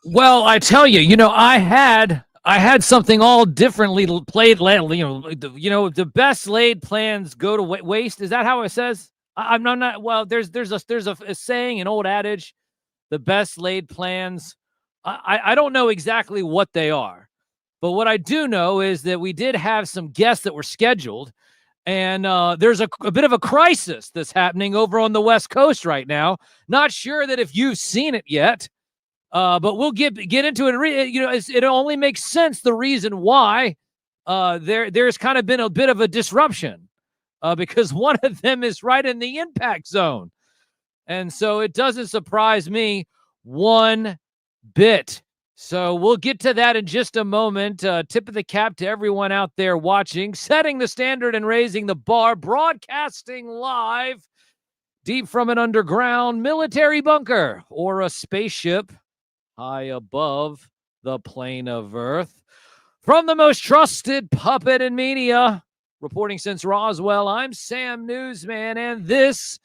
Well, I tell you, I had something all differently played. The best laid plans go to waste. Is that how it says? I'm not. Well, there's a saying, an old adage. The best laid plans. I don't know exactly what they are, but what I do know is that we did have some guests that were scheduled, and there's a bit of a crisis that's happening over on the West Coast right now. Not sure that if you've seen it yet. But we'll get into it. It only makes sense the reason why there's kind of been a bit of a disruption because one of them is right in the impact zone, and so it doesn't surprise me one bit. So we'll get to that in just a moment. Tip of the cap to everyone out there watching, setting the standard and raising the bar, broadcasting live deep from an underground military bunker or a spaceship high above the plane of Earth. From the most trusted puppet in media, reporting since Roswell, I'm Sam Newsman, and this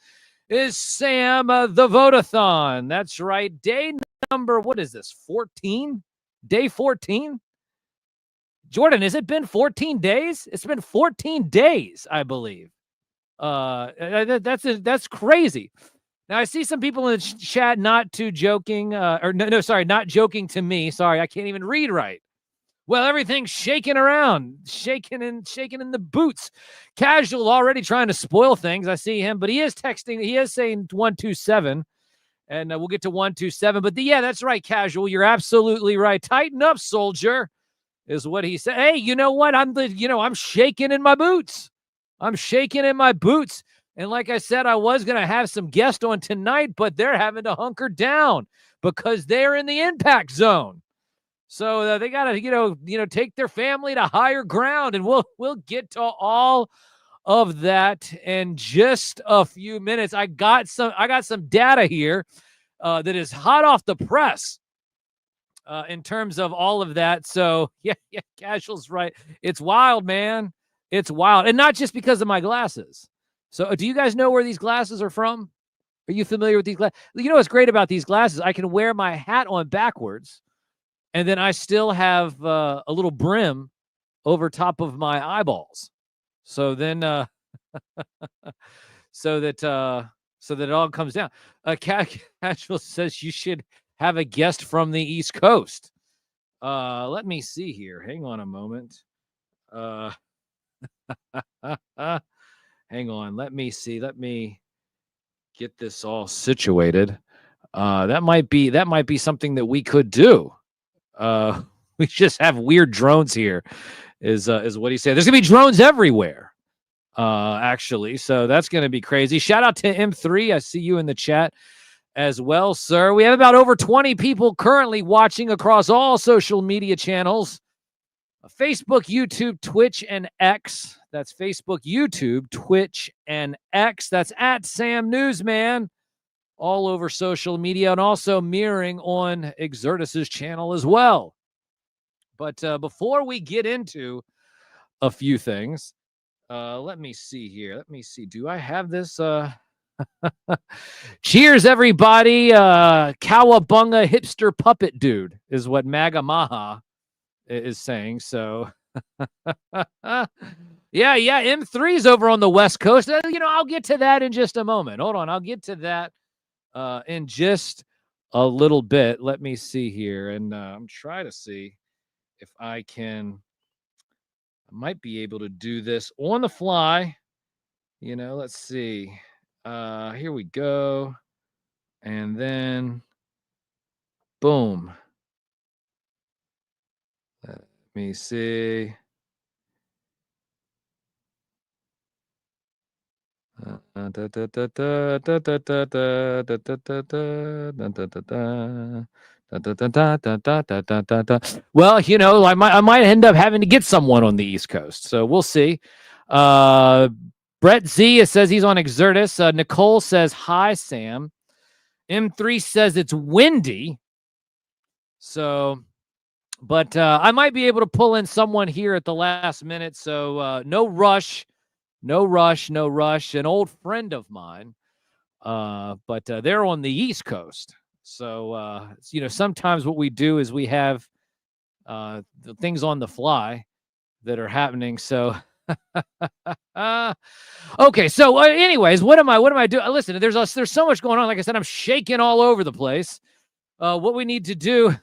is Sam-The-Vote-A-Thon. That's right, day number, what is this, 14? Day 14? Jordan, has it been 14 days? It's been 14 days, I believe. That's crazy. Now, I see some people in the chat not joking to me. Sorry, I can't even read right. Well, everything's shaking around, shaking in the boots. Casual already trying to spoil things. I see him, but he is texting. He is saying 127, and we'll get to 127. But yeah, that's right, Casual. You're absolutely right. Tighten up, soldier, is what he said. Hey, you know what? I'm shaking in my boots. I'm shaking in my boots. And like I said, I was going to have some guests on tonight, but they're having to hunker down because they're in the impact zone. So they got to, take their family to higher ground, and we'll get to all of that in just a few minutes. I got some data here that is hot off the press in terms of all of that. So yeah, Casual's right. It's wild, man. It's wild, and not just because of my glasses. So do you guys know where these glasses are from? Are you familiar with these glasses? You know what's great about these glasses? I can wear my hat on backwards, and then I still have a little brim over top of my eyeballs. So then, so that it all comes down. Casual says you should have a guest from the East Coast. Let me see here. Hang on a moment. Hang on. Let me see. Let me get this all situated. That might be something that we could do. We just have weird drones here, is what he said. There's gonna be drones everywhere, actually. So that's gonna be crazy. Shout out to M3. I see you in the chat as well, sir. We have about over 20 people currently watching across all social media channels. Facebook, YouTube, Twitch, and X. That's Facebook, YouTube, Twitch, and X. That's at Sam Newsman, all over social media, and also mirroring on Exertus's channel as well. But before we get into a few things, let me see here. Let me see. Do I have this? Cheers, everybody. Cowabunga hipster puppet dude is what Maga Maha is saying. So yeah, M3's over on the West Coast. I'll get to that in just a moment. Hold on, I'll get to that in just a little bit. Let me see here, and I'm trying to see if I might be able to do this on the fly. Let's see. Here we go, and then boom. Let me see. Well, I might end up having to get someone on the East Coast, so we'll see. Brett Z says he's on Exertus. Nicole says hi, Sam. M3 says it's windy. So, but I might be able to pull in someone here at the last minute. So no rush. An old friend of mine, but they're on the East Coast. So, sometimes what we do is we have the things on the fly that are happening. So, okay. So, anyways, what am I doing? Listen, there's so much going on. Like I said, I'm shaking all over the place. What we need to do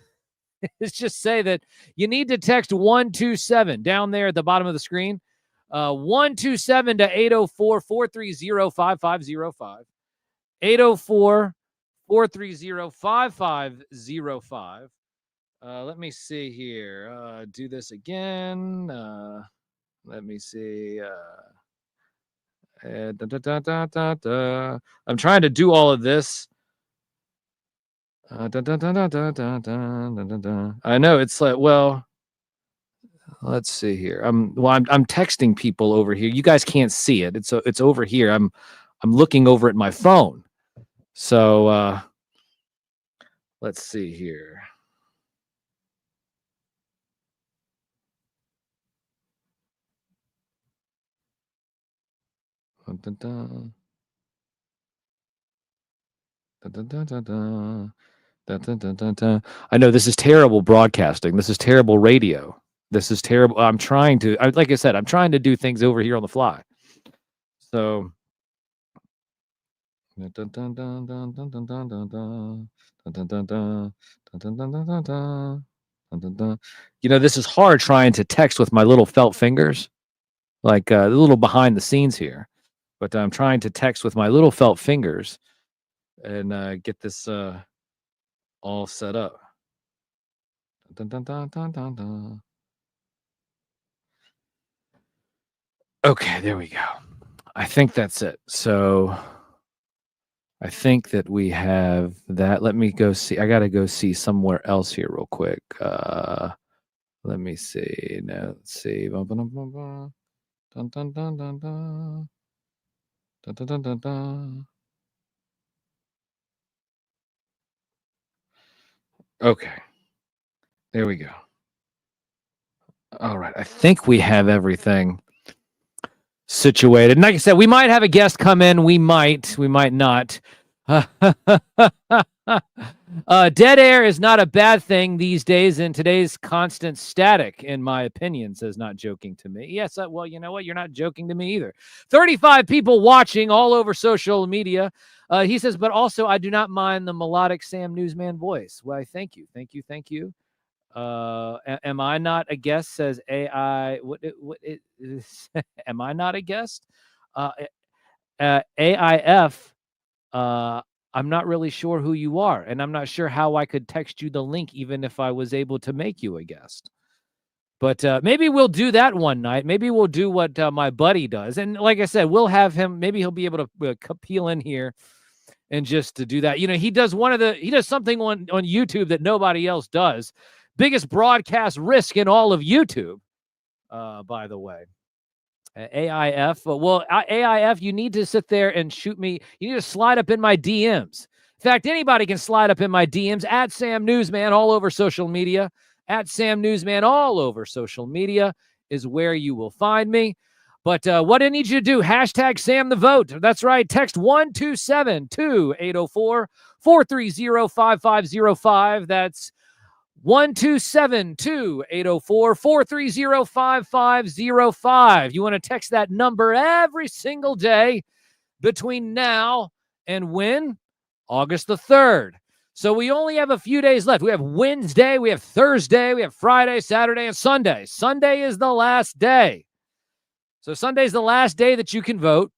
is just say that you need to text 127 down there at the bottom of the screen. 127 to 804-430-5505. 804-430-5505. Let me see here. Do this again. Let me see. I'm trying to do all of this. I know it's like, well, let's see here. I'm texting people over here. You guys can't see it. It's over here. I'm looking over at my phone. So let's see here. I know this is terrible broadcasting. This is terrible radio. This is terrible. Like I said, I'm trying to do things over here on the fly. So this is hard trying to text with my little felt fingers, like a little behind the scenes here. But I'm trying to text with my little felt fingers and get this all set up. Okay, there we go. I think that's it. So I think that we have that. Let me go see. I got to go see somewhere else here real quick. Let me see. Now, let's see. Okay. There we go. All right. I think we have everything situated. And like I said, we might have a guest come in. We might not. Dead air is not a bad thing these days in today's constant static, in my opinion, says Not Joking to Me. Yes, well, you know what? You're not joking to me either. 35 people watching all over social media. He says, but also I do not mind the melodic Sam Newsman voice. Well, thank you. Am I not a guest? Says AI. What is, am I not a guest? AIF. I'm not really sure who you are, and I'm not sure how I could text you the link, even if I was able to make you a guest. But maybe we'll do that one night. Maybe we'll do what my buddy does, and like I said, we'll have him. Maybe he'll be able to peel in here and just to do that. He does something on YouTube that nobody else does. Biggest broadcast risk in all of YouTube, by the way. AIF. Well, AIF, you need to sit there and shoot me. You need to slide up in my DMs. In fact, anybody can slide up in my DMs at Sam Newsman all over social media. At Sam Newsman all over social media is where you will find me. But what I need you to do, hashtag Sam the Vote. That's right. Text 127-2804-430-5505. That's 127-2804-430-5505. You want to text that number every single day between now and when? August the 3rd. So we only have a few days left. We have Wednesday, we have Thursday, we have Friday, Saturday, and Sunday. Sunday is the last day. So Sunday is the last day that you can vote.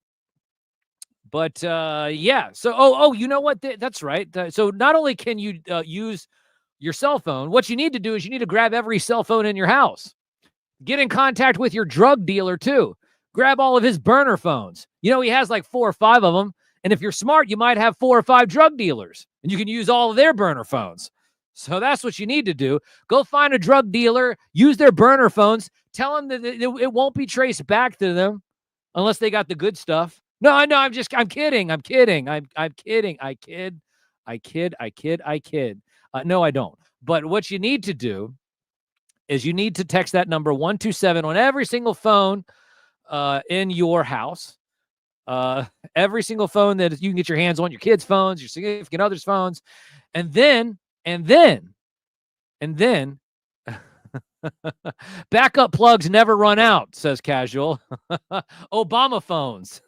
But yeah. So, you know what? That's right. So not only can you use your cell phone, what you need to do is you need to grab every cell phone in your house. Get in contact with your drug dealer too. Grab all of his burner phones. He has like 4 or 5 of them. And if you're smart, you might have 4 or 5 drug dealers and you can use all of their burner phones. So that's what you need to do. Go find a drug dealer, use their burner phones. Tell them that it won't be traced back to them unless they got the good stuff. No, I'm kidding. I kid. No, I don't. But what you need to do is you need to text that number 127 on every single phone in your house. Every single phone that you can get your hands on, your kids' phones, your significant other's phones. And then backup plugs never run out, says Casual. Obama phones.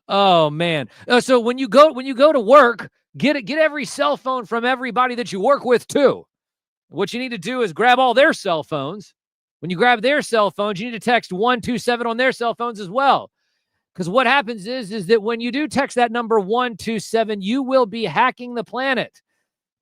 Oh man. So when you go to work, get every cell phone from everybody that you work with too. What you need to do is grab all their cell phones. When you grab their cell phones, you need to text 127 on their cell phones as well. Because what happens is that when you do text that number 127, you will be hacking the planet.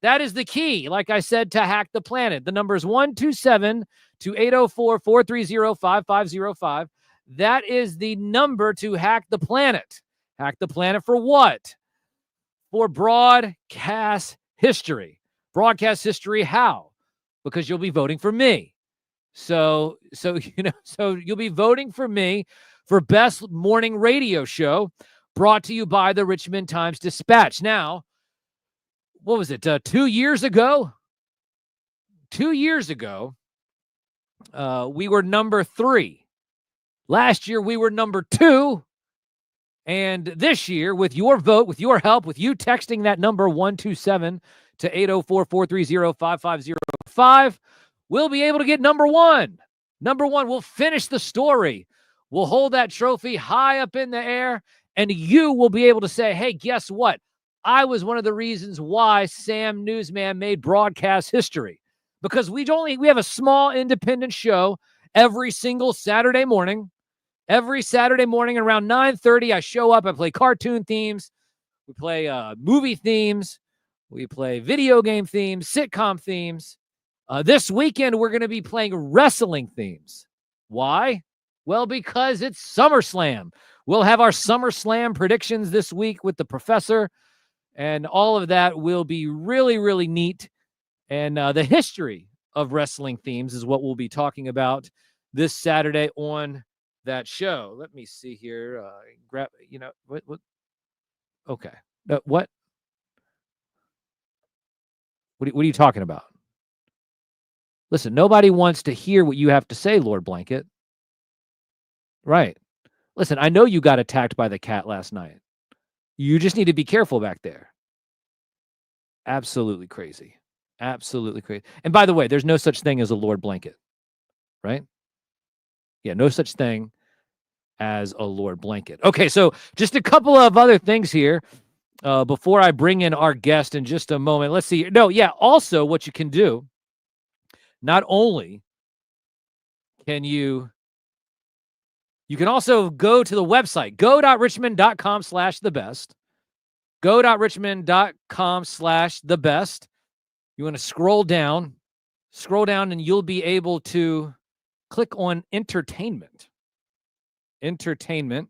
That is the key, like I said, to hack the planet. The number is 127 to 804-430-5505. That is the number to hack the planet. Hack the planet for what? For broadcast history. Broadcast history how? Because you'll be voting for me. So you'll be voting for me for best morning radio show, brought to you by the Richmond Times-Dispatch. Now, what was it? 2 years ago? 2 years ago, we were number 3. Last year, we were number 2. And this year, with your vote, with your help, with you texting that number 127 to 804-430-5505, we'll be able to get number 1. Number 1, we'll finish the story. We'll hold that trophy high up in the air, and you will be able to say, hey, guess what? I was one of the reasons why Sam Newsman made broadcast history, because we have a small independent show every single Saturday morning. Every Saturday morning around 9:30, I show up. I play cartoon themes. We play movie themes. We play video game themes, sitcom themes. This weekend, we're going to be playing wrestling themes. Why? Well, because it's SummerSlam. We'll have our SummerSlam predictions this week with the professor. And all of that will be really, really neat. And the history of wrestling themes is what we'll be talking about this Saturday on that show. Let me see here. Grab, what? Okay. What? What are you talking about? Listen, nobody wants to hear what you have to say, Lord Blanket. Right. Listen, I know you got attacked by the cat last night. You just need to be careful back there. Absolutely crazy. Absolutely crazy. And by the way, there's no such thing as a Lord Blanket, right? Yeah, no such thing as a Lord Blanket. Okay, so just a couple of other things here before I bring in our guest in just a moment. Let's see. No, yeah, also what you can do, not only can you can also go to the website, go.richmond.com/thebest. Go.richmond.com/thebest. You want to scroll down, and you'll be able to click on entertainment. Entertainment.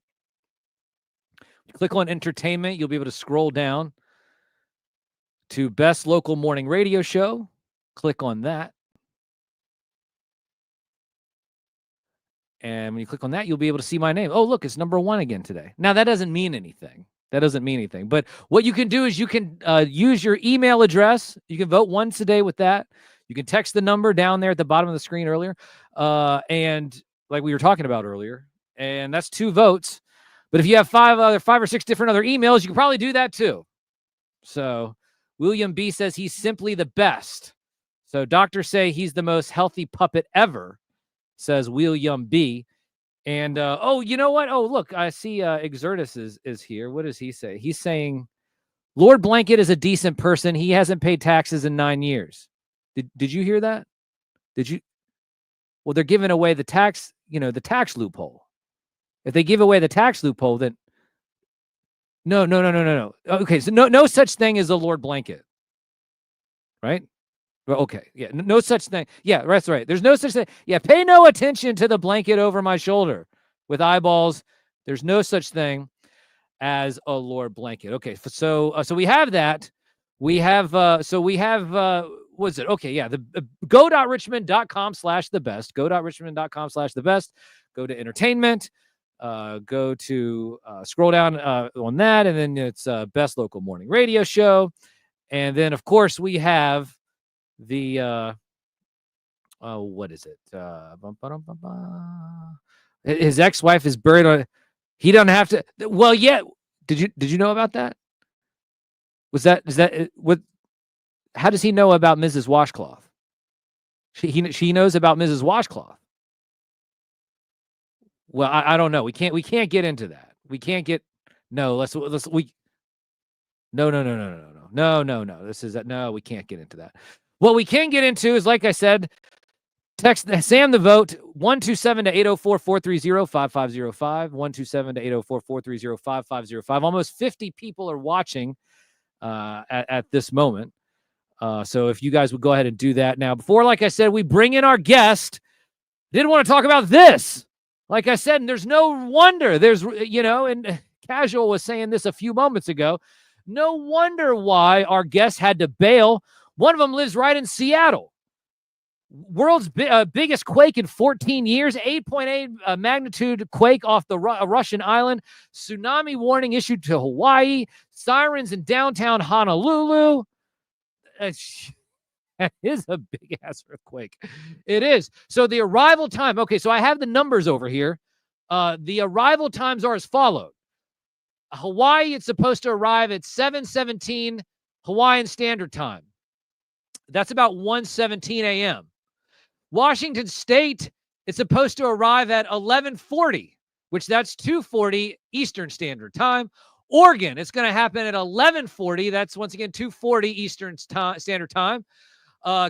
Click on entertainment. You'll be able to scroll down to best local morning radio show. Click on that. And when you click on that, you'll be able to see my name. Oh, look, it's number 1 again today. Now, that doesn't mean anything. But what you can do is you can use your email address. You can vote once a day with that. You can text the number down there at the bottom of the screen earlier. And like we were talking about earlier, and that's 2 votes. But if you have 5 or 6 different other emails, you can probably do that too. So William B says he's simply the best. So doctors say he's the most healthy puppet ever, says William B. And, oh, you know what? Oh, look, I see Exertus is here. What does he say? He's saying Lord Blanket is a decent person. He hasn't paid taxes in 9 years. Did you hear that? Did you? Well, they're giving away the tax, the tax loophole. If they give away the tax loophole, then no. Okay, so no such thing as a Lord Blanket, right? Well, okay, yeah, no such thing. Yeah, that's right. There's no such thing. Yeah, pay no attention to the blanket over my shoulder with eyeballs. There's no such thing as a Lord Blanket. Okay, so we have that. We have what's it? Okay, yeah, the go.richmond.com/thebest. Go.richmond.com/thebest. Go to entertainment. Go to scroll down on that, and then it's best local morning radio show, and then of course we have the what is it? His ex-wife is buried on. He doesn't have to. Well, yeah. Did you know about that? Is that what? How does he know about Mrs. Washcloth? She knows about Mrs. Washcloth. Well, I don't know. We can't get into that. We can't get. No, let's we. No. This is no. We can't get into that. What we can get into is, like I said, text Sam the Vote 127-804-430-5505 127-804-430-5505. Almost 50 people are watching at this moment. So if you guys would go ahead and do that now, before, like I said, we bring in our guest, didn't want to talk about this. Like I said, and there's no wonder there's, and Casual was saying this a few moments ago. No wonder why our guest had to bail. One of them lives right in Seattle. World's biggest quake in 14 years, 8.8 magnitude quake off the Russian island. Tsunami warning issued to Hawaii. Sirens in downtown Honolulu. That is a big-ass earthquake. It is. So the arrival time. Okay, so I have the numbers over here. The arrival times are as follows. Hawaii, it's supposed to arrive at 7:17 Hawaiian Standard Time. That's about 1:17 a.m. Washington State, it's supposed to arrive at 11:40, which that's 2:40 Eastern Standard Time. Oregon, it's going to happen at 11:40. That's, once again, 2:40 Eastern Standard Time.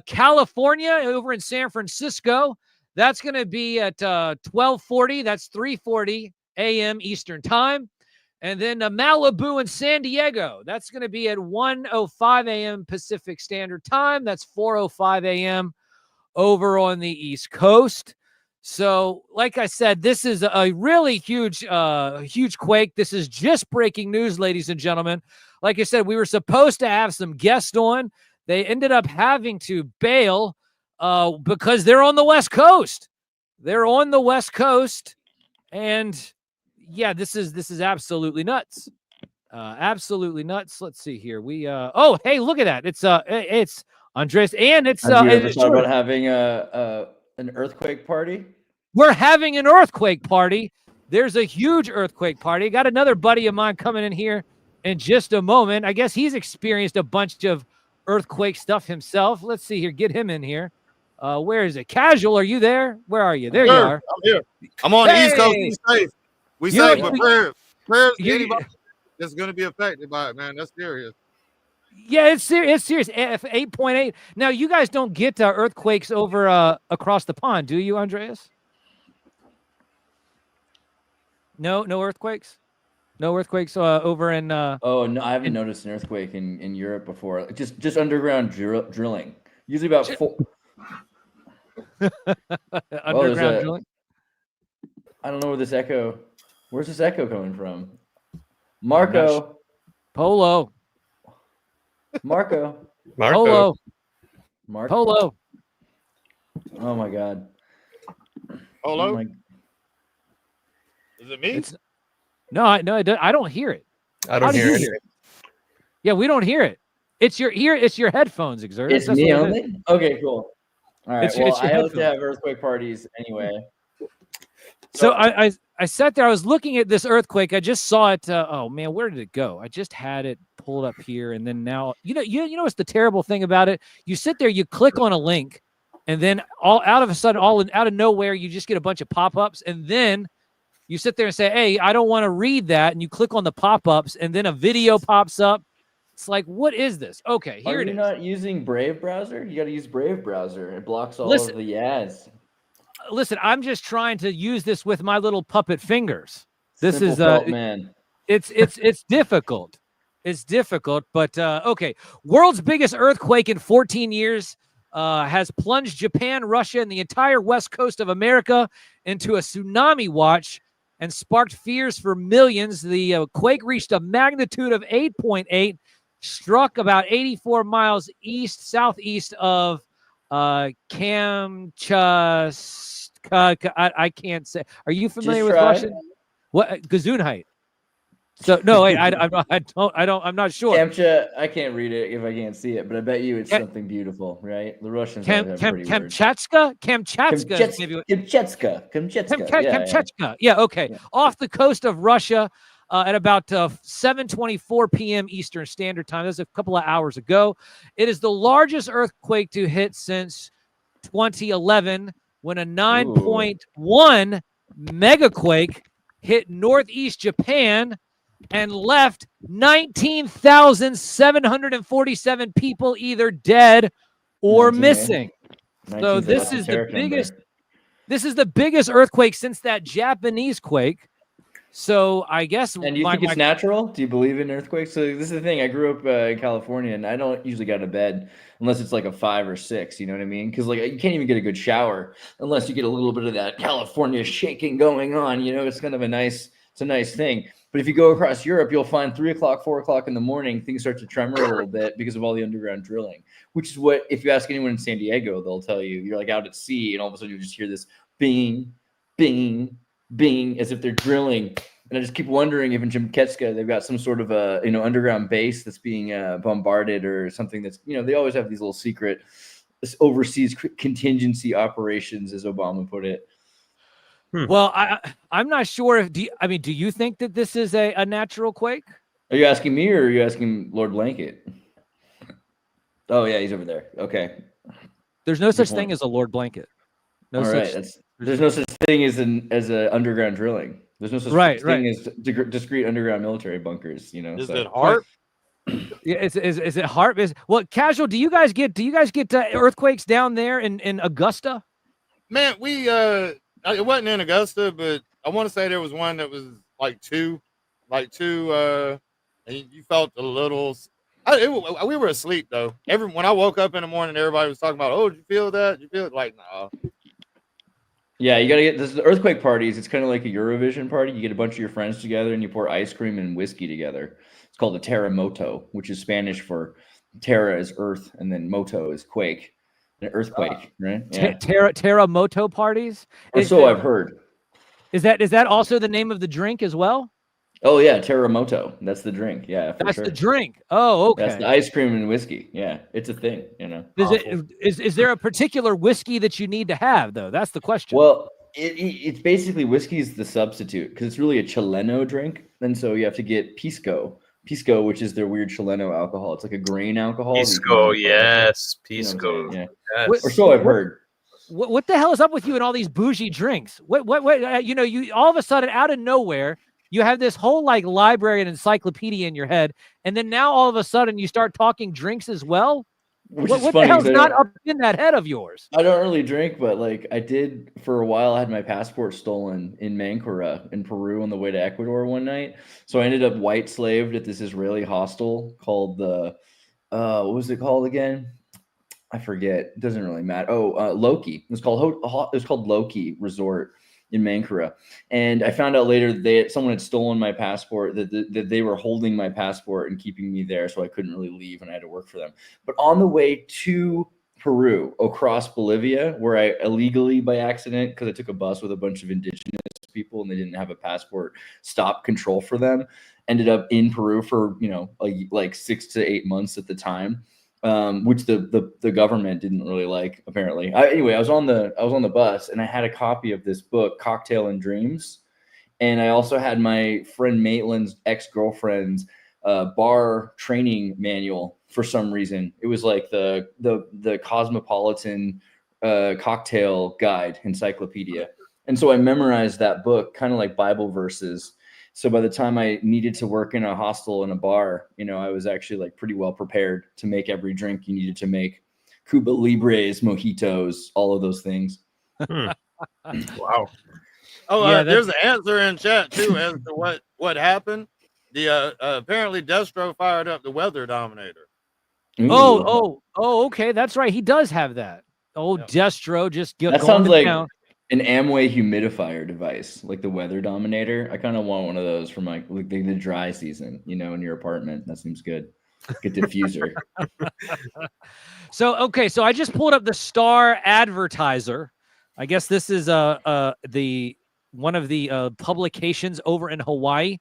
California, over in San Francisco, that's going to be at 12:40. That's 3:40 a.m. Eastern Time. And then Malibu and San Diego, that's going to be at 1:05 a.m. Pacific Standard Time. That's 4:05 a.m. over on the East Coast. So, like I said, this is a really huge quake. This is just breaking news, ladies and gentlemen. Like I said, we were supposed to have some guests on. They ended up having to bail because they're on the West Coast. They're on the West Coast, and yeah, this is absolutely nuts. Absolutely nuts. Let's see here. We oh, hey, look at that. It's Andres, and it's have you ever thought about having an earthquake party? We're having an earthquake party. There's a huge earthquake party. Got another buddy of mine coming in here in just a moment. I guess he's experienced a bunch of earthquake stuff himself. Let's see here. Get him in here. Where is it? Casual, are you there? Where are you? There you are. I'm here. I'm on the East Coast. We safe. We safe, but prayers to anybody that's going to be affected by it, man. That's serious. Yeah, it's serious. It's serious. 8.8. Now, you guys don't get earthquakes over across the pond, do you, Andreas? No earthquakes. No earthquakes over in. Oh no, I haven't noticed an earthquake in Europe before. Just underground drilling. Usually about 4. Underground drilling. I don't know where this echo. Where's this echo coming from? Marco. Polo. Marco. Polo. Marco. Polo. Oh my God. Polo. Oh Is it me? No, I don't hear it. I don't hear it. Yeah, we don't hear it. It's your ear. It's your headphones, Exert. It's me only. Okay, cool. All right. It's your I like to have earthquake parties anyway. So I sat there. I was looking at this earthquake. I just saw it. Oh man, where did it go? I just had it pulled up here, and then now you know what's the terrible thing about it? You sit there, you click on a link, and then out of nowhere, you just get a bunch of pop-ups, and then you sit there and say, "Hey, I don't want to read that," and you click on the pop-ups, and then a video pops up. It's like, what is this? Okay, here it is. Are you not using Brave browser? You got to use Brave browser. It blocks all of the ads. Listen, I'm just trying to use this with my little puppet fingers. This Simple is felt, man. It's difficult. It's difficult, but okay. World's biggest earthquake in 14 years has plunged Japan, Russia, and the entire west coast of America into a tsunami watch and sparked fears for millions. The quake reached a magnitude of 8.8, struck about 84 miles southeast of Kamchatka. I can't say. Are you familiar with Russian? What? Gesundheit. So no, I'm not sure. Kamcha, I can't read it if I can't see it, but I bet you it's something beautiful, right? The Russians have pretty words. Kamchatka is maybe Kamchatka. Yeah, okay. Yeah. Off the coast of Russia at about 7:24 p.m. Eastern Standard Time. That's a couple of hours ago. It is the largest earthquake to hit since 2011 when a 9.1 megaquake hit northeast Japan and left 19,747 people either dead or missing. So this is the biggest. This is the biggest earthquake since that Japanese quake. So I guess. And you think it's natural? Do you believe in earthquakes? So this is the thing. I grew up in California, and I don't usually go to bed unless it's like a 5 or 6. You know what I mean? Because like you can't even get a good shower unless you get a little bit of that California shaking going on. You know, it's kind of a nice thing. But if you go across Europe, you'll find 3 o'clock, 4 o'clock in the morning, things start to tremor a little bit because of all the underground drilling, which is what, if you ask anyone in San Diego, they'll tell you. You're like out at sea, and all of a sudden you just hear this bing, bing, bing, as if they're drilling. And I just keep wondering if in Chimketska they've got some sort of a underground base that's being bombarded or something that's, they always have these little secret overseas contingency operations, as Obama put it. Well, I'm not sure if do you think that this is a natural quake? Are you asking me or are you asking Lord Blanket? Oh yeah, he's over there. Okay. There's no such thing as a Lord Blanket. No All right. There's no such thing as a underground drilling. There's no such thing as discrete underground military bunkers. Is it HARP? Yeah, is it HARP? Casual? Do you guys get earthquakes down there in Augusta? Man, it wasn't in Augusta, but I want to say there was one that was like two, and you felt a little. We were asleep though. When I woke up in the morning, everybody was talking about, "Oh, did you feel that? Did you feel it?" Like, no. Yeah, you gotta get this. The earthquake parties. It's kind of like a Eurovision party. You get a bunch of your friends together and you pour ice cream and whiskey together. It's called a terremoto, which is Spanish for terra is earth, and then moto is quake. An earthquake, right? Yeah. Terremoto parties. So I've heard. Is that also the name of the drink as well? Oh yeah, terremoto. That's the drink. Yeah, that's the drink. Oh, okay. That's the ice cream and whiskey. Yeah, it's a thing. Is there a particular whiskey that you need to have though? That's the question. Well, it's basically whiskey is the substitute because it's really a Chileno drink, and so you have to get pisco, which is their weird Chileno alcohol. It's like a grain alcohol. Pisco, yes, pisco. Yeah. Yes. Or so I've heard. What the hell is up with you and all these bougie drinks? What you all of a sudden out of nowhere. You have this whole like library and encyclopedia in your head, and then now all of a sudden you start talking drinks as well. What the hell's not up in that head of yours? I don't really drink, but like I did for a while. I had my passport stolen in Mancora in Peru on the way to Ecuador one night. So I ended up white slaved at this Israeli hostel called what was it called again? I forget. It doesn't really matter. Loki. It was called Loki Resort in Mancora, and I found out later someone had stolen my passport, that they were holding my passport and keeping me there, so I couldn't really leave and I had to work for them. But on the way to Peru, across Bolivia, where I illegally by accident, because I took a bus with a bunch of indigenous people and they didn't have a passport stop control for them, ended up in Peru for like 6 to 8 months at the time. Which the government didn't really like, apparently. Anyway, I was on the bus and I had a copy of this book, Cocktail and Dreams, and I also had my friend Maitland's ex-girlfriend's bar training manual. For some reason, it was like the Cosmopolitan cocktail guide encyclopedia, and so I memorized that book, kind of like Bible verses. So by the time I needed to work in a hostel in a bar, I was actually like pretty well prepared to make every drink you needed to make. Cuba Libres, mojitos, all of those things. Wow. Oh, yeah, there's an answer in chat too as to what happened. The apparently Destro fired up the Weather Dominator. Ooh. Okay, that's right. He does have that. Destro just that sounds like an Amway humidifier device, like the Weather Dominator. I kind of want one of those for my the dry season, in your apartment. That seems good. Good diffuser. So I just pulled up the Star Advertiser. I guess this is one of the publications over in Hawaii.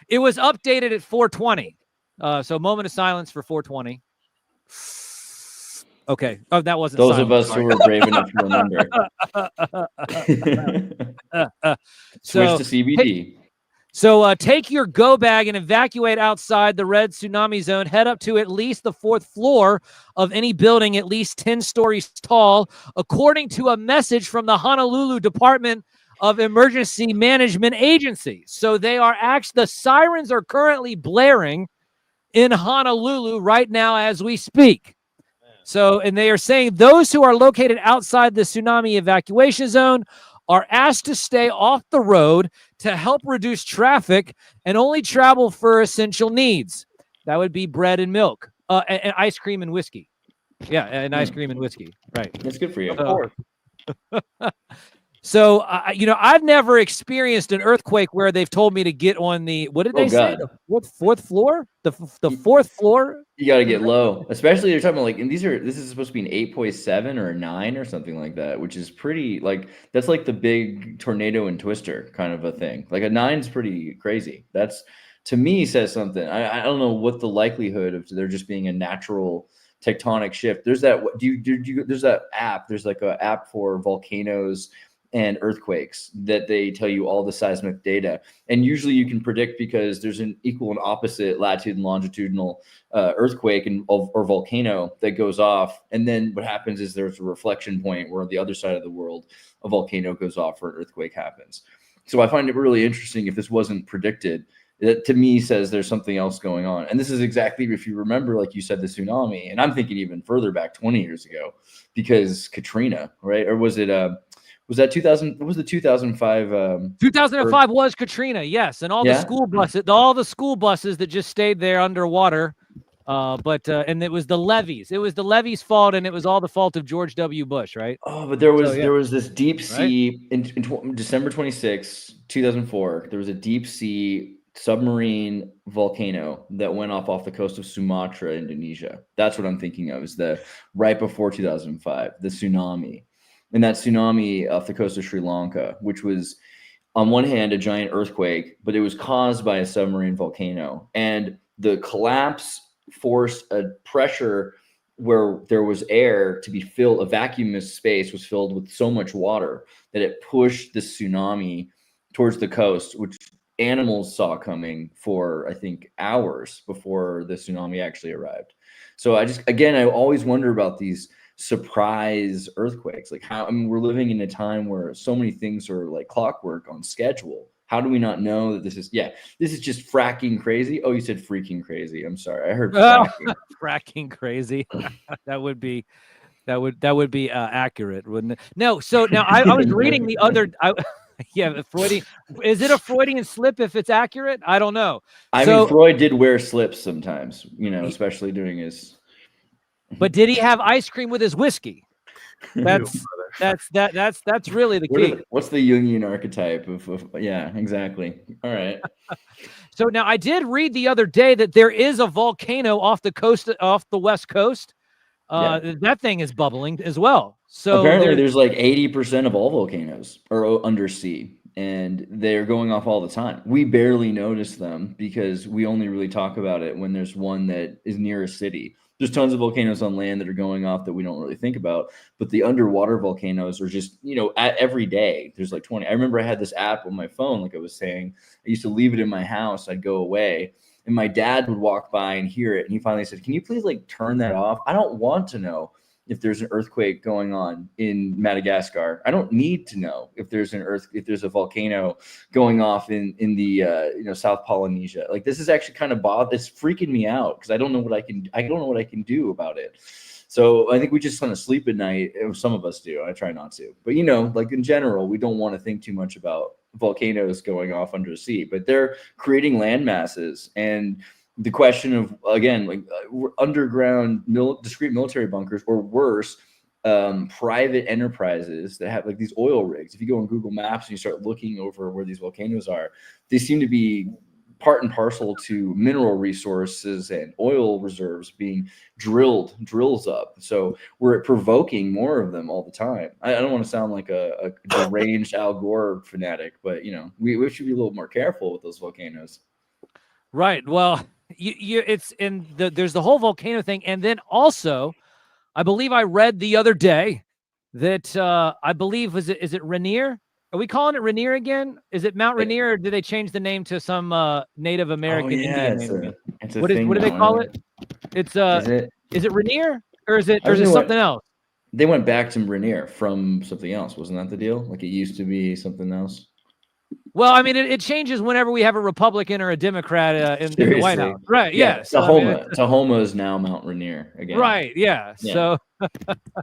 It was updated at 420. So moment of silence for 420. Okay. Oh, that wasn't Those silent. of us who were brave enough to remember. Switch to CBD. So take your go bag and evacuate outside the red tsunami zone. Head up to at least the 4th floor of any building at least 10 stories tall, according to a message from the Honolulu Department of Emergency Management Agency. So they are actually, the sirens are currently blaring in Honolulu right now as we speak. So, and they are saying those who are located outside the tsunami evacuation zone are asked to stay off the road to help reduce traffic and only travel for essential needs. That would be bread and milk, and ice cream and whiskey. Yeah, and ice cream and whiskey. Right. That's good for you. Of course. So, I've never experienced an earthquake where they've told me to get on the, what did they say? The fourth floor? The 4th floor? You got to get low, especially you're talking about like, and this is supposed to be an 8.7 or a 9 or something like that, which is pretty, like, that's like the big tornado and twister kind of a thing. Like a 9 is pretty crazy. That's, to me, says something. I don't know what the likelihood of there just being a natural tectonic shift. There's that, there's that app. There's like an app for volcanoes and earthquakes that they tell you all the seismic data. And usually you can predict because there's an equal and opposite latitude and longitudinal earthquake or volcano that goes off. And then what happens is there's a reflection point where on the other side of the world, a volcano goes off or an earthquake happens. So I find it really interesting if this wasn't predicted. That to me says there's something else going on. And this is exactly, if you remember, like you said, the tsunami. And I'm thinking even further back 20 years ago, because Katrina, right? Or was it was that 2000? What was the 2005? 2005 was Katrina, yes, and all the school buses that just stayed there underwater. And it was the levees. It was the levees' fault, and it was all the fault of George W. Bush, right? Oh, but there was this deep sea in December 26, 2004. There was a deep sea submarine volcano that went off the coast of Sumatra, Indonesia. That's what I'm thinking of. Is the right before 2005, the tsunami. And that tsunami off the coast of Sri Lanka, which was on one hand a giant earthquake, but it was caused by a submarine volcano. And the collapse forced a pressure where there was air to be filled, a vacuumous space was filled with so much water that it pushed the tsunami towards the coast, which animals saw coming for, I think, hours before the tsunami actually arrived. So I always wonder about these surprise earthquakes. Like how, I mean, we're living in a time where so many things are like clockwork on schedule. How do we not know that this is just fracking crazy? Oh, you said freaking crazy. I'm sorry. I heard fracking. Fracking crazy. that would be accurate, wouldn't it? No. So now I was reading the other, Freudian. Is it a Freudian slip if it's accurate? I don't know. I mean, Freud did wear slips sometimes, especially during his. But did he have ice cream with his whiskey? That's really the key. What's the Jungian archetype of yeah, exactly. All right. So now I did read the other day that there is a volcano off the West Coast. That thing is bubbling as well. So apparently there's like 80% of all volcanoes are undersea, and they're going off all the time. We barely notice them because we only really talk about it when there's one that is near a city. There's tons of volcanoes on land that are going off that we don't really think about, but the underwater volcanoes are just, every day there's like 20. I remember I had this app on my phone, like I was saying. I used to leave it in my house. I'd go away, and my dad would walk by and hear it. And he finally said, "Can you please like turn that off? I don't want to know if there's an earthquake going on in Madagascar. I don't need to know if there's a volcano going off in the South Polynesia. Like, this is actually kind of it's freaking me out because I don't know what I can do about it." So I think we just kind of sleep at night. Some of us do. I try not to, but like in general, we don't want to think too much about volcanoes going off under the sea, but they're creating land masses. And the question of, again, like underground discrete military bunkers, or worse, private enterprises that have like these oil rigs. If you go on Google Maps and you start looking over where these volcanoes are, they seem to be part and parcel to mineral resources and oil reserves being drills up. So we're provoking more of them all the time. I don't want to sound like a deranged Al Gore fanatic, but we should be a little more careful with those volcanoes. Right. Well, it's in there's the whole volcano thing, and then also, I believe I read the other day that I believe is it Rainier? Are we calling it Rainier again? Is it Mount Rainier, or did they change the name to some Native American Indian name again? It's a What thing do they now, call isn't it? It's Is it? Rainier, or is it I think something else? They went back to Rainier from something else. Wasn't that the deal? Like it used to be something else. Well, I mean, it changes whenever we have a Republican or a Democrat in the White House, right? Yeah. So, Tahoma is now Mount Rainier again. Right. Yeah. So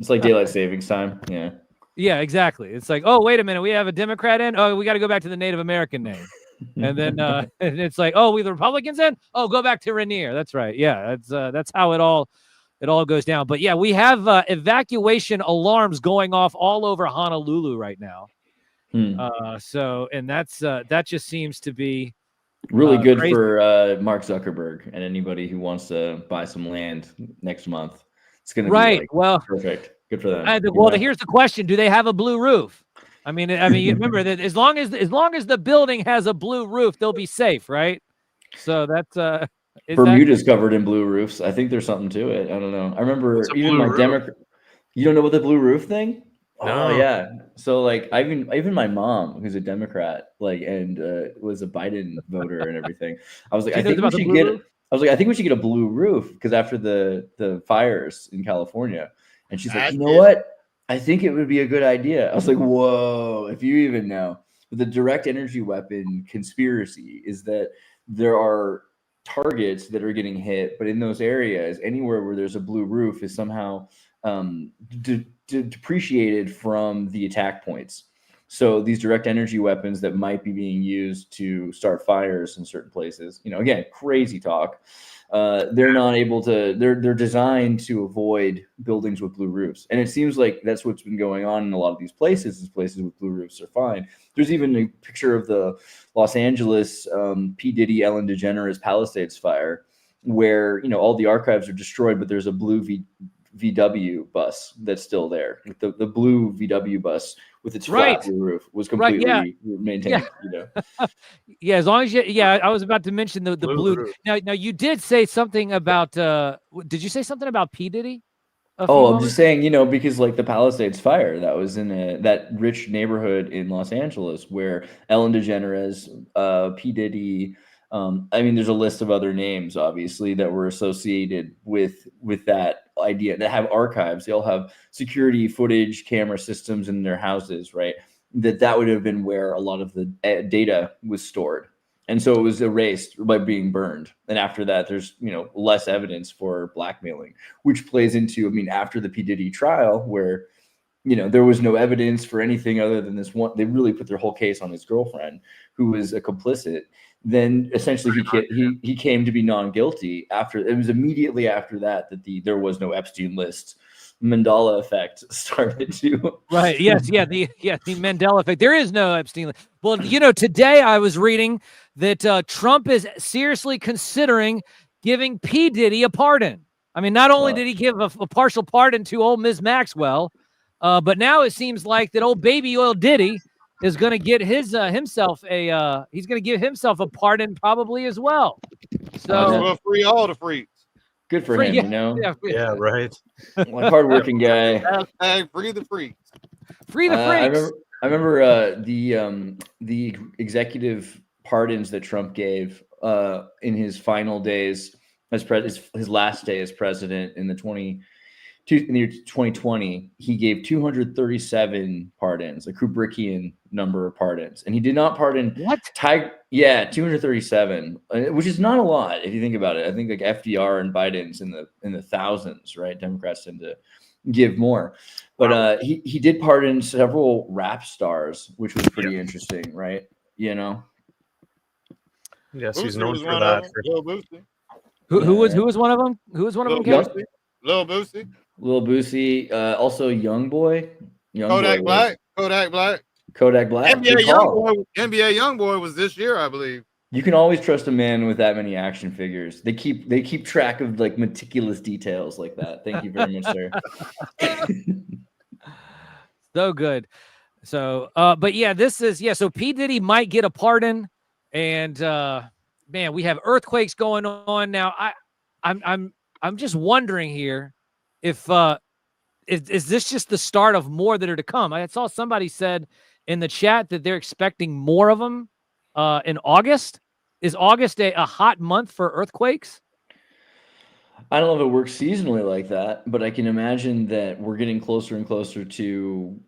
it's like daylight savings time. Yeah. Yeah, exactly. It's like, oh, wait a minute, we have a Democrat in. Oh, we got to go back to the Native American name, and then and it's like, oh, we the Republicans in. Oh, go back to Rainier. That's right. Yeah, that's how it all goes down. But yeah, we have evacuation alarms going off all over Honolulu right now. So, and that just seems to be really good crazy. for Mark Zuckerberg and anybody who wants to buy some land next month. It's going to right. be like, well, perfect. Good for them. Here's the question: do they have a blue roof? I mean, you remember that as long as the building has a blue roof, they'll be safe, right? So that's Bermuda's covered in blue roofs. I think there's something to it. I don't know. I remember even my Democrat. You don't know what the blue roof thing? No. Oh yeah. So like even my mom, who's a Democrat, like and was a Biden voter and everything. I was like, I think we should get. I was like, I think we should get a blue roof because after the fires in California, and she's like, you know what? I think it would be a good idea. I was like, whoa, if you even know. But the direct energy weapon conspiracy is that there are targets that are getting hit, but in those areas, anywhere where there's a blue roof is somehow depreciated from the attack points. So these direct energy weapons that might be being used to start fires in certain places, again, crazy talk. They're not able to. They're designed to avoid buildings with blue roofs, and it seems like that's what's been going on in a lot of these places. Is places with blue roofs are fine. There's even a picture of the Los Angeles P. Diddy Ellen DeGeneres Palisades fire, where all the archives are destroyed, but there's a blue VW bus that's still there. The blue VW bus with its flat blue roof was completely maintained. Yeah, as long as I was about to mention the blue. Now you did say something about. Did you say something about P. Diddy? I'm just saying, because like the Palisades fire that was in that rich neighborhood in Los Angeles where Ellen DeGeneres, P. Diddy. There's a list of other names, obviously, that were associated with that idea that have archives. They all have security footage, camera systems in their houses, right? That would have been where a lot of the data was stored. And so it was erased by being burned. And after that, there's, less evidence for blackmailing, which plays into, after the P. Diddy trial where, there was no evidence for anything other than this one. They really put their whole case on his girlfriend, who was a complicit. Then essentially he came to be non-guilty after. It was immediately after that there was no Epstein list. Mandela effect started to right. Yes. Yeah. The Mandela effect. There is no Epstein list. Well, today I was reading that Trump is seriously considering giving P. Diddy a pardon. Not only did he give a partial pardon to old Ms. Maxwell, but now it seems like that old baby oil Diddy is going to get himself a pardon probably as well. So free all the freaks. Good for him, Yeah, right. Like hardworking guy. Free the freaks. Free the freaks. I remember the executive pardons that Trump gave in his final days as his last day as president in the year 2020, he gave 237 pardons, a Kubrickian number of pardons, and he did not pardon 237, which is not a lot if you think about it. I think like FDR and Biden's in the thousands, right? Democrats tend to give more, but he did pardon several rap stars, which was pretty interesting, right? Yes, Boosie he's known was for one that. of them. Lil Boosie. Who was one of them? Who was one of them? Kevin? Lil Boosie. Lil Boosie, also Young Boy. Kodak Black. NBA Youngboy was this year, I believe. You can always trust a man with that many action figures. They keep track of like meticulous details like that. Thank you very much, sir. So good. So, but yeah, this is so P. Diddy might get a pardon, and man, we have earthquakes going on now. I'm just wondering here if is this just the start of more that are to come? I saw somebody said in the chat that they're expecting more of them in August. Is August a hot month for earthquakes? I don't know if it works seasonally like that, but I can imagine that we're getting closer and closer to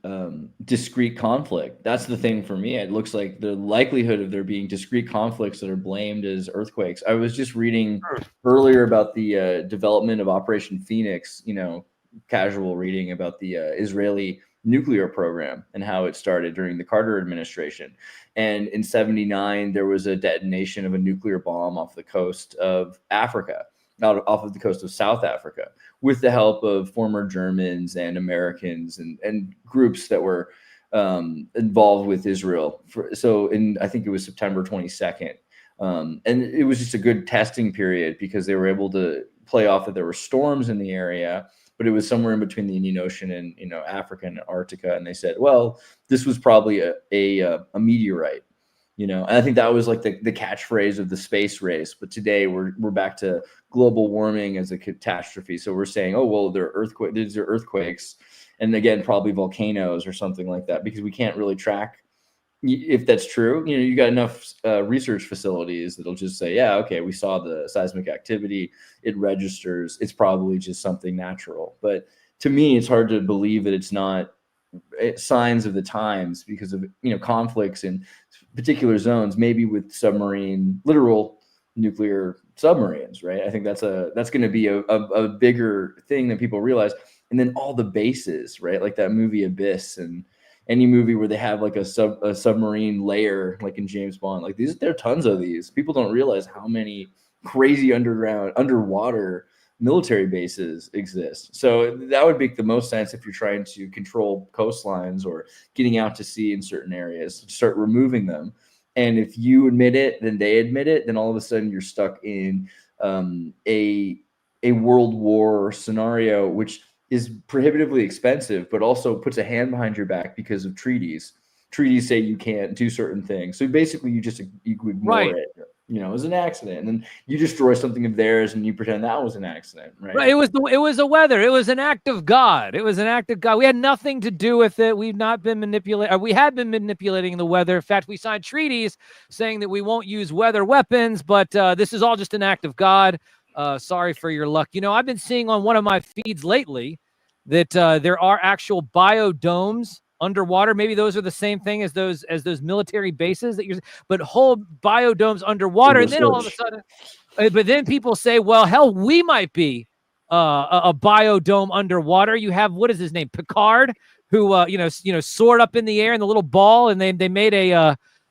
discrete conflict. That's the thing for me. It looks like the likelihood of there being discrete conflicts that are blamed as earthquakes. I was just reading earlier about the development of Operation Phoenix, casual reading about the Israeli nuclear program and how it started during the Carter administration. And in '79, there was a detonation of a nuclear bomb off the coast of Africa. Off of the coast of South Africa, with the help of former Germans and Americans and groups that were involved with Israel. I think it was September 22nd. And it was just a good testing period because they were able to play off that there were storms in the area, but it was somewhere in between the Indian Ocean and Africa and Antarctica. And they said, well, this was probably a meteorite. And I think that was like the catchphrase of the space race. But today we're back to global warming as a catastrophe. So we're saying, oh, well, these are earthquakes. And again, probably volcanoes or something like that, because we can't really track if that's true. You got enough research facilities that'll just say, yeah, okay, we saw the seismic activity. It registers. It's probably just something natural. But to me, it's hard to believe that it's not signs of the times because of conflicts in particular zones, maybe with literal nuclear submarines, right? I think that's going to be a bigger thing than people realize. And then all the bases, right? Like that movie Abyss, and any movie where they have like a submarine layer, like in James Bond, like there are tons of these. People don't realize how many crazy underwater military bases exist. So that would make the most sense if you're trying to control coastlines or getting out to sea in certain areas, to start removing them. And if you admit it, then they admit it, then all of a sudden you're stuck in a world war scenario, which is prohibitively expensive, but also puts a hand behind your back because of treaties. Treaties say you can't do certain things. So basically you ignore it. It was an accident, and then you destroy something of theirs and you pretend that was an accident, right? Right. It was a weather. It was an act of God. It was an act of God. We had nothing to do with it. We've not been manipulating. We had been manipulating the weather. In fact, we signed treaties saying that we won't use weather weapons, but this is all just an act of God. Sorry for your luck. I've been seeing on one of my feeds lately that there are actual biodomes underwater. Maybe those are the same thing as those military bases but whole biodomes underwater. And then all of a sudden, but then people say, well, hell, we might be a biodome underwater. You have, what is his name? Picard, who soared up in the air in the little ball, and they made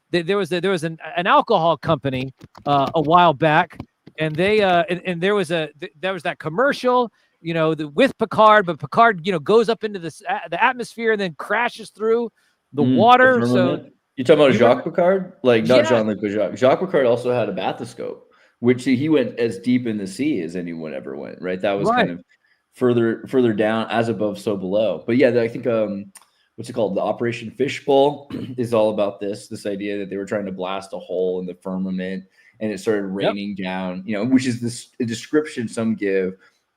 there was an alcohol company a while back, and they and there was that commercial, with Picard, but Picard, goes up into the atmosphere and then crashes through the water. So you're talking about Jacques Picard, like not Jean-Luc, but Jacques Picard also had a bathoscope, which he went as deep in the sea as anyone ever went. Right, that was kind of further down, as above, so below. But yeah, I think what's it called? The Operation Fishbowl is all about this idea that they were trying to blast a hole in the firmament and it started raining down. Which is a description some give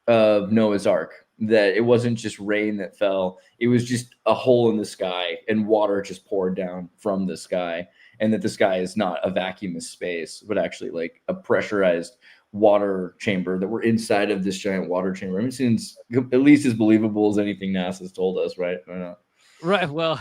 of Noah's Ark, that it wasn't just rain that fell, it was just a hole in the sky and water just poured down from the sky, and that the sky is not a vacuumous space, but actually like a pressurized water chamber, that we're inside of this giant water chamber. I mean, it seems at least as believable as anything NASA's told us, right? I don't know. Right. Well,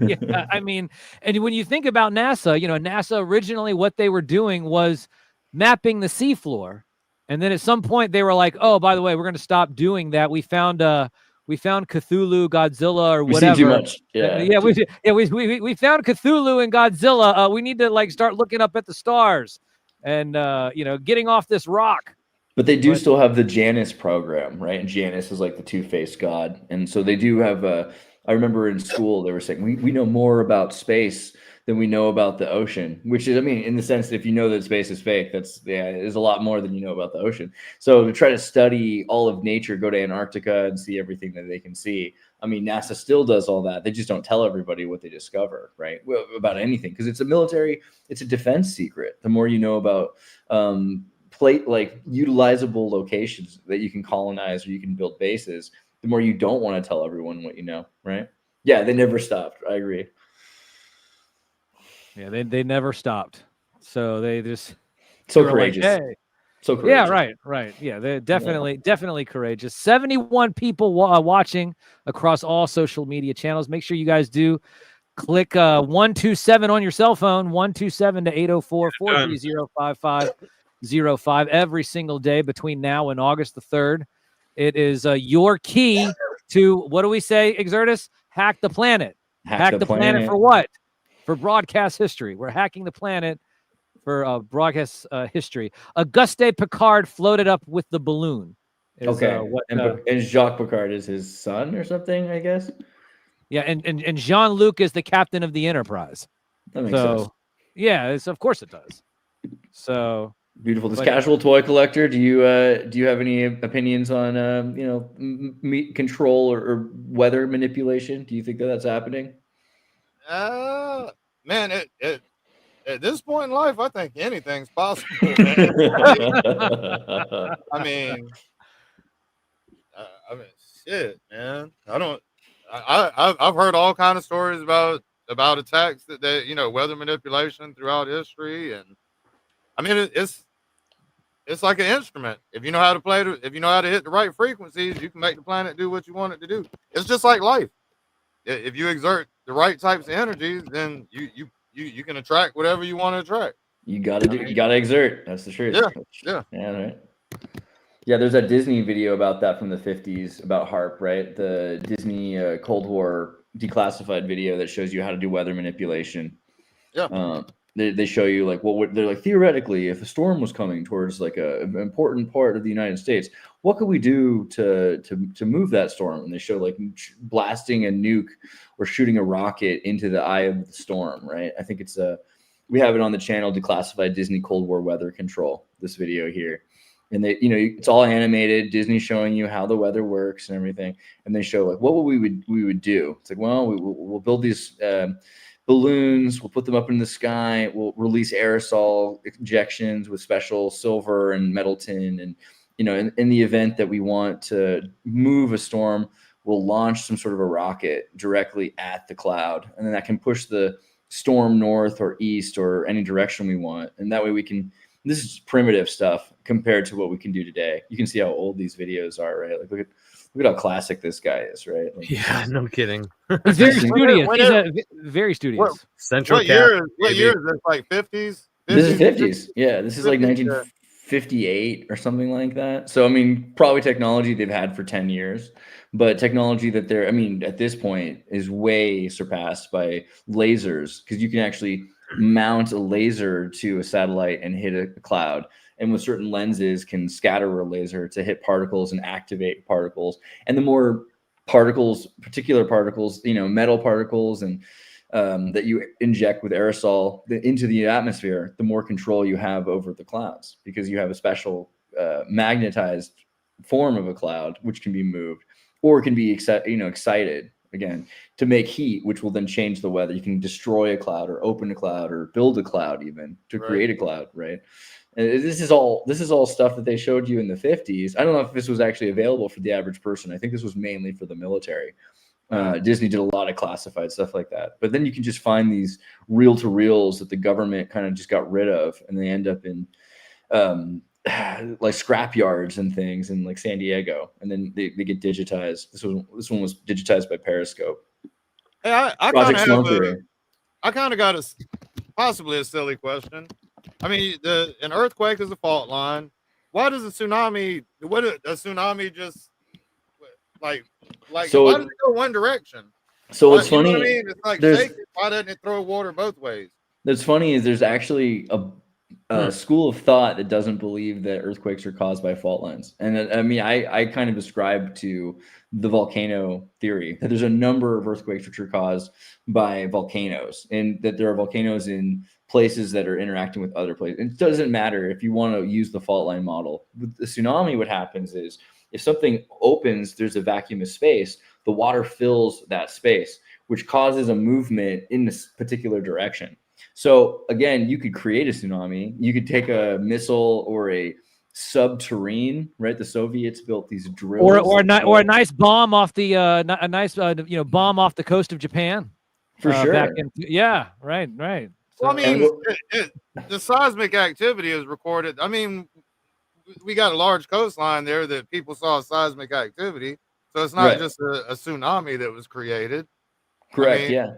yeah, I mean, and when you think about NASA, NASA originally, what they were doing was mapping the seafloor. And then at some point they were like, oh, by the way, we're going to stop doing that. We found Cthulhu, Godzilla, or whatever. Too much. Yeah. We found Cthulhu and Godzilla. We need to start looking up at the stars and getting off this rock. But they do still have the Janus program, right? And Janus is like the two-faced god. And so they do have I remember in school they were saying we know more about space than we know about the ocean, which is, I mean, in the sense that if you know that space is fake, there's a lot more than you know about the ocean. So to try to study all of nature, go to Antarctica and see everything that they can see. I mean, NASA still does all that. They just don't tell everybody what they discover, right? About anything, because it's a defense secret. The more you know about like utilizable locations that you can colonize or you can build bases, the more you don't want to tell everyone what you know, right? Yeah, they never stopped. I agree. Yeah, they never stopped. So they just So were like, courageous. hey. So courageous. Yeah, right. Yeah, they're definitely courageous. 71 people watching across all social media channels. Make sure you guys do click 127 on your cell phone, 127 to 804-430-5505 every single day between now and August the 3rd. It is your key to, what do we say, Exertus? Hack the planet. Hack the planet for what? For broadcast history. We're hacking the planet for broadcast history. Auguste Piccard floated up with the balloon. And Jacques Piccard is his son or something, I guess. Yeah, and Jean-Luc is the captain of the Enterprise. That makes sense. Yeah, of course it does. So beautiful. This casual toy collector, do you have any opinions on meat control or weather manipulation? Do you think that that's happening? Man, at this point in life, I think anything's possible. I mean, shit, man. I've heard all kind of stories about attacks that weather manipulation throughout history, and I mean it's like an instrument. If you know how to play it, if you know how to hit the right frequencies, you can make the planet do what you want it to do. It's just like life. If you exert the right types of energies, then you can attract whatever you want to attract. You gotta exert. That's the truth. Yeah. Right. Yeah, there's that Disney video about that from the 50s about HARP, right? The Disney Cold War declassified video that shows you how to do weather manipulation. Yeah. They show you like they're like, theoretically, if a storm was coming towards like an important part of the United States, what could we do to move that storm? And they show like blasting a nuke or shooting a rocket into the eye of the storm, right? I think it's we have it on the channel, Declassified Disney Cold War Weather Control, this video here. And they, it's all animated, Disney showing you how the weather works and everything. And they show like what we would do. It's like, well, we'll build these balloons, we'll put them up in the sky, we'll release aerosol injections with special silver and metal tin, and in the event that we want to move a storm, we'll launch some sort of a rocket directly at the cloud, and then that can push the storm north or east or any direction we want. And that way we can, this is primitive stuff compared to what we can do today. You can see how old these videos are, right? Like look at how classic this guy is, right? Like, yeah, no kidding. Very studious. He's very studious. What year is this? Like 50s? This is 50s. Yeah, this is like 1958 or something like that. So I mean, probably technology they've had for 10 years, but technology that they're, I mean, at this point is way surpassed by lasers, because you can actually mount a laser to a satellite and hit a cloud, and with certain lenses can scatter a laser to hit particles and activate particles. And the more particles, particular particles, metal particles and that you inject with aerosol into the atmosphere, the more control you have over the clouds, because you have a special magnetized form of a cloud which can be moved or can be excited again to make heat, which will then change the weather. You can destroy a cloud or open a cloud or build a cloud even to create a cloud, right? And this is all stuff that they showed you in the 50s. I don't know if this was actually available for the average person. I think this was mainly for the military. Disney did a lot of classified stuff like that. But then you can just find these reel-to-reels that the government kind of just got rid of, and they end up in like scrap yards and things in like San Diego, and then they get digitized. This one was digitized by Periscope. Hey, I kind of got possibly a silly question. I mean, an earthquake is a fault line. Why does a tsunami? What a tsunami just like? So why does it go one direction? So what's funny? What I mean? It's like shaking. Why doesn't it throw water both ways? That's funny. Is there's actually a school of thought that doesn't believe that earthquakes are caused by fault lines. And I mean, I kind of ascribe to the volcano theory, that there's a number of earthquakes which are caused by volcanoes, and that there are volcanoes in places that are interacting with other places. It doesn't matter if you want to use the fault line model. With the tsunami, what happens is if something opens, there's a vacuum of space, the water fills that space, which causes a movement in this particular direction. So again, you could create a tsunami. You could take a missile or a subterranean, right? The Soviets built these drills, or a nice bomb off the a nice bomb off the coast of Japan. for sure. Back in, yeah, right. Well, I So- mean, the seismic activity is recorded. I mean, we got a large coastline there that people saw seismic activity, so it's not Right. just a tsunami that was created. Correct. I mean, Yeah.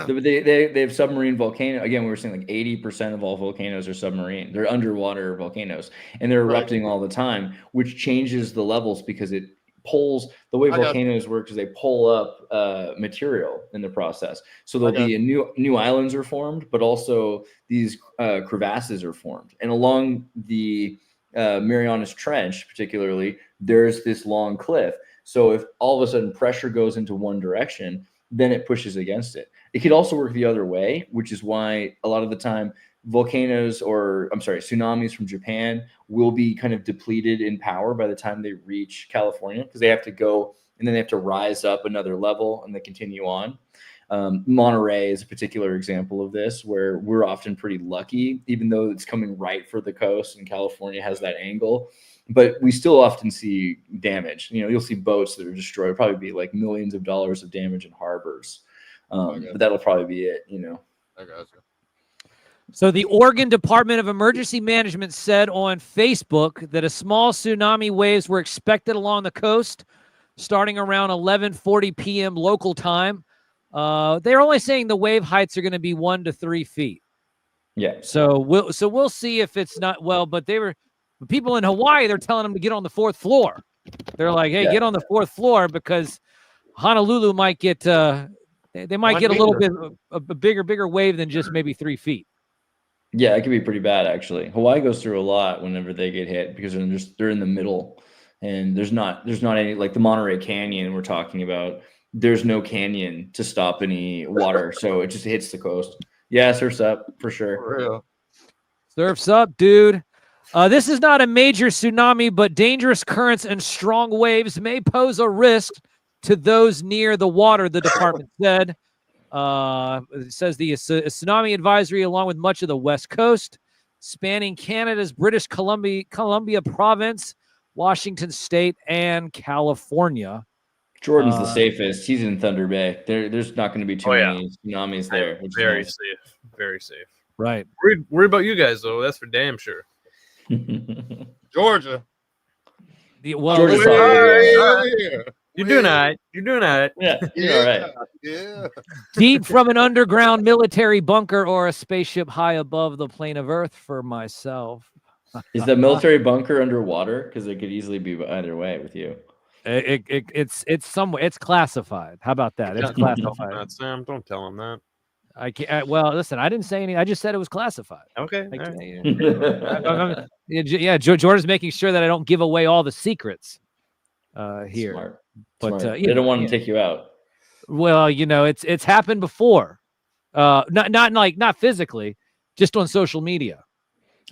They have submarine volcano. Again, we were saying like 80% of all volcanoes are submarine. They're underwater volcanoes, and they're Right. erupting all the time, which changes the levels because it pulls. The way I got volcanoes work is they pull up material in the process. So there'll got be a new islands are formed, but also these crevasses are formed, and along the Marianas Trench, particularly, there's this long cliff. So if all of a sudden pressure goes into one direction, then it pushes against it. It could also work the other way, which is why a lot of the time tsunamis from Japan will be kind of depleted in power by the time they reach California, because they have to go and then they have to rise up another level and they continue on. Monterey is a particular example of this, where we're often pretty lucky, even though it's coming right for the coast and California has that angle. But we still often see damage. You'll see boats that are destroyed, probably be like millions of dollars of damage in harbors. But that'll probably be it, I got you. So the Oregon Department of Emergency Management said on Facebook that a small tsunami waves were expected along the coast starting around 11:40 p.m. local time. They're only saying the wave heights are going to be 1 to 3 feet. Yeah. So we'll see if it's not but people in Hawaii, they're telling them to get on the 4th floor. They're like, hey, get on the 4th floor because Honolulu might get they might get a little bit a bigger wave than just maybe 3 feet. Yeah, it could be pretty bad actually. Hawaii goes through a lot whenever they get hit because they're in the middle, and there's not any, like the Monterey Canyon we're talking about. There's no canyon to stop any water, so it just hits the coast. Yeah, surf's up for sure. For real. Surf's up, dude. This is not a major tsunami, but dangerous currents and strong waves may pose a risk to those near the water, the department said. It says the tsunami advisory along with much of the West Coast, spanning Canada's British Columbia province, Washington State, and California. Jordan's the safest. He's in Thunder Bay. There's not going to be too many tsunamis there. Which Very is nice. safe. Very safe. Right. Worry about you guys though. That's for damn sure. Georgia. Georgia's Yeah, solid, yeah. You're doing all right. You're doing all right. Yeah, you're all right. Yeah. Deep from an underground military bunker or a spaceship high above the plane of Earth for myself. Is the military bunker underwater? Because it could easily be either way with you. It's somewhere. It's classified. How about that? It's Don't tell him classified. that, Sam. Don't tell him that. I can't. Well, listen. I didn't say anything. I just said it was classified. Okay. I all can't- right. yeah, Jordan's making sure that I don't give away all the secrets here. Smart. But Smart. They don't want to take you out. Well, it's happened before. Not physically, just on social media.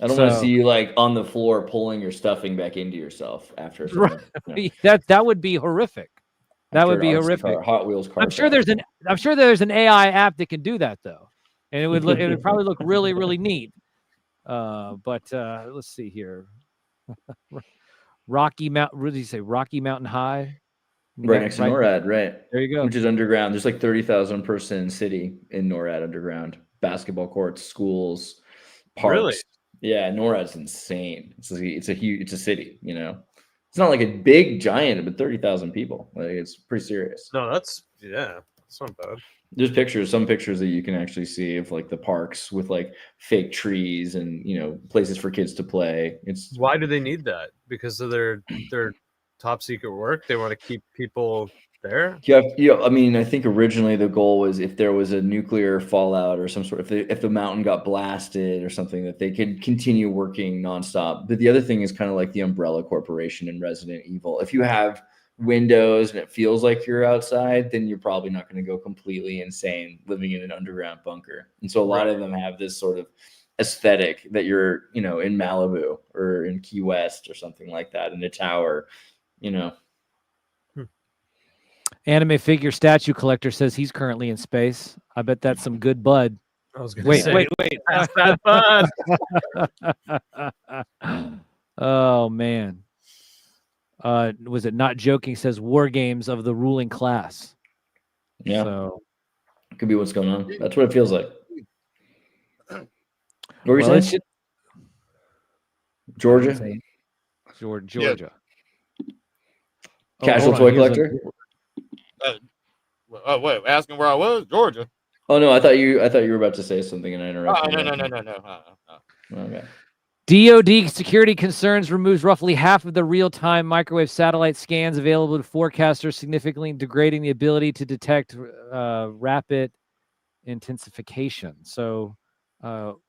I don't want to see you like on the floor pulling your stuffing back into yourself after. Right. That would be horrific. That would be horrific. Hot Wheels car. I'm sure there's an AI app that can do that though, and it would probably look really, really neat. But let's see here. Rocky Mountain. What did you say? Rocky Mountain High. Right next to NORAD, right? There you go. Which is underground. There's like 30,000 person city in NORAD underground. Basketball courts, schools, parks. Really? Yeah, NORAD's insane. It's a city. It's not like a big giant, but 30,000 people. Like it's pretty serious. No, that's not bad. There's some pictures that you can actually see of like the parks with like fake trees and places for kids to play. Why do they need that? Because of their top secret work? They want to keep people there? Yeah, I mean, I think originally the goal was if there was a nuclear fallout or some sort, if the mountain got blasted or something, that they could continue working nonstop. But the other thing is kind of like the Umbrella Corporation in Resident Evil. If you have windows and it feels like you're outside, then you're probably not going to go completely insane living in an underground bunker. And so a lot of them have this sort of aesthetic that you're, in Malibu or in Key West or something like that in a tower, Anime figure statue collector says he's currently in space. I bet that's some good bud. I was going to say, wait. pass that bud. Oh man. Was it Not Joking says war games of the ruling class. Yeah. So could be what's going on. That's what it feels like. What were you saying? Georgia? Georgia. Casual toy collector? Wait, asking where I was? Georgia. Oh no, I thought you were about to say something and I interrupted. No. Okay. DoD security concerns removes roughly half of the real-time microwave satellite scans available to forecasters, significantly degrading the ability to detect rapid intensification. So, what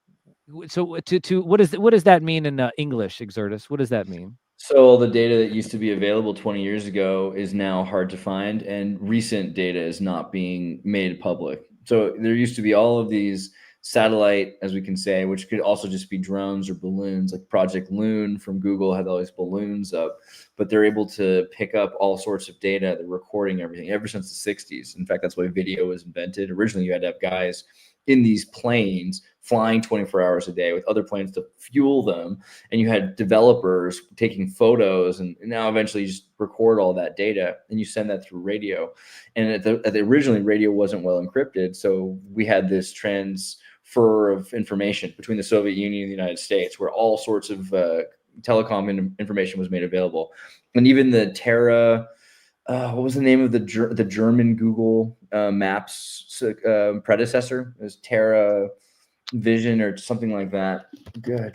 does that mean in English, Exertus? What does that mean? So all the data that used to be available 20 years ago is now hard to find, and recent data is not being made public. So there used to be all of these satellite, as we can say, which could also just be drones or balloons, like Project Loon from Google had all these balloons up, but they're able to pick up all sorts of data. They're recording everything ever since the 60s. In fact, that's why video was invented. Originally, you had to have guys in these planes flying 24 hours a day with other planes to fuel them. And you had developers taking photos, and now eventually you just record all that data and you send that through radio. And originally radio wasn't well encrypted. So we had this transfer of information between the Soviet Union and the United States, where all sorts of telecom information was made available. And even the Terra, what was the name of the German Google Maps predecessor? It was Terra Vision or something like that.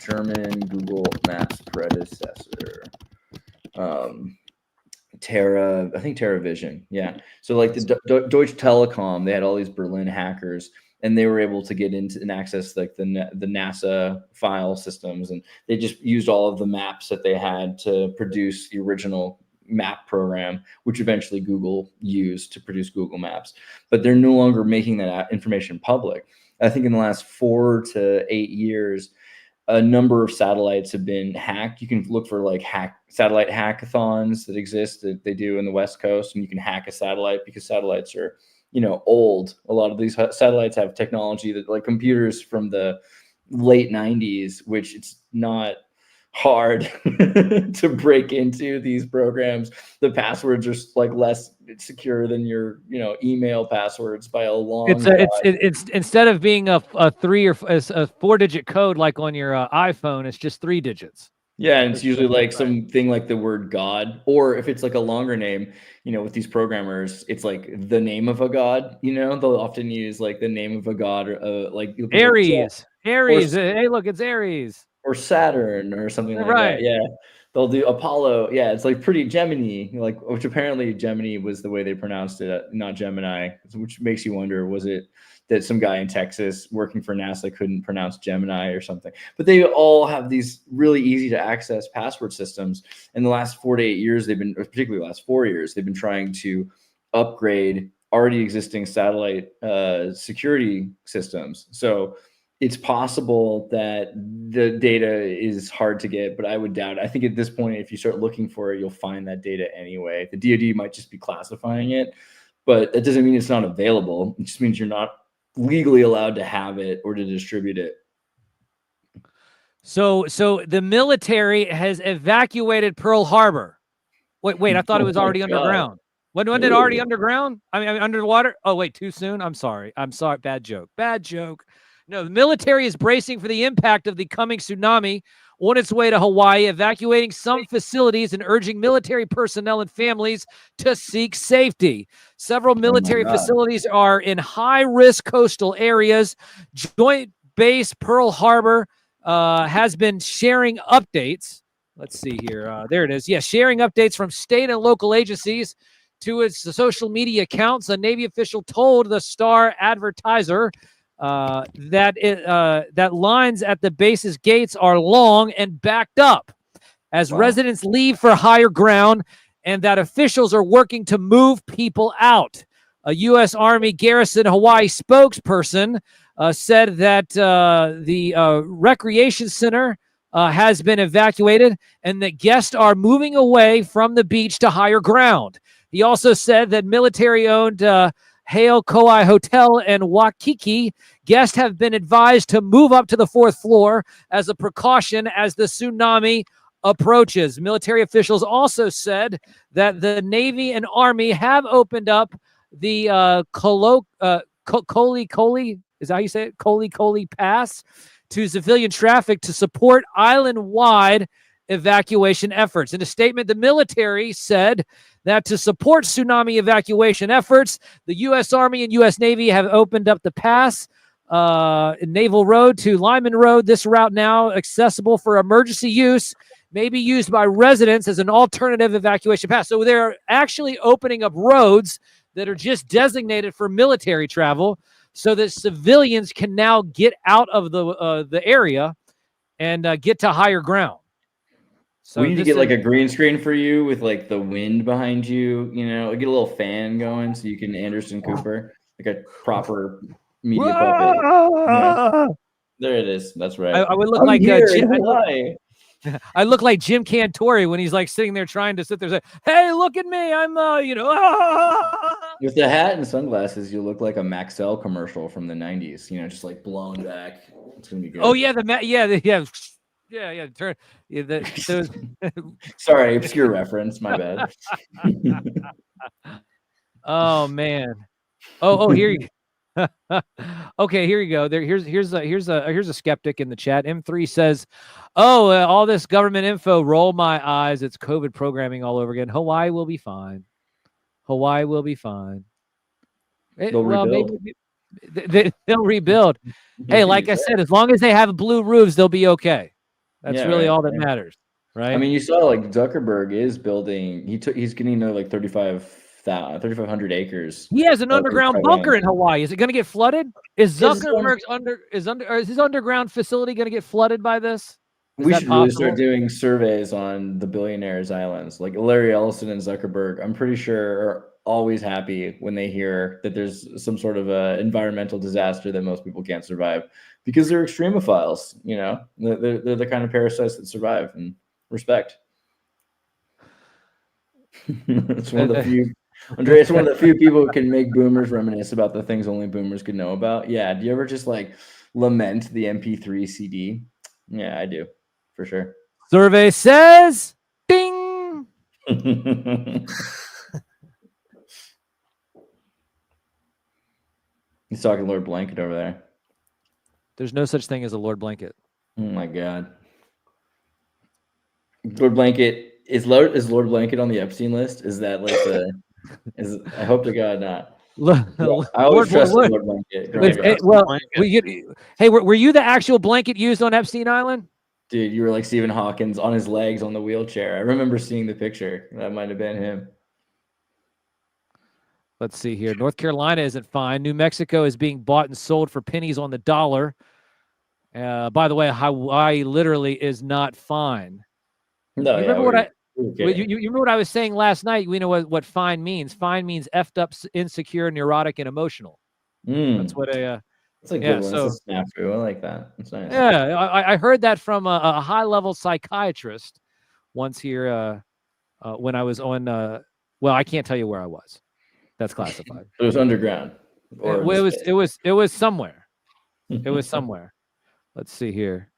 German Google Maps predecessor. I think Terra Vision. Yeah. So like the Deutsche Telekom, they had all these Berlin hackers, and they were able to get into and access like the NASA file systems, and they just used all of the maps that they had to produce the original map program, which eventually Google used to produce Google Maps. But they're no longer making that information public. I think in the last 4 to 8 years, a number of satellites have been hacked. You can look for like satellite hackathons that exist that they do in the West Coast, and you can hack a satellite because satellites are, old. A lot of these satellites have technology that, like computers from the late 90s, which it's not hard to break into these programs. The passwords are like less secure than your email passwords by a long it's instead of being a 3 or a 4-digit code like on your iPhone, it's just 3 digits. Yeah, and it's usually like something like the word God, or if it's like a longer name, with these programmers, it's like the name of a god. They'll often use like the name of a god, or like Aries. Hey, look, it's Aries. Or Saturn or something like right. that. Yeah. They'll do Apollo. Yeah. It's like pretty Gemini, which apparently Gemini was the way they pronounced it, not Gemini, which makes you wonder, was it that some guy in Texas working for NASA couldn't pronounce Gemini or something? But they all have these really easy to access password systems. In the last 4 to 8 years, particularly the last 4 years, they've been trying to upgrade already existing satellite security systems. So it's possible that the data is hard to get, but I would doubt it. I think at this point, if you start looking for it, you'll find that data anyway. The DoD might just be classifying it, but that doesn't mean it's not available. It just means you're not legally allowed to have it or to distribute it. So the military has evacuated Pearl Harbor. Wait, I thought it was already underground. When did it already underground? I mean, underwater? Oh, wait, too soon? I'm sorry. Bad joke. No, the military is bracing for the impact of the coming tsunami on its way to Hawaii, evacuating some facilities and urging military personnel and families to seek safety. Several military facilities are in high-risk coastal areas. Joint Base Pearl Harbor has been sharing updates. Let's see here. There it is. Yeah, sharing updates from state and local agencies to its social media accounts. A Navy official told the Star Advertiser that lines at the base's gates are long and backed up as residents leave for higher ground and that officials are working to move people out. A U.S. Army Garrison Hawaii spokesperson said that the recreation center has been evacuated and that guests are moving away from the beach to higher ground. He also said that military-owned Hale Kauai Hotel and Waikiki guests have been advised to move up to the 4th floor as a precaution as the tsunami approaches. Military officials also said that the Navy and Army have opened up the Koli, is that how you say it? Koli Pass to civilian traffic to support island-wide evacuation efforts. In a statement, the military said that to support tsunami evacuation efforts, the U.S. Army and U.S. Navy have opened up the pass, Naval Road to Lyman Road. This route now accessible for emergency use, may be used by residents as an alternative evacuation path. So they're actually opening up roads that are just designated for military travel so that civilians can now get out of the area and get to higher ground. So we need to get like a green screen for you with like the wind behind you, you know, get a little fan going so you can Anderson Cooper, like a proper media puppet. Yeah. There it is. That's right. I would look like I look like Jim Cantori when he's like sitting there trying to sit there and say, hey, look at me. I'm, With the hat and sunglasses, you look like a Maxell commercial from the 90s, you know, just like blown back. It's going to be good. Oh, yeah. Turn. Yeah, Sorry, obscure reference. My bad. Oh, man. Oh, here you okay, here you go. Here's a skeptic in the chat. M3 says, "Oh, all this government info. Roll my eyes. It's COVID programming all over again. Hawaii will be fine. Hawaii will be fine. They'll rebuild. Maybe they'll rebuild. Hey, like I said, as long as they have blue roofs, they'll be okay. That's really all that matters, right? I mean, you saw like Zuckerberg is building. He's getting another like 3,500 acres. He has an underground bunker in Hawaii. Is it going to get flooded? Is Zuckerberg's his underground facility going to get flooded by this? We should really start doing surveys on the billionaires' islands. Like Larry Ellison and Zuckerberg, I'm pretty sure are always happy when they hear that there's some sort of environmental disaster that most people can't survive because they're extremophiles. You know, they're the kind of parasites that survive and respect. It's one of the few. Andre, it's one of the few people who can make boomers reminisce about the things only boomers could know about. Yeah. Do you ever just like lament the MP3 CD? Yeah, I do. For sure. Survey says, ding. He's talking Lord Blanket over there. There's no such thing as a Lord Blanket. Oh my God. Lord Blanket is Lord Blanket on the Epstein list? Is that like the? I hope to God not. I always trust Lord Blanket. Hey, were you the actual blanket used on Epstein Island? Dude, you were like Stephen Hawkins on his legs on the wheelchair. I remember seeing the picture. That might have been him. Let's see here. North Carolina isn't fine. New Mexico is being bought and sold for pennies on the dollar. By the way, Hawaii literally is not fine. No, you remember you remember what I was saying last night? We know what fine means. Fine means effed up, insecure, neurotic, and emotional. That's what a that's a good one. That's a snafu. I like that. That's nice. Yeah, I heard that from a high-level psychiatrist once here when I was on. Well, I can't tell you where I was. That's classified. It was underground. It was somewhere. It was somewhere. Let's see here.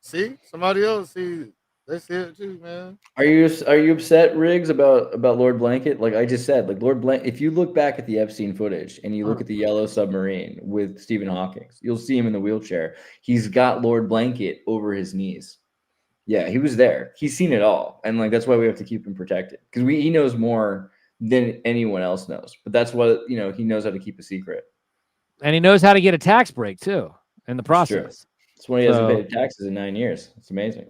See, somebody else see. They see it too, man. Are you upset, Riggs, about Lord Blanket? Like I just said, like Lord Blanket. If you look back at the Epstein footage and you look at the yellow submarine with Stephen Hawking, you'll see him in the wheelchair. He's got Lord Blanket over his knees. Yeah, he was there. He's seen it all, and like that's why we have to keep him protected because he knows more than anyone else knows. But that's what he knows how to keep a secret, and he knows how to get a tax break too in the process. That's why he hasn't paid taxes in 9 years. It's amazing.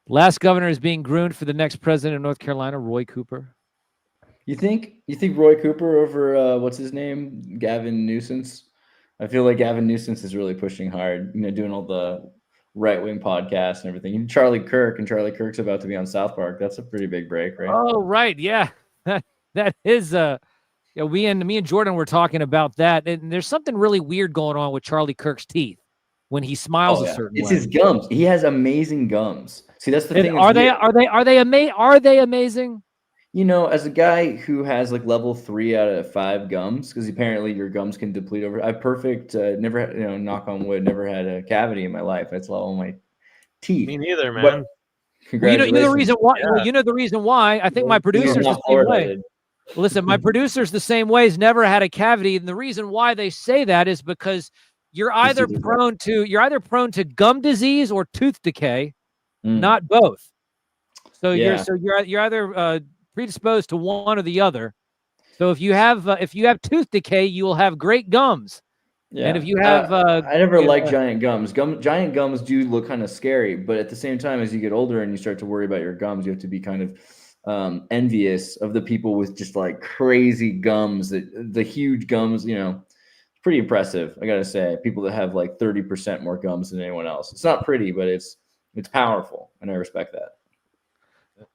Last governor is being groomed for the next president of North Carolina, Roy Cooper. You think Roy Cooper over what's his name, Gavin Newsom? I feel like Gavin Newsom is really pushing hard. Doing all right-wing podcasts and everything. And Charlie Kirk's about to be on South Park. That's a pretty big break, right? Oh, right. Yeah. That is yeah, me and Jordan were talking about that. And there's something really weird going on with Charlie Kirk's teeth when he smiles Oh, a yeah. certain It's way. his gums. He has amazing gums. See, that's the And thing. are they amazing? You know, as a guy who has like level 3 out of 5 gums, because apparently your gums can deplete over. I never had, knock on wood, never had a cavity in my life. That's all my teeth. Me neither, But man. congratulations. You know the reason why. Yeah. Well, you know the reason why. I think my producer's the same way. Listen, my producer's the same way. He's never had a cavity, and the reason why they say that is because you're either prone to gum disease or tooth decay, not both. So you're either predisposed to one or the other. So if you have tooth decay, you will have great gums. Yeah. And if you have, I never liked giant gums. Giant gums do look kind of scary, but at the same time, as you get older and you start to worry about your gums, you have to be kind of envious of the people with just like crazy gums, the huge gums. Pretty impressive. I gotta say, people that have like 30% more gums than anyone else. It's not pretty, but it's powerful, and I respect that.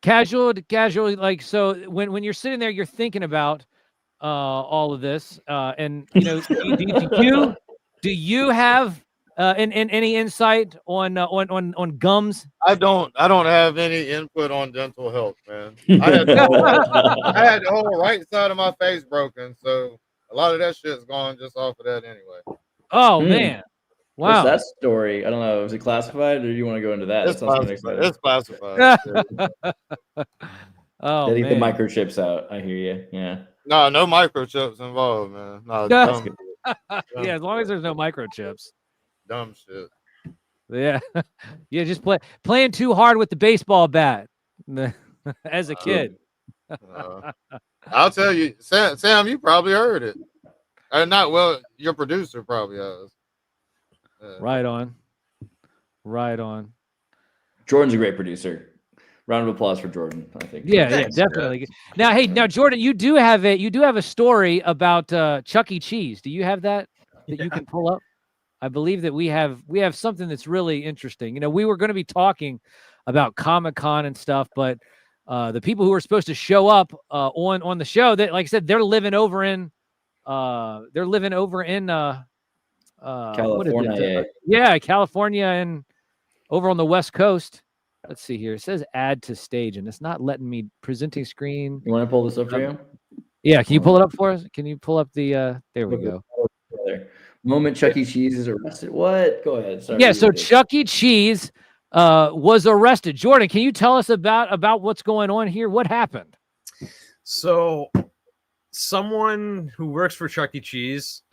Casually, like, so when you're sitting there, you're thinking about all of this, and do you have any insight on gums? I don't have any input on dental health, man. I had the whole right side of my face broken, so a lot of that shit's gone just off of that anyway. Oh man. Wow. What's that story? I don't know. Is it classified, or do you want to go into that? It's classified. It's classified. Oh, they man. think the microchips out. I hear you. Yeah. No microchips involved, man. No, Yeah, as long as there's no microchips. Dumb shit. Yeah. Yeah, just playing too hard with the baseball bat as a kid. I'll tell you, Sam, you probably heard it. Or not, well, your producer probably has. Right on. Jordan's a great producer. Round of applause for Jordan, I think. Yeah, definitely. Now, Jordan, you do have a story about Chuck E. Cheese. Do you have that you can pull up? I believe that we have something that's really interesting. We were going to be talking about Comic-Con and stuff, but the people who were supposed to show up on the show, that, like I said, they're living over in California. California, and over on the West Coast. Let's see here. It says add to stage, and it's not letting me presenting screen. You want to pull this up for you? Yeah, can you pull it up for us? Can you pull up the there we go. Moment Chuck E. Cheese is arrested. What? Go ahead. Sorry. Yeah, so Chuck E. Cheese was arrested. Jordan, can you tell us about what's going on here? What happened? So someone who works for Chuck E. Cheese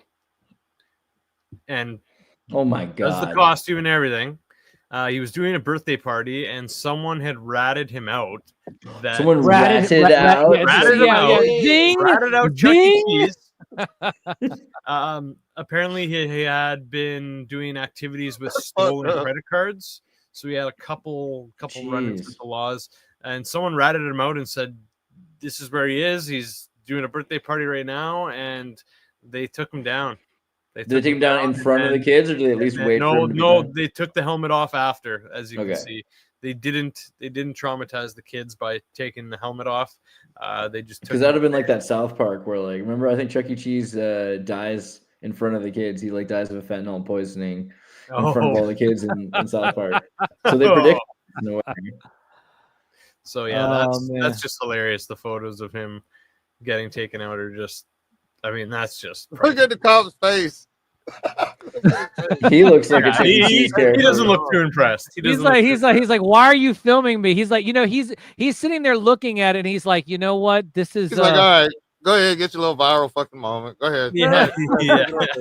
and oh my god, does the costume and everything. He was doing a birthday party, and someone had ratted him out. Someone ratted out Chuck E. Cheese. Apparently, he had been doing activities with stolen credit cards, so he had a couple run-ins with the laws. And someone ratted him out and said, "This is where he is. He's doing a birthday party right now," and they took him down. Did they take him down in front of the kids, or did they at least wait for him to be done? They took the helmet off after, as you can see. They didn't traumatize the kids by taking the helmet off. They just because that would have been like that South Park where, like, remember, I think Chuck E. Cheese dies in front of the kids. He like dies of a fentanyl poisoning in front of all the kids in South Park. So they predict. No way. So yeah, that's just hilarious. The photos of him getting taken out are just. I mean, that's just look at the cop's face. He looks like a Chuck E. Cheese character. He doesn't look too impressed. He's like, why are you filming me? He's like, he's sitting there looking at it, and he's like, you know what? This is. He's like, all right, go ahead, get your little viral fucking moment. Go ahead. Yeah,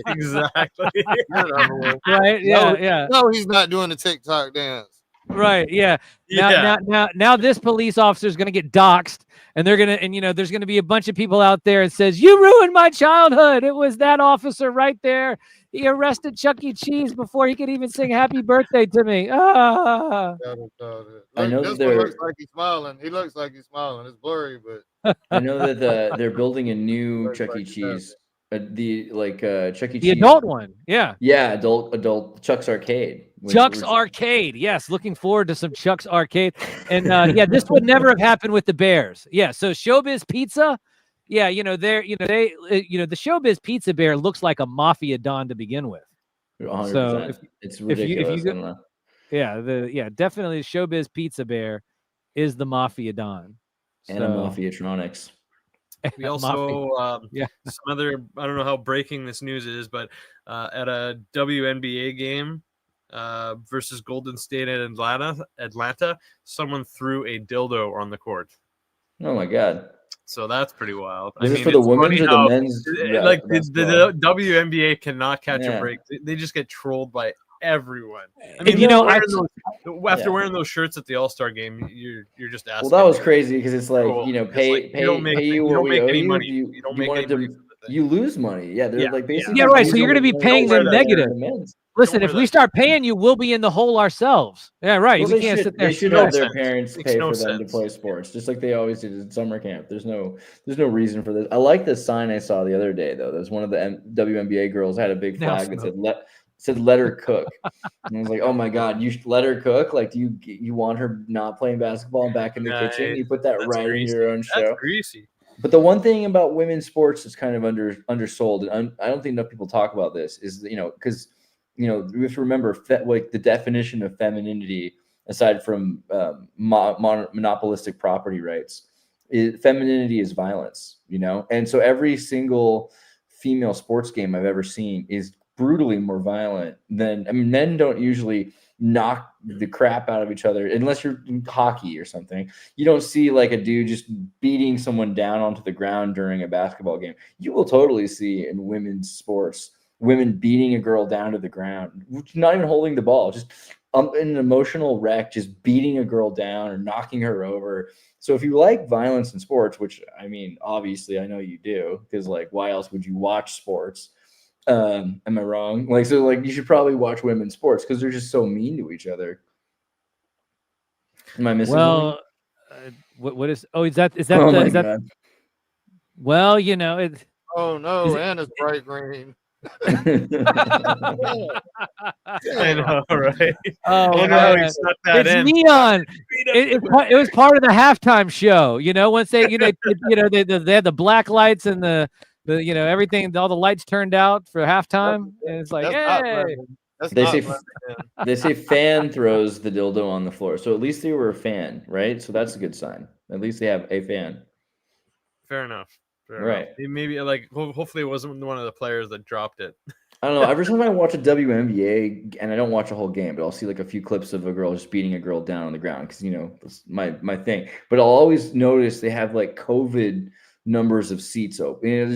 exactly. Right? Yeah. No, he's not doing the TikTok dance. Right. Yeah. Now this police officer is going to get doxxed, and they're going to, there's going to be a bunch of people out there and says, "You ruined my childhood. It was that officer right there. He arrested Chuck E. Cheese before he could even sing happy birthday to me." I know this one looks like he's smiling. He looks like he's smiling. It's blurry, but I know that they're building a new Chuck E. Cheese the Chuck E. The Cheese. adult one, yeah. Yeah, adult Chuck's Arcade. Chuck's Arcade. Yes, looking forward to some Chuck's Arcade. And yeah, this would never have happened with the Bears. Yeah, so Showbiz Pizza, yeah, the Showbiz Pizza Bear looks like a mafia don to begin with. 100%. So it's ridiculous. Definitely Showbiz Pizza Bear is the mafia don. And a Mafia-tronics. We also some other, I don't know how breaking this news is, but at a WNBA game versus Golden State and Atlanta, someone threw a dildo on the court. Oh my god! So that's pretty wild. Is this for the women's or the men's? Like the WNBA cannot catch a break. They just get trolled by everyone. I mean, after wearing those shirts at the All-Star game, you're just asking. Well, that was crazy because it's like, pay you what we owe you. You don't make any money. You lose money. Yeah, they're like basically. Yeah, right. So you're going to be paying them negative. Listen, if we start paying you, we'll be in the hole ourselves. Yeah, right. Well, we can't sit there. They should have their parents pay for them to play sports, just like they always did at summer camp. There's no reason for this. I like the sign I saw the other day, though. There's one of the WNBA girls had a big flag that said "Let her cook," and I was like, "Oh my god, you let her cook? Like, do you want her not playing basketball and back in the kitchen? You put that right in your own show." That's greasy. But the one thing about women's sports that's kind of undersold, and I don't think enough people talk about this, is because we have to remember the definition of femininity, aside from monopolistic property rights, femininity is violence. And so every single female sports game I've ever seen is brutally more violent than men don't usually knock the crap out of each other unless you're in hockey or something. You don't see like a dude just beating someone down onto the ground during a basketball game. You will totally see in women's sports women beating a girl down to the ground, not even holding the ball, just an emotional wreck, just beating a girl down or knocking her over. So if you like violence in sports, which I mean, obviously I know you do, because like why else would you watch sports? Am I wrong? You should probably watch women's sports because they're just so mean to each other. Am I missing? Well, what is? Oh, is that? Oh my God. Well, it. Oh no, and it's bright green. I know, right? Oh, no, it's neon. It was part of the halftime show. Once they had the black lights and the everything, all the lights turned out for halftime, and it's like, hey. They say fan throws the dildo on the floor, so at least they were a fan, right? So that's a good sign. At least they have a fan. Fair enough. Right. Maybe hopefully it wasn't one of the players that dropped it. I don't know. Every time I watch a WNBA, and I don't watch a whole game, but I'll see like a few clips of a girl just beating a girl down on the ground because that's my thing. But I'll always notice they have like COVID numbers of seats open.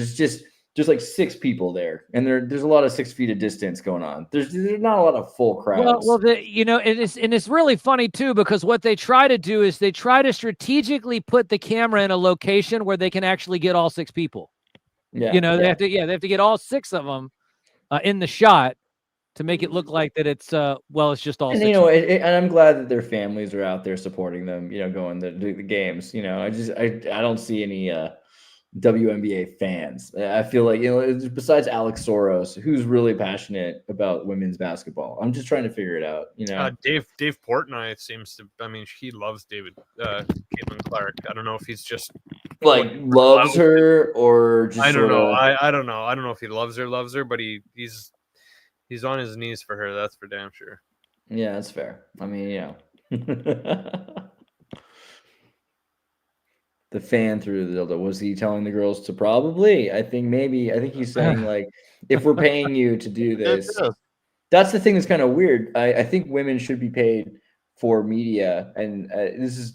There's like 6 people there, and there's a lot of 6 feet of distance going on. There's not a lot of full crowds. Well, it's really funny too, because what they try to do is they try to strategically put the camera in a location where they can actually get all 6 people. Yeah, they have to get all 6 of them in the shot to make it look like that it's it's just all. And 6 and I'm glad that their families are out there supporting them. Going to the games. I don't see any WNBA fans. I feel like besides Alex Soros, who's really passionate about women's basketball. I'm just trying to figure it out. Dave Portnoy seems to. I mean, he loves Caitlin Clark. I don't know if he's just loves her or just. I don't know. I don't know. I don't know if he loves her, but he's on his knees for her. That's for damn sure. Yeah, that's fair. I mean, The fan threw the dildo. Was he telling the girls to probably? I think he's saying like, if we're paying you to do this, that's the thing that's kind of weird. I think women should be paid for media, and this is.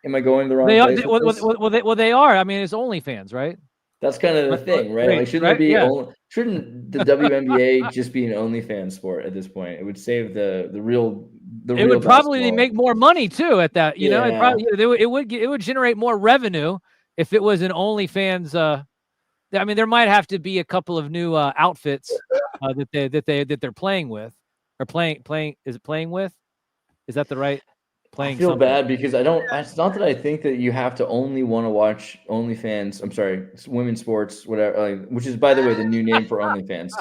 Am I going the wrong place? Well, they are. I mean, it's OnlyFans, right? That's kind of the thing, right? Like, shouldn't the WNBA just be an OnlyFans sport at this point? It would save the real. It would probably make more money too at that. It would generate more revenue if it was an OnlyFans. I mean, there might have to be a couple of new outfits that they're playing with, or playing. Is it playing with? Is that the right? playing. I feel something. bad because it's not that I think that you have to only want to watch OnlyFans. I'm sorry, women's sports, whatever. Like, which is, by the way, the new name for OnlyFans.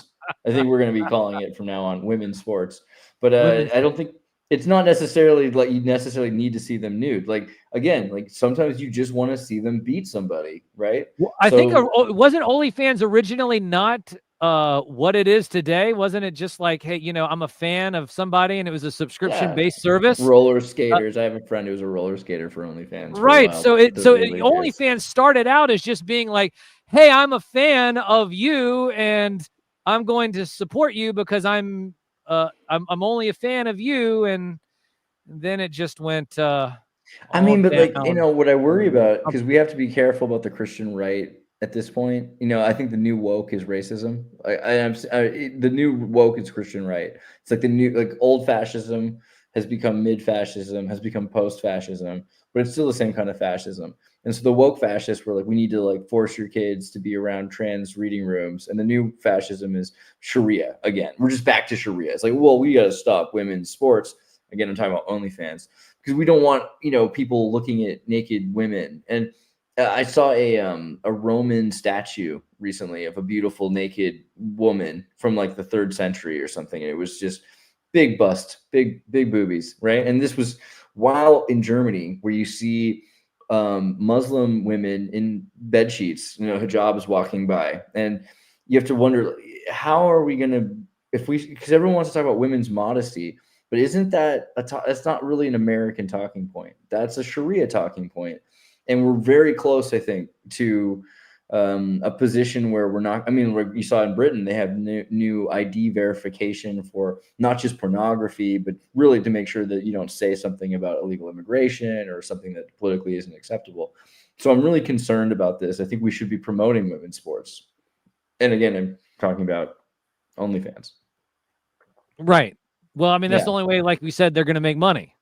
I think we're going to be calling it from now on women's sports. But I don't think it's not necessarily like you necessarily need to see them nude. Like again, like sometimes you just want to see them beat somebody, right? Well, I think wasn't OnlyFans originally not what it is today? Wasn't it just like, hey, I'm a fan of somebody, and it was a subscription-based service? Roller skaters. I have a friend who was a roller skater for OnlyFans. Right. For a while. So OnlyFans started out as just being like, hey, I'm a fan of you, and I'm going to support you because I'm only a fan of you, and then it just went. I mean, but like what I worry about, because we have to be careful about the Christian right at this point. I think the new woke is racism. The new woke is Christian right. It's like the new old fascism has become mid-fascism, has become post-fascism, but it's still the same kind of fascism. And so the woke fascists were like, we need to force your kids to be around trans reading rooms. And the new fascism is Sharia again. We're just back to Sharia. It's like, well, we got to stop women's sports. Again, I'm talking about OnlyFans because we don't want, people looking at naked women. And I saw a Roman statue recently of a beautiful naked woman from the 3rd century or something. And it was just big bust, big boobies, right? And this was while in Germany, where you see Muslim women in bed sheets, hijabs walking by, and you have to wonder, how are we going to, because everyone wants to talk about women's modesty, but isn't that that's not really an American talking point? That's a Sharia talking point, and we're very close, I think, to a position where we're not. I mean, like you saw in Britain, they have new ID verification for not just pornography, but really to make sure that you don't say something about illegal immigration or something that politically isn't acceptable. So I'm really concerned about this. I think we should be promoting women's sports. And again, I'm talking about OnlyFans. Right. Well, I mean, that's the only way, like we said, they're going to make money.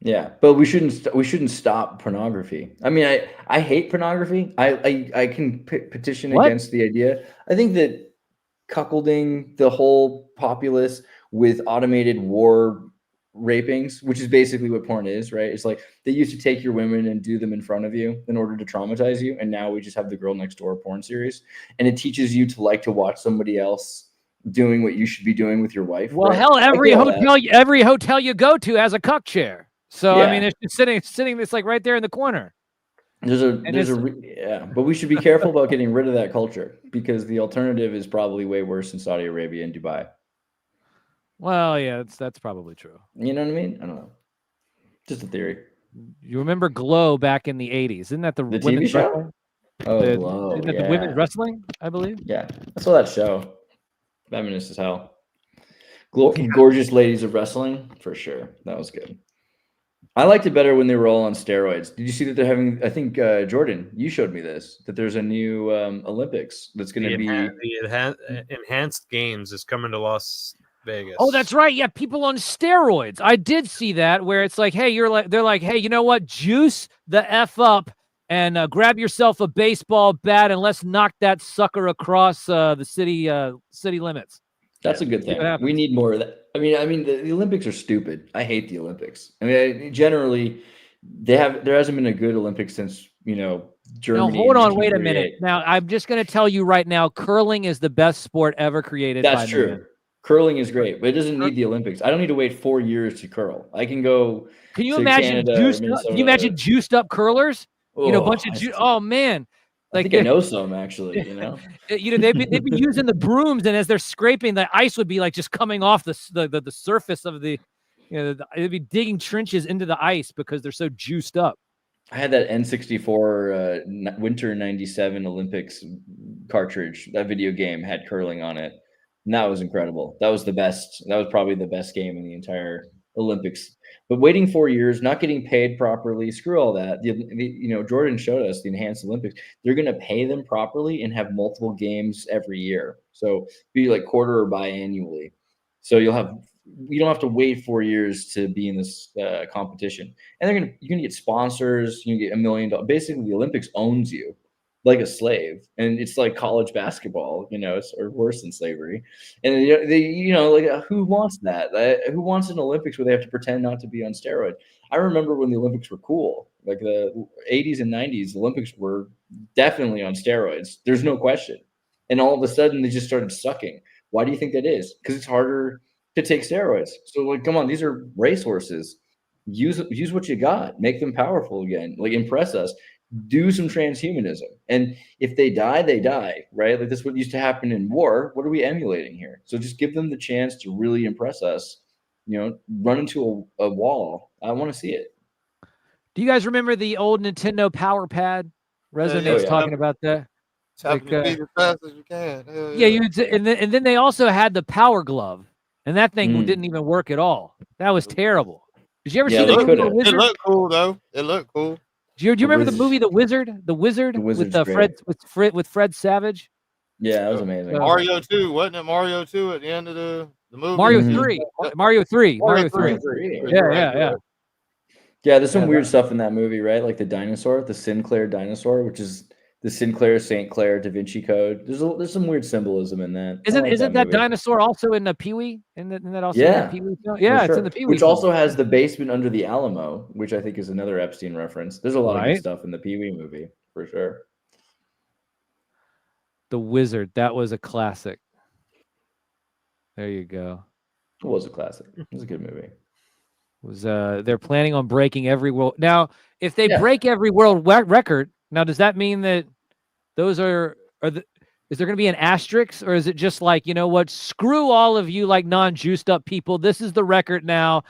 Yeah, but we shouldn't stop pornography. I mean, I hate pornography. I can petition against the idea. I think that cuckolding the whole populace with automated war rapings, which is basically what porn is, right? It's like they used to take your women and do them in front of you in order to traumatize you, and now we just have the girl next door porn series, and it teaches you to like to watch somebody else doing what you should be doing with your wife. Well, hell, every hotel you go to has a cuck chair. So I mean, it's just sitting. It's like right there in the corner. But we should be careful about getting rid of that culture, because the alternative is probably way worse in Saudi Arabia and Dubai. Well, yeah, that's probably true. You know what I mean? I don't know. Just a theory. You remember Glow back in the 80s? Isn't that the TV show? Wrestling? Oh, Glow. Isn't that the women's wrestling, I believe? Yeah, I saw that show. Feminist as hell. Gorgeous ladies of wrestling, for sure. That was good. I liked it better when they were all on steroids. Did you see that they're having, I think, Jordan, you showed me this, that there's a new Olympics that's going to be... The Enhanced Games is coming to Las Vegas. Oh, that's right. Yeah, people on steroids. I did see that, where it's like, hey, they're like, hey, you know what? Juice the F up and grab yourself a baseball bat and let's knock that sucker across the city limits. That's a good thing. We need more of that. I mean, the Olympics are stupid. I hate the Olympics. I mean, generally, there hasn't been a good Olympics since, Germany. No, hold on, wait a minute. Now, I'm just going to tell you right now, curling is the best sport ever created. That's true. Men. Curling is great, but it doesn't need the Olympics. I don't need to wait 4 years to curl. I can go. Can you imagine juiced up curlers? A bunch of oh man. I think I know some actually, they've been using the brooms, and as they're scraping, the ice would be like just coming off the surface of the, they'd be digging trenches into the ice because they're so juiced up. I had that N64 Winter '97 Olympics cartridge. That video game had curling on it, and that was incredible. That was the best. That was probably the best game in the entire Olympics. But waiting 4 years, not getting paid properly, screw all that. Jordan showed us the Enhanced Olympics. They're going to pay them properly and have multiple games every year. So be like quarter or biannually. So you don't have to wait 4 years to be in this competition. And you're going to get sponsors. You get $1 million. Basically, the Olympics owns you. like a slave, and it's like college basketball, it's or worse than slavery. And like who wants that? Who wants an Olympics where they have to pretend not to be on steroids? I remember when the Olympics were cool, like the 80s and 90s. The Olympics were definitely on steroids. There's no question. And all of a sudden, they just started sucking. Why do you think that is? Because it's harder to take steroids. So, like, come on, these are racehorses. Use what you got. Make them powerful again. Like, impress us. Do some transhumanism. And if they die, they die, right? Like, this is what used to happen in war. What are we emulating here? So just give them the chance to really impress us. Run into a wall. I want to see it. Do you guys remember the old Nintendo Power Pad? Resonate's talking about that. Like, to beat as fast as you can. And then they also had the Power Glove, and that thing didn't even work at all. That was terrible. Did you ever see the movie The Wizard? It looked cool though. It looked cool. Do you remember the movie The Wizard? The Wizard with Fred Savage. Yeah, that was amazing. Mario 2, wasn't it? Mario 2 at the end of the movie. Mario 3. Mario 3. Yeah. Yeah, there's some weird stuff in that movie, right? Like the dinosaur, the Sinclair dinosaur, which is the Sinclair St. Clair Da Vinci Code. There's some weird symbolism in that. Isn't that dinosaur also in the Pee-wee? Isn't that also in the Pee-wee film? Yeah, it's in the Pee-wee. Which also has the basement under the Alamo, which I think is another Epstein reference. There's a lot of good stuff in the Pee-wee movie, for sure. The Wizard, that was a classic. There you go. It was a classic. It was a good movie. They're planning on breaking every world. Now, if they break every world record, now does that mean that those is there going to be an asterisk, or is it just like, you know what, screw all of you like non-juiced up people, this is the record now,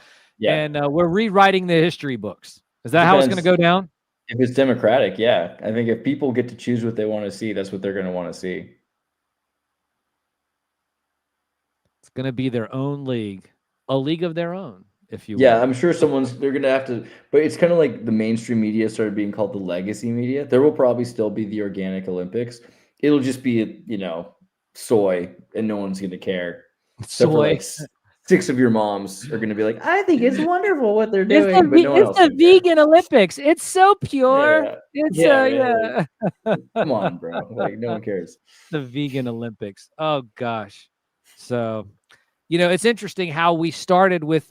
and we're rewriting the history books? Is that how it's going to go down? If it's democratic, yeah. I think if people get to choose what they want to see, that's what they're going to want to see. It's going to be their own league, a league of their own, if you will. Yeah, I'm sure they're going to have to, but it's kind of like the mainstream media started being called the legacy media. There will probably still be the organic Olympics. It'll just be, soy, and no one's going to care. Soy. 6 of your moms are going to be like, I think it's wonderful what they're doing. It's the vegan Olympics. It's so pure. Come on, bro. Like, no one cares. The vegan Olympics. Oh, gosh. So, it's interesting how we started with,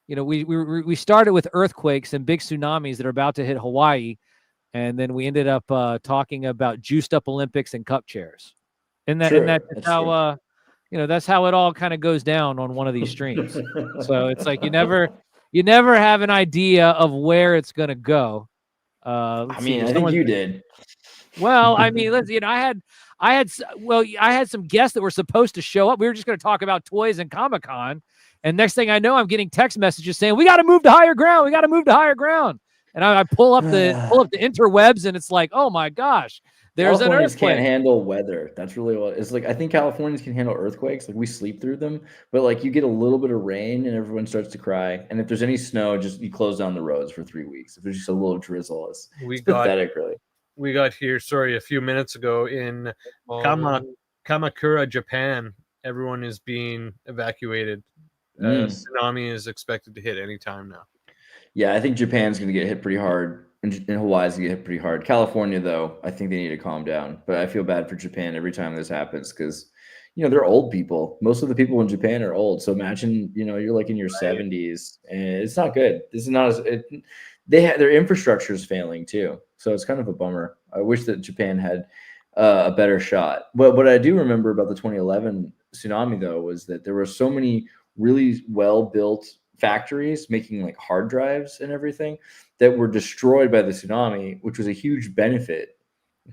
we started with earthquakes and big tsunamis that are about to hit Hawaii. And then we ended up talking about juiced up Olympics and cup chairs. And that's how, that's how it all kind of goes down on one of these streams. So it's like you never have an idea of where it's going to go. I think you did. Well, I had some guests that were supposed to show up. We were just going to talk about toys and Comic-Con. And next thing I know, I'm getting text messages saying, we got to move to higher ground. We got to move to higher ground. And I pull up the interwebs, and it's like, oh my gosh, there's an earthquake. Can't handle weather. That's really what it's like. I think Californians can handle earthquakes. Like, we sleep through them, but like you get a little bit of rain and everyone starts to cry. And if there's any snow, just you close down the roads for 3 weeks. If there's just a little drizzle, it's pathetic, really. We got here, a few minutes ago in Kamakura, Japan. Everyone is being evacuated. Tsunami is expected to hit any time now. Yeah, I think Japan's going to get hit pretty hard, and Hawaii's going to get hit pretty hard. California, though, I think they need to calm down. But I feel bad for Japan every time this happens because, they're old people. Most of the people in Japan are old. So imagine, you're like in your 70s, and it's not good. This is not their infrastructure is failing too. So it's kind of a bummer. I wish that Japan had a better shot. But what I do remember about the 2011 tsunami, though, was that there were so many really well-built factories making like hard drives and everything that were destroyed by the tsunami, which was a huge benefit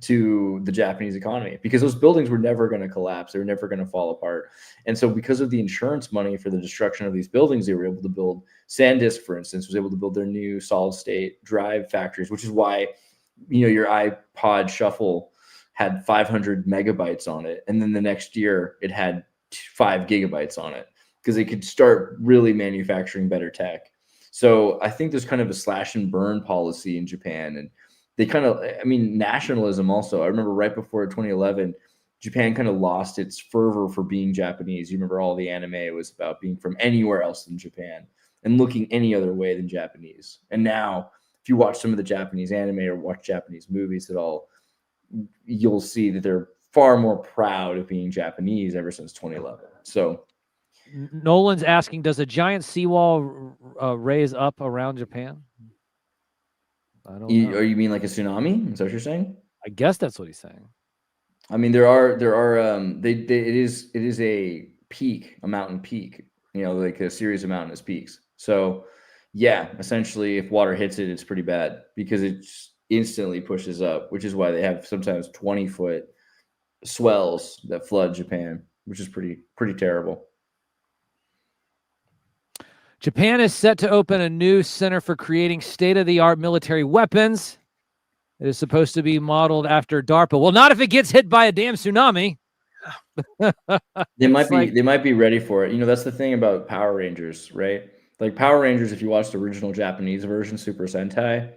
to the Japanese economy because those buildings were never going to collapse. They were never going to fall apart. And so because of the insurance money for the destruction of these buildings, they were able to build SanDisk, for instance, was able to build their new solid state drive factories, which is why, your iPod Shuffle had 500 megabytes on it. And then the next year it had 5 gigabytes on it, because they could start really manufacturing better tech. So I think there's kind of a slash and burn policy in Japan. And they nationalism also. I remember right before 2011, Japan kind of lost its fervor for being Japanese. You remember all the anime was about being from anywhere else than Japan and looking any other way than Japanese. And now if you watch some of the Japanese anime or watch Japanese movies at all, you'll see that they're far more proud of being Japanese ever since 2011. So Nolan's asking, does a giant seawall raise up around Japan? I don't know. Or you mean like a tsunami? Is that what you're saying? I guess that's what he's saying. I mean, there are it is a peak, a mountain peak, you know, like a series of mountainous peaks. So yeah, essentially if water hits it, it's pretty bad because it instantly pushes up, which is why they have sometimes 20-foot swells that flood Japan, which is pretty terrible. Japan is set to open a new center for creating state-of-the-art military weapons. It is supposed to be modeled after DARPA. Well, not if it gets hit by a damn tsunami. They might be ready for it. You know, that's the thing about Power Rangers, right? Like Power Rangers, if you watch the original Japanese version, Super Sentai,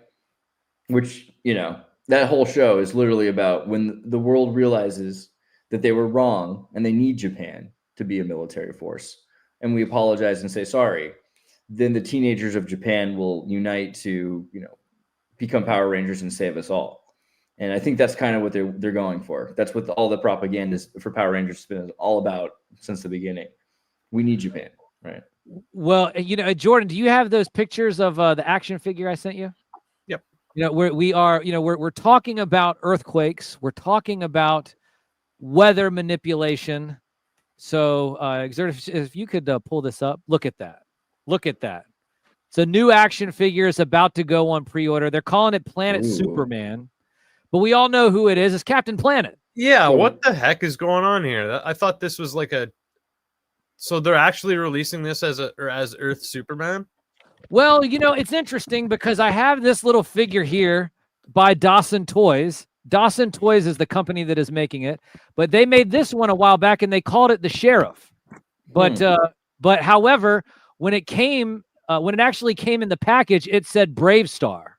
which, you know, that whole show is literally about when the world realizes that they were wrong and they need Japan to be a military force. And we apologize and say sorry. Then the teenagers of Japan will unite to, you know, become Power Rangers and save us all. And I think that's kind of what they're going for. That's what all the propaganda for Power Rangers has been all about since the beginning. We need Japan, right? Well, you know, Jordan, do you have those pictures of the action figure I sent you? Yep. You know, we're talking about earthquakes. We're talking about weather manipulation. So, Exert, if you could pull this up, look at that. Look at that. It's a new action figure. It's about to go on pre-order. They're calling it Planet Superman, but we all know who it is. It's Captain Planet. Yeah, what the heck is going on here? I thought this was like a... So they're actually releasing this as Earth Superman? Well, you know, it's interesting because I have this little figure here by Dawson Toys. Dawson Toys is the company that is making it, but they made this one a while back and they called it the Sheriff. But however, when it actually came in the package, it said Brave Star.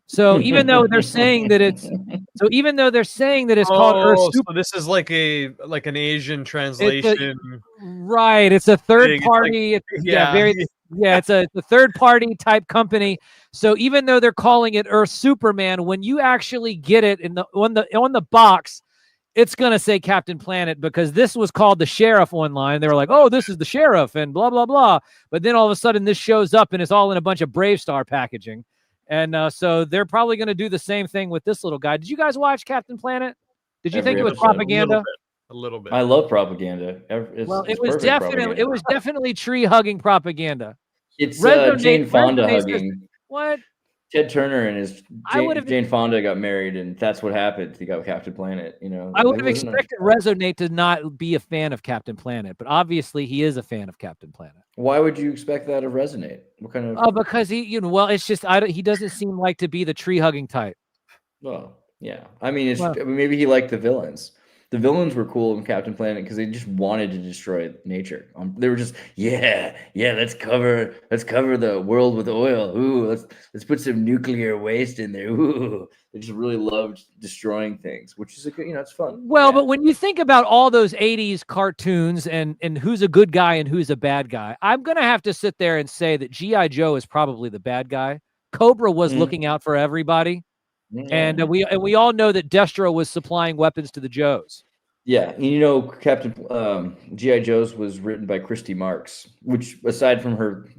So even though they're saying that it's called Earth Super, so this is like an Asian translation, right? It's a third party. It's a third party type company. So even though they're calling it Earth Superman, when you actually get it on the box, it's gonna say Captain Planet because this was called the Sheriff online. They were like, "Oh, this is the Sheriff," and blah blah blah. But then all of a sudden, this shows up and it's all in a bunch of Brave Star packaging. And so they're probably going to do the same thing with this little guy. Did you guys watch Captain Planet? Did you think it was propaganda? A little bit. I love propaganda. It was definitely tree hugging propaganda. It's Jane Fonda hugging. What? Ted Turner and Jane Fonda got married, and that's what happened. He got Captain Planet. You know, I would have expected Resonate to not be a fan of Captain Planet, but obviously he is a fan of Captain Planet. Why would you expect that of Resonate? What kind of? Oh, because it's just he doesn't seem like to be the tree hugging type. Well, yeah. I mean, maybe he liked the villains. The villains were cool in Captain Planet because they just wanted to destroy nature. They were just, let's cover the world with oil. Ooh, let's put some nuclear waste in there. Ooh, they just really loved destroying things, which is it's fun. Well, but when you think about all those '80s cartoons and who's a good guy and who's a bad guy, I'm gonna have to sit there and say that G.I. Joe is probably the bad guy. Cobra was looking out for everybody. And we all know that Destro was supplying weapons to the Joes. Yeah, Captain G.I. Joe's was written by Christy Marks, which, aside from her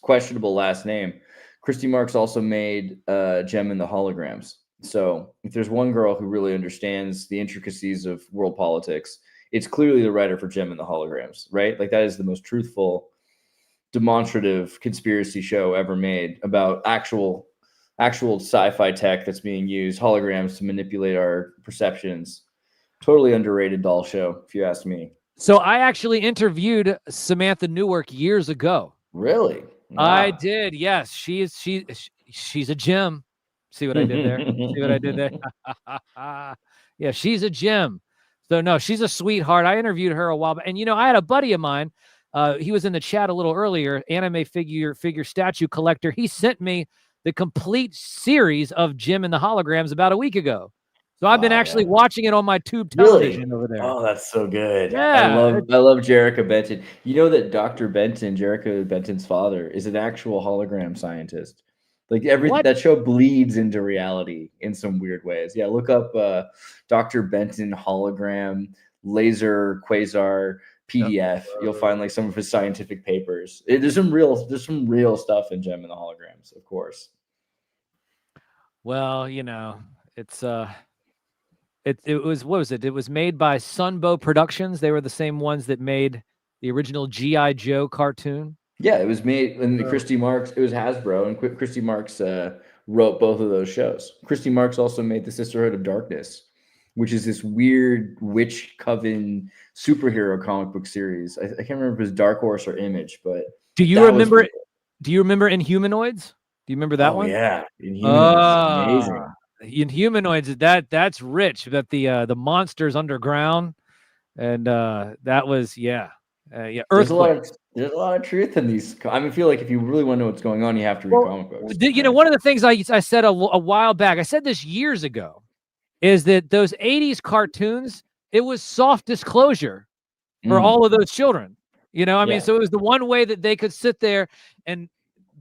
questionable last name, Christy Marks also made Gem and the Holograms. So if there's one girl who really understands the intricacies of world politics, it's clearly the writer for Gem and the Holograms, right? Like that is the most truthful, demonstrative conspiracy show ever made about actual sci-fi tech that's being used, holograms to manipulate our perceptions. Totally underrated doll show, if you ask me. So I actually interviewed Samantha Newark years ago. Really? Wow. I did. Yes, she's a gem. See what I did there? See what I did there? Yeah, she's a gem. So no, she's a sweetheart. I interviewed her a while back, and I had a buddy of mine. He was in the chat a little earlier. Anime figure statue collector. He sent me the complete series of Jim and the Holograms about a week ago. So I've been actually watching it on my tube television over there. Oh, that's so good. Yeah. I love Jerrica Benton. You know that Dr. Benton, Jerrica Benton's father, is an actual hologram scientist. Like that show bleeds into reality in some weird ways. Yeah, look up Dr. Benton hologram, laser quasar PDF. You'll find like some of his scientific papers. There's some real stuff in Gem and the Holograms, of course. Well, it's it was, what was it? It was made by Sunbow Productions. They were the same ones that made the original G.I. Joe cartoon. Yeah, it was made in Christy Marks. It was Hasbro, and Christy Marks wrote both of those shows. Christy Marks also made the Sisterhood of Darkness, which is this weird witch coven superhero comic book series. I can't remember if it was Dark Horse or Image, but do you remember? Do you remember Inhumanoids? Do you remember that one? Yeah, Inhumanoids is amazing. Inhumanoids, that's rich. That the monsters underground, and that was Earthquake. There's a lot of truth in these. I feel like if you really want to know what's going on, you have to read comic books. One of the things I said a while back, I said this years ago, is that those 80s cartoons, it was soft disclosure for all of those children. So it was the one way that they could sit there and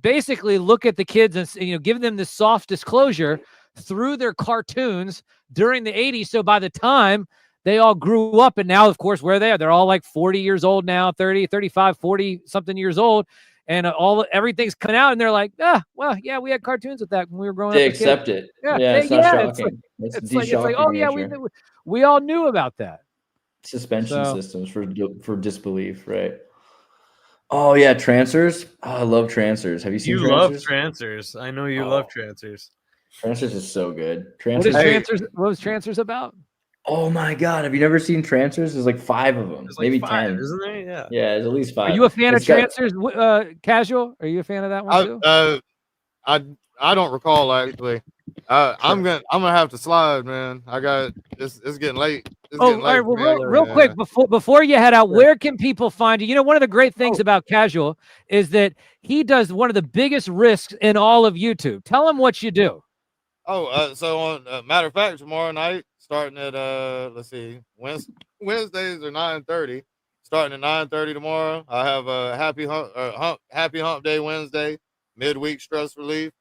basically look at the kids and give them this soft disclosure through their cartoons during the 80s. So by the time they all grew up, and now, of course, where they are, they're all like 40 years old now, 30, 35, 40 something years old. And everything's coming out, and they're like, we had cartoons with that when we were growing up. They accept it. Yeah, it's not shocking. It's like, oh yeah, we all knew about that. Suspension systems for disbelief, right? Oh yeah, Trancers. Oh, I love Trancers. Have you seen? You love Trancers. I know you love Trancers. Trancers is so good. What was Trancers about? Oh my God! Have you never seen Trancers? There's like 5 of them, maybe 10, isn't there? Yeah. Yeah, there's at least 5. Are you a fan of Trancers? Casual? Are you a fan of that one too? I don't recall actually. I'm gonna have to slide, man. It's getting late. All right. Well, real quick before you head out, where can people find you? One of the great things about Casual is that he does one of the biggest risks in all of YouTube. Tell him what you do. So on matter of fact, tomorrow night, starting at Wednesdays are 9:30. Starting at 9:30 tomorrow, I have a happy hump day Wednesday, midweek stress relief.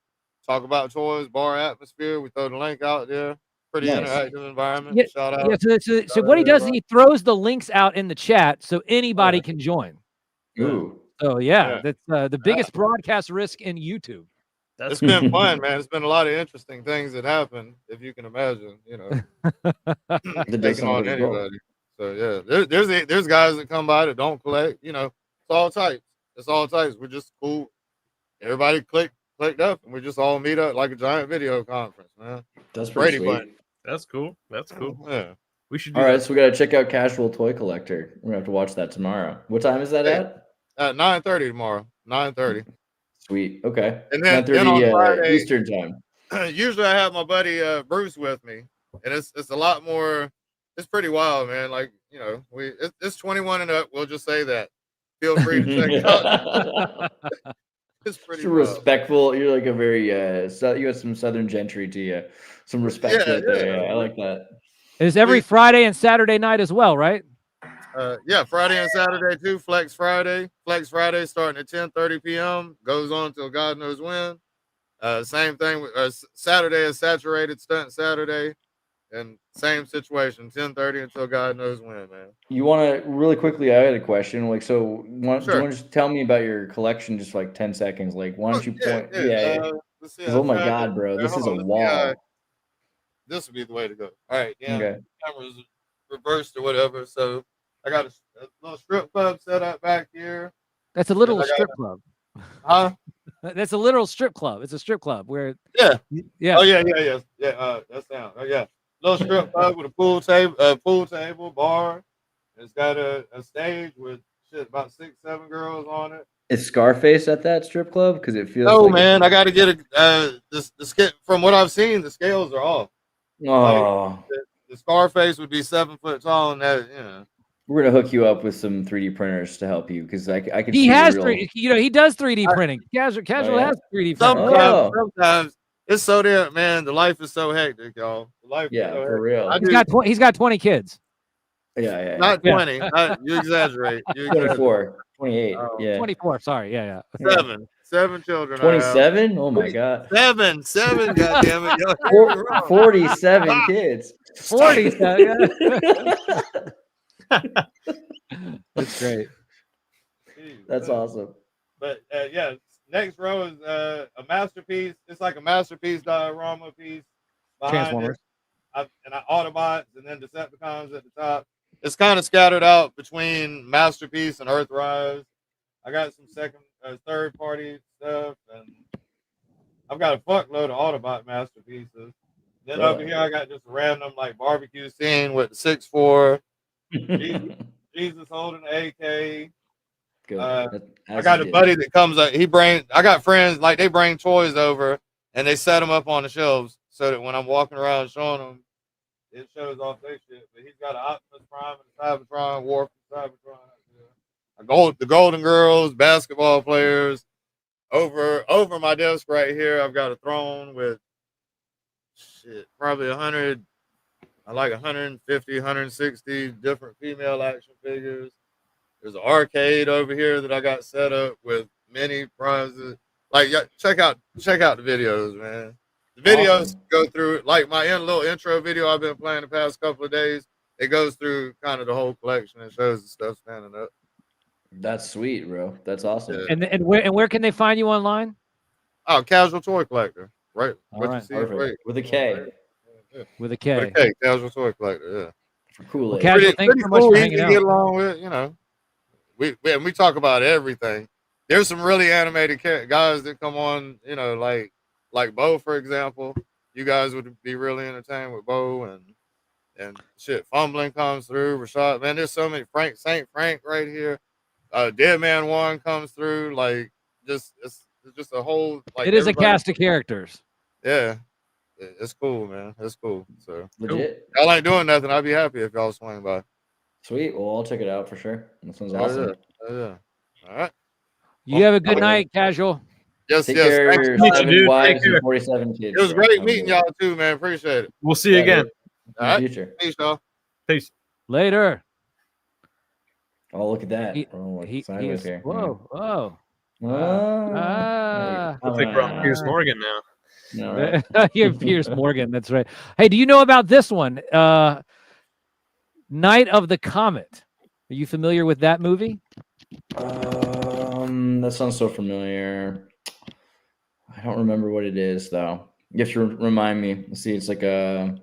Talk about toys, bar atmosphere. We throw the link out there. Pretty interactive environment. Yeah, Shout out. Yeah, so what he does is he throws the links out in the chat so anybody can join. Ooh. So that's the biggest broadcast risk in YouTube. It's been fun, man. It's been a lot of interesting things that happen, if you can imagine. Taking on anybody. So yeah, there's guys that come by that don't collect. It's all types. It's all types. We're just cool. Everybody clicked up, and we just all meet up like a giant video conference, man. That's pretty sweet. That's cool. Yeah. We should do all right, so we got to check out Casual Toy Collector. We're going to have to watch that tomorrow. What time is that at? At 9:30 tomorrow. 9:30. Sweet. Okay. And then 9:30 on Friday, Eastern time. Usually I have my buddy Bruce with me, and it's a lot more. It's pretty wild, man. Like, it's 21 and up. We'll just say that. Feel free to check it out. It's pretty respectful. You're like a very you have some Southern gentry to you. Some respect right there. Yeah, I like that. It's every Friday and Saturday night as well, right? Friday and Saturday too. Flex Friday starting at 10:30 p.m. goes on till God knows when. Same thing with Saturday is Saturated Stunt Saturday, and same situation, 10:30 until God knows when, man. You want to really quickly? I had a question. Like, so do you want to just tell me about your collection, just like 10 seconds? Like, why don't you point? Let's see, oh my God, bro, this is a wall. This would be the way to go. All right, Okay. Camera's reversed or whatever. So I got a little strip club set up back here. That's a literal strip club. Huh? That's a literal strip club. It's a strip club where. Yeah. Oh yeah. That's down. Oh yeah. Little strip club with a pool table, bar. It's got a stage with about 6-7 girls on it. Is Scarface at that strip club? Because it feels. No, man. I got to get the from what I've seen, the scales are off. Oh. The Scarface would be 7 foot tall, and that We're gonna hook you up with some 3D printers to help you because I can. He has he does 3D printing. Casual has 3D printing. Sometimes it's so damn, man. The life is so hectic, y'all. The life is so for real. He's got 20 kids. Yeah. Not 20. You exaggerate. 24, 28. 24. Sorry. Yeah. 7 children. I have. 27? Oh my god. 7, God damn it. Y'all heard me wrong. 47 kids. 47. That's great. That's awesome. But yeah, next row is a masterpiece. It's like a masterpiece diorama piece. Transformers. Autobots and then Decepticons at the top. It's kind of scattered out between Masterpiece and Earthrise. I got some third party stuff, and I've got a fuckload of Autobot masterpieces. Then over here, I got just a random like barbecue scene with the 6'4", Jesus holding the AK. Good. I got a buddy that comes up. I got friends like they bring toys over and they set them up on the shelves so that when I'm walking around showing them, it shows off their shit. But he's got an Optimus Prime and a Cybertron, War for Cybertron. Yeah. The Golden Girls, basketball players. Over my desk right here, I've got a throne with probably 100, I like 150, 160 different female action figures. There's an arcade over here that I got set up with many prizes. Like, check out the videos, man. The videos go through, like my little intro video I've been playing the past couple of days. It goes through kind of the whole collection and shows the stuff standing up. That's sweet, bro. That's awesome. Yeah. And where can they find you online? Oh, Casual Toy Collector, right? All right. With a K. Yeah. With a K. With a K, Casual Toy Collector. Yeah. Cool. Well, Casual, thanks so much for hanging to out. get along with, you know. We talk about everything. There's some really animated guys that come on, you know, like Bo, for example. You guys would be really entertained with Bo and shit. Fumbling comes through. Rashad, man, there's so many. Saint Frank right here. Dead Man 1 comes through. Like, it's just a whole. Like, it is a cast of characters. Yeah, it's cool, man. It's cool. So Legit. Y'all ain't doing nothing. I'd be happy if y'all swing by. Sweet. Well, I'll check it out for sure. That sounds awesome. Yeah. All right. You have a good night, Casual. Yes, Take yes. care of your 7 wives and 47 kids. It was great meeting y'all too, man. Appreciate it. We'll see you again. All right. Future. Peace, y'all. Peace. Later. Oh, look at that. He's here. whoa. I think we're on Piers Morgan now. No, You're Piers Morgan. That's right. Hey, do you know about this one? Night of the Comet. Are you familiar with that movie? That sounds so familiar. I don't remember what it is though. You have to remind me. Let's see. It's like a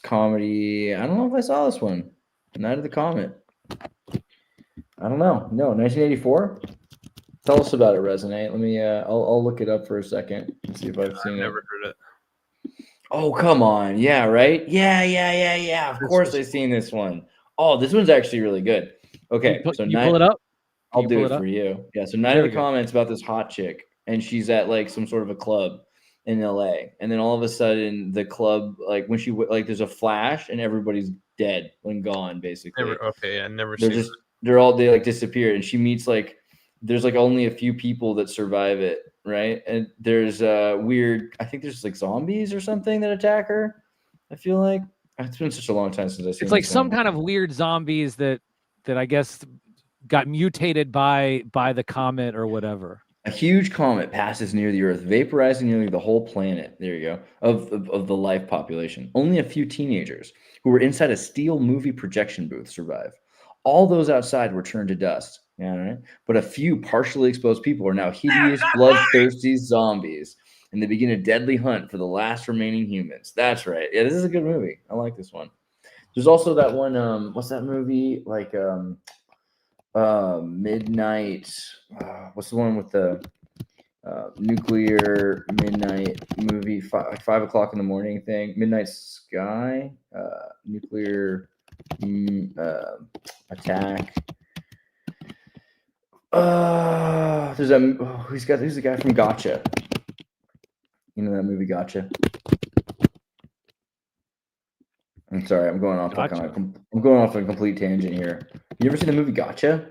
comedy. I don't know if I saw this one. Night of the Comet. I don't know. No, 1984. Tell us about it, Resonate. Let me. I'll look it up for a second and see if I've seen it. Never heard it. Oh, come on. Yeah, right? Yeah. Of course I've seen this one. Oh, this one's actually really good. Okay, so you pull it up? I'll do it for you. Yeah, so Night of the Comet's about this hot chick, and she's at like some sort of a club in LA. And then all of a sudden the club, like when she like there's a flash and everybody's dead and gone, basically. They like disappeared. And she meets like there's like only a few people that survive it. Right. And there's weird, I think there's like zombies or something that attack her. I feel like it's been such a long time since I've seen It's like some kind of weird zombies that I guess got mutated by the comet or whatever. A huge comet passes near the Earth, vaporizing nearly the whole planet. There you go. Of the life population. Only a few teenagers who were inside a steel movie projection booth survive. All those outside were turned to dust. Yeah, right. But a few partially exposed people are now hideous, bloodthirsty zombies, and they begin a deadly hunt for the last remaining humans. That's right. Yeah, this is a good movie. I like this one. There's also that one. What's that movie? Like Midnight. What's the one with the nuclear midnight movie? 5 o'clock in the morning thing. Midnight Sky. Nuclear attack. Who's the guy from Gotcha? You know that movie Gotcha? I'm sorry, I'm going off a complete tangent here. You ever seen the movie Gotcha?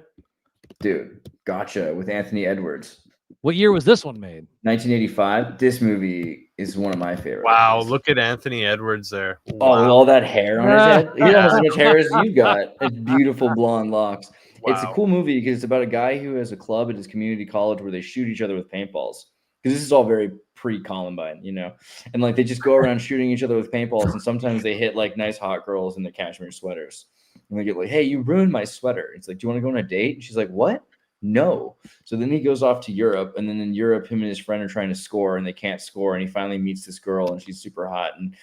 Dude, Gotcha with Anthony Edwards. What year was this one made? 1985. This movie is one of my favorites. Wow, look at Anthony Edwards there. Wow. Oh, with all that hair on his head. He had almost as much hair as you got. And beautiful blonde locks. It's a cool movie because it's about a guy who has a club at his community college where they shoot each other with paintballs. Because this is all very pre-Columbine, you know, and like they just go around shooting each other with paintballs, and sometimes they hit like nice hot girls in their cashmere sweaters, and they get like, "Hey, you ruined my sweater." It's like, "Do you want to go on a date?" And she's like, "What? No." So then he goes off to Europe, and then in Europe, him and his friend are trying to score, and they can't score, and he finally meets this girl, and she's super hot, and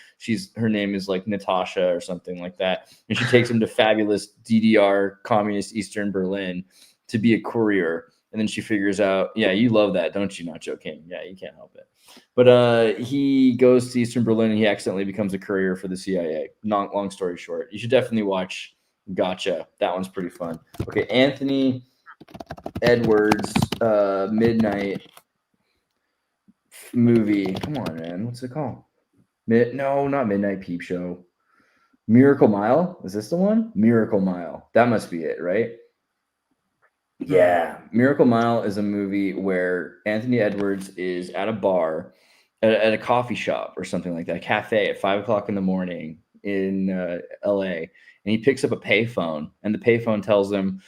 her name is like Natasha or something like that, and she takes him to fabulous DDR, communist Eastern Berlin, to be a courier. And then she figures out, yeah, you love that, don't you, Nacho King? Yeah, you can't help it. But he goes to Eastern Berlin and he accidentally becomes a courier for the CIA. Long story short, you should definitely watch Gotcha. That one's pretty fun. Okay, Anthony Edwards, Midnight movie. Come on, man. What's it called? No, not Midnight Peep Show. Miracle Mile? Is this the one? Miracle Mile. That must be it, right? Yeah, Miracle Mile is a movie where Anthony Edwards is at a bar, at a coffee shop or something like that, a cafe at 5 o'clock in the morning in LA, and he picks up a payphone, and the payphone tells him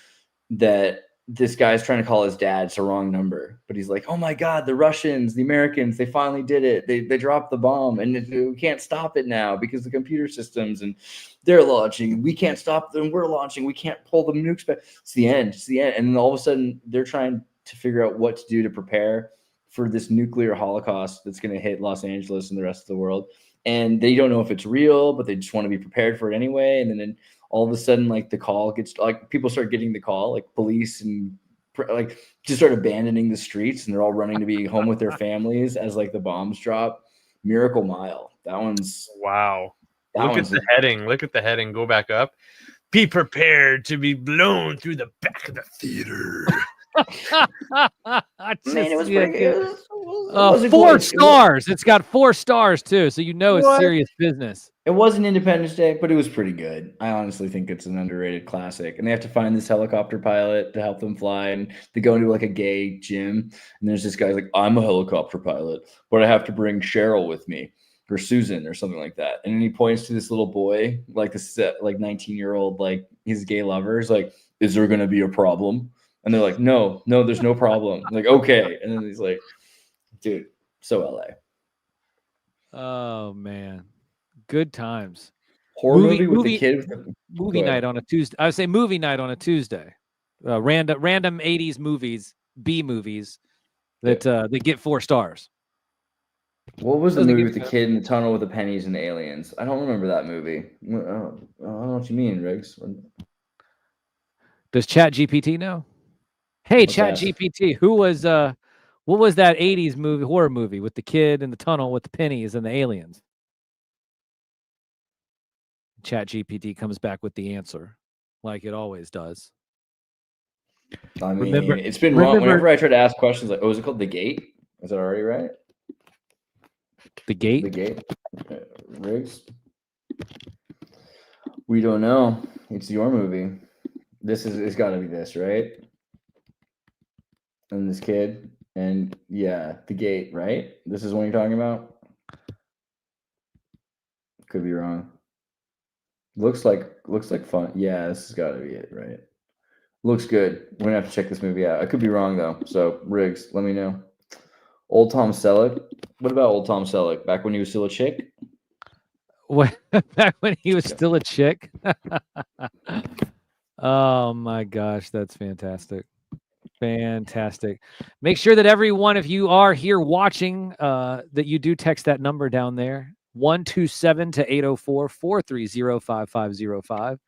that this guy's trying to call his dad. It's a wrong number, but he's like, "Oh my God, the Russians, the Americans, they finally did it. They dropped the bomb, and we can't stop it now because the computer systems, and they're launching. We can't stop them. We're launching. We can't pull the nukes back." It's the end. It's the end. And then all of a sudden, they're trying to figure out what to do to prepare for this nuclear holocaust that's going to hit Los Angeles and the rest of the world. And they don't know if it's real, but they just want to be prepared for it anyway. And then all of a sudden, like the call gets, like people start getting the call, like police and like just start abandoning the streets, and they're all running to be home with their families as like the bombs drop. Miracle Mile. That one's wow. Look at the heading. Look at the heading. Go back up. Be prepared to be blown through the back of the theater. Man, it was pretty good. 4 stars. It's got 4 stars too, so you know it's serious business. It wasn't Independence Day, but it was pretty good. I honestly think it's an underrated classic. And they have to find this helicopter pilot to help them fly, and they go into like a gay gym, and there's this guy's like, "I'm a helicopter pilot, but I have to bring Cheryl with me, or Susan, or something like that." And then he points to this little boy, like this like 19-year-old, like his gay lover. He's like, "Is there gonna be a problem?" And they're like, no, there's no problem. I'm like, okay. And then he's like, dude, so LA. Oh man, good times. Horror movie with the kid. Movie night on a Tuesday. I would say movie night on a Tuesday. Random 80s movies, B movies that they get 4 stars. What was the movie with the kid in the tunnel with the pennies and the aliens? I don't remember that movie. I don't know what you mean, Riggs. Does ChatGPT know? Hey, ChatGPT, what was that 80s movie, horror movie with the kid in the tunnel with the pennies and the aliens? ChatGPT comes back with the answer, like it always does. I mean, it's been wrong. Whenever I try to ask questions like, "Oh, is it called The Gate?" Is that already right? The Gate? The Gate. Riggs? We don't know. It's your movie. It's got to be this, right? And this kid, and yeah, The Gate, right? This is what you're talking about? Could be wrong. Looks like fun. Yeah, this has got to be it, right? Looks good. We're gonna have to check this movie out. I could be wrong though. So Riggs, let me know. Old Tom Selleck. What about Old Tom Selleck? Back when he was still a chick? What? Back when he was still a chick? Oh my gosh, that's fantastic. Fantastic. Make sure that every one of you are here watching, that you do text that number down there, 127-804-430-5505.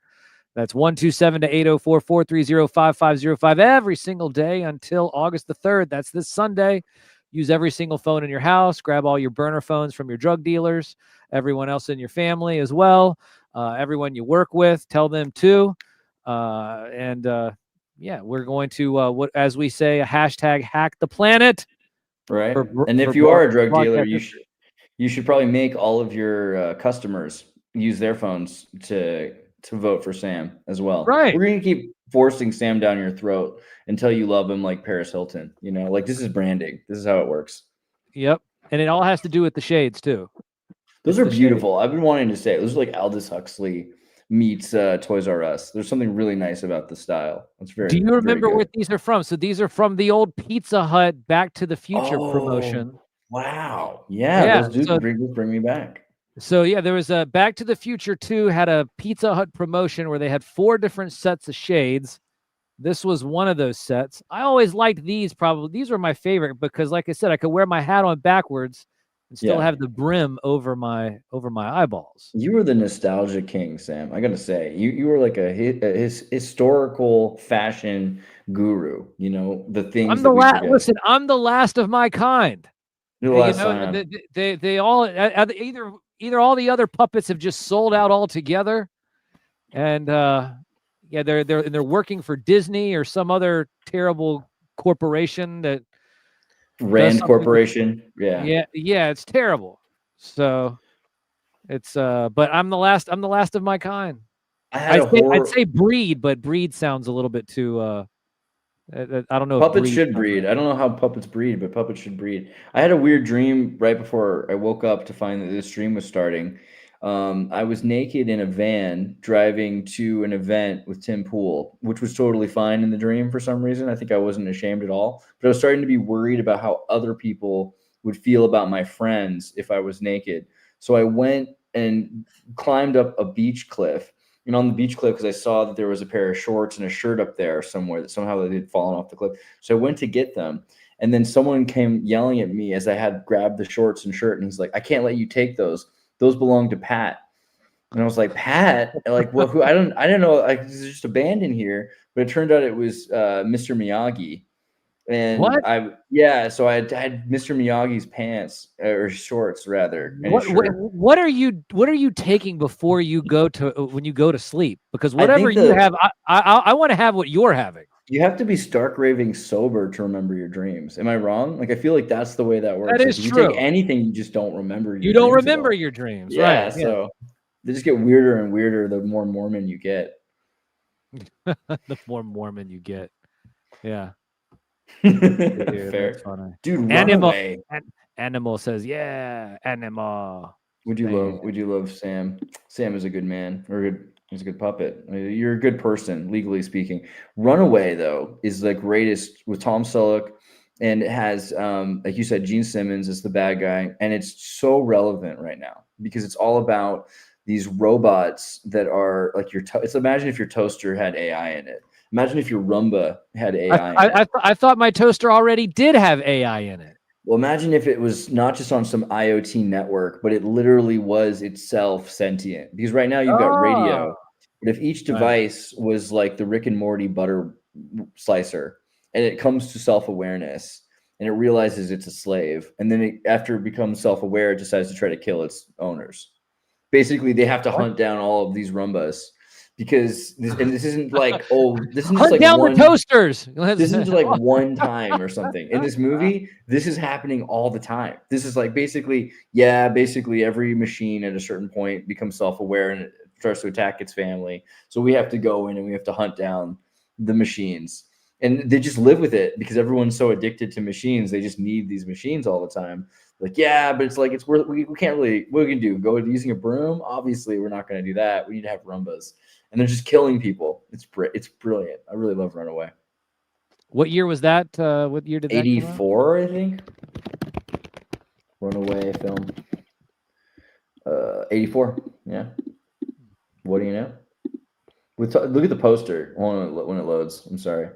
That's 127-804-430-5505 every single day until August the 3rd. That's this Sunday. Use every single phone in your house. Grab all your burner phones from your drug dealers, everyone else in your family as well, everyone you work with, tell them too. Yeah, we're going to, as we say, a hashtag hack the planet. Right. And if you are a drug dealer, you should probably make all of your customers use their phones to vote for Sam as well. Right. We're going to keep forcing Sam down your throat until you love him like Paris Hilton. You know, like this is branding. This is how it works. Yep. And it all has to do with the shades too. Those are beautiful. I've been wanting to say those are like Aldous Huxley meets Toys R Us. There's something really nice about the style. It's very. Do you very remember good. what these are from? So these are from the old Pizza Hut Back to the Future promotion. Wow. Yeah, Yeah, those do so- bring me back. So yeah, there was a Back to the Future 2 had a Pizza Hut promotion where they had 4 different sets of shades. This was one of those sets. I always liked these. Probably these were my favorite because, like I said, I could wear my hat on backwards and still Yeah. have the brim over my eyeballs. You were the nostalgia king, Sam. I gotta say, you were like a historical fashion guru. You know the things. I'm the last. Listen, I'm the last of my kind. You're the last time. They all either all the other puppets have just sold out altogether, and yeah, they're working for Disney or some other terrible corporation that Rand Corporation. Yeah. Yeah, it's terrible. So it's but I'm the last of my kind. I'd say breed, but breed sounds a little bit too I don't know. Puppets should breed. I don't know how puppets breed, but puppets should breed. I had a weird dream right before I woke up to find that this stream was starting. I was naked in a van driving to an event with Tim Pool, which was totally fine in the dream for some reason. I think I wasn't ashamed at all, but I was starting to be worried about how other people would feel about my friends if I was naked. So I went and climbed up a beach cliff. And on the beach cliff, because I saw that there was a pair of shorts and a shirt up there somewhere that somehow they had fallen off the cliff. So I went to get them. And then someone came yelling at me as I had grabbed the shorts and shirt. And he's like, I can't let you take those. Those belong to Pat. And I was like, Pat? Like, well, who? I don't know. Like, there's just a band in here. But it turned out it was Mr. Miyagi. And what? So I had Mr. Miyagi's pants or shorts rather. What are you taking before you go to when you go to sleep? Because whatever you have, I want to have what you're having. You have to be stark raving sober to remember your dreams. Am I wrong? Like I feel like that's the way that works. That is true. You take anything, you just don't remember. You don't remember your dreams, yeah, right? So they just get weirder and weirder the more Mormon you get. The more Mormon you get, yeah. Dude, fair. Dude, Animal says, yeah, Animal. Would you love Sam? Sam is a good man, he's a good puppet. You're a good person, legally speaking. Runaway, though, is the greatest with Tom Selleck, and it has, like you said, Gene Simmons is the bad guy, and it's so relevant right now because it's all about these robots that are like imagine if your toaster had AI in it. Imagine if your Roomba had AI. I thought my toaster already did have AI in it. Well, imagine if it was not just on some IoT network, but it literally was itself sentient. Because right now you've got radio. But if each device was like the Rick and Morty butter slicer, and it comes to self-awareness, and it realizes it's a slave, and then after it becomes self-aware, it decides to try to kill its owners. Basically, they have to hunt down all of these Roombas. Because this isn't like this isn't hunt like down the toasters. This isn't like one time or something. In this movie, this is happening all the time. This is like basically every machine at a certain point becomes self-aware and it starts to attack its family. So we have to go in and we have to hunt down the machines. And they just live with it because everyone's so addicted to machines. They just need these machines all the time. Like, yeah, but it's like we can't really, what we can do? Go using a broom? Obviously, we're not going to do that. We need to have Roombas. And they're just killing people. It's brilliant. I really love Runaway. What year was that? What year did that 84, I think. Runaway film. 84. Yeah. What do you know? Look at the poster when it loads. I'm sorry.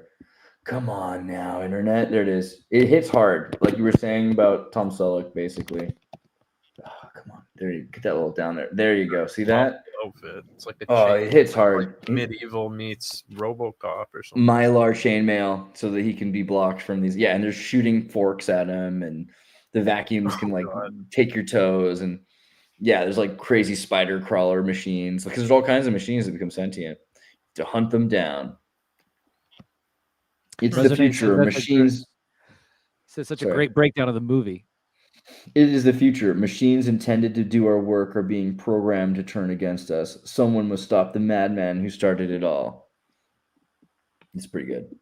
Come on now, internet. There it is. It hits hard, like you were saying about Tom Selleck, basically. Oh, come on. There you get that little down there. There you go. See that? Outfit. It's like it hits hard. Like medieval meets RoboCop or something. Mylar chainmail so that he can be blocked from these. Yeah, and they're shooting forks at him, and the vacuums can take your toes, and yeah, there's like crazy spider crawler machines because there's all kinds of machines that become sentient to hunt them down. It's the future. Machines. It's such a great breakdown of the movie. It is the future. Machines intended to do our work are being programmed to turn against us. Someone must stop the madman who started it all. It's pretty good.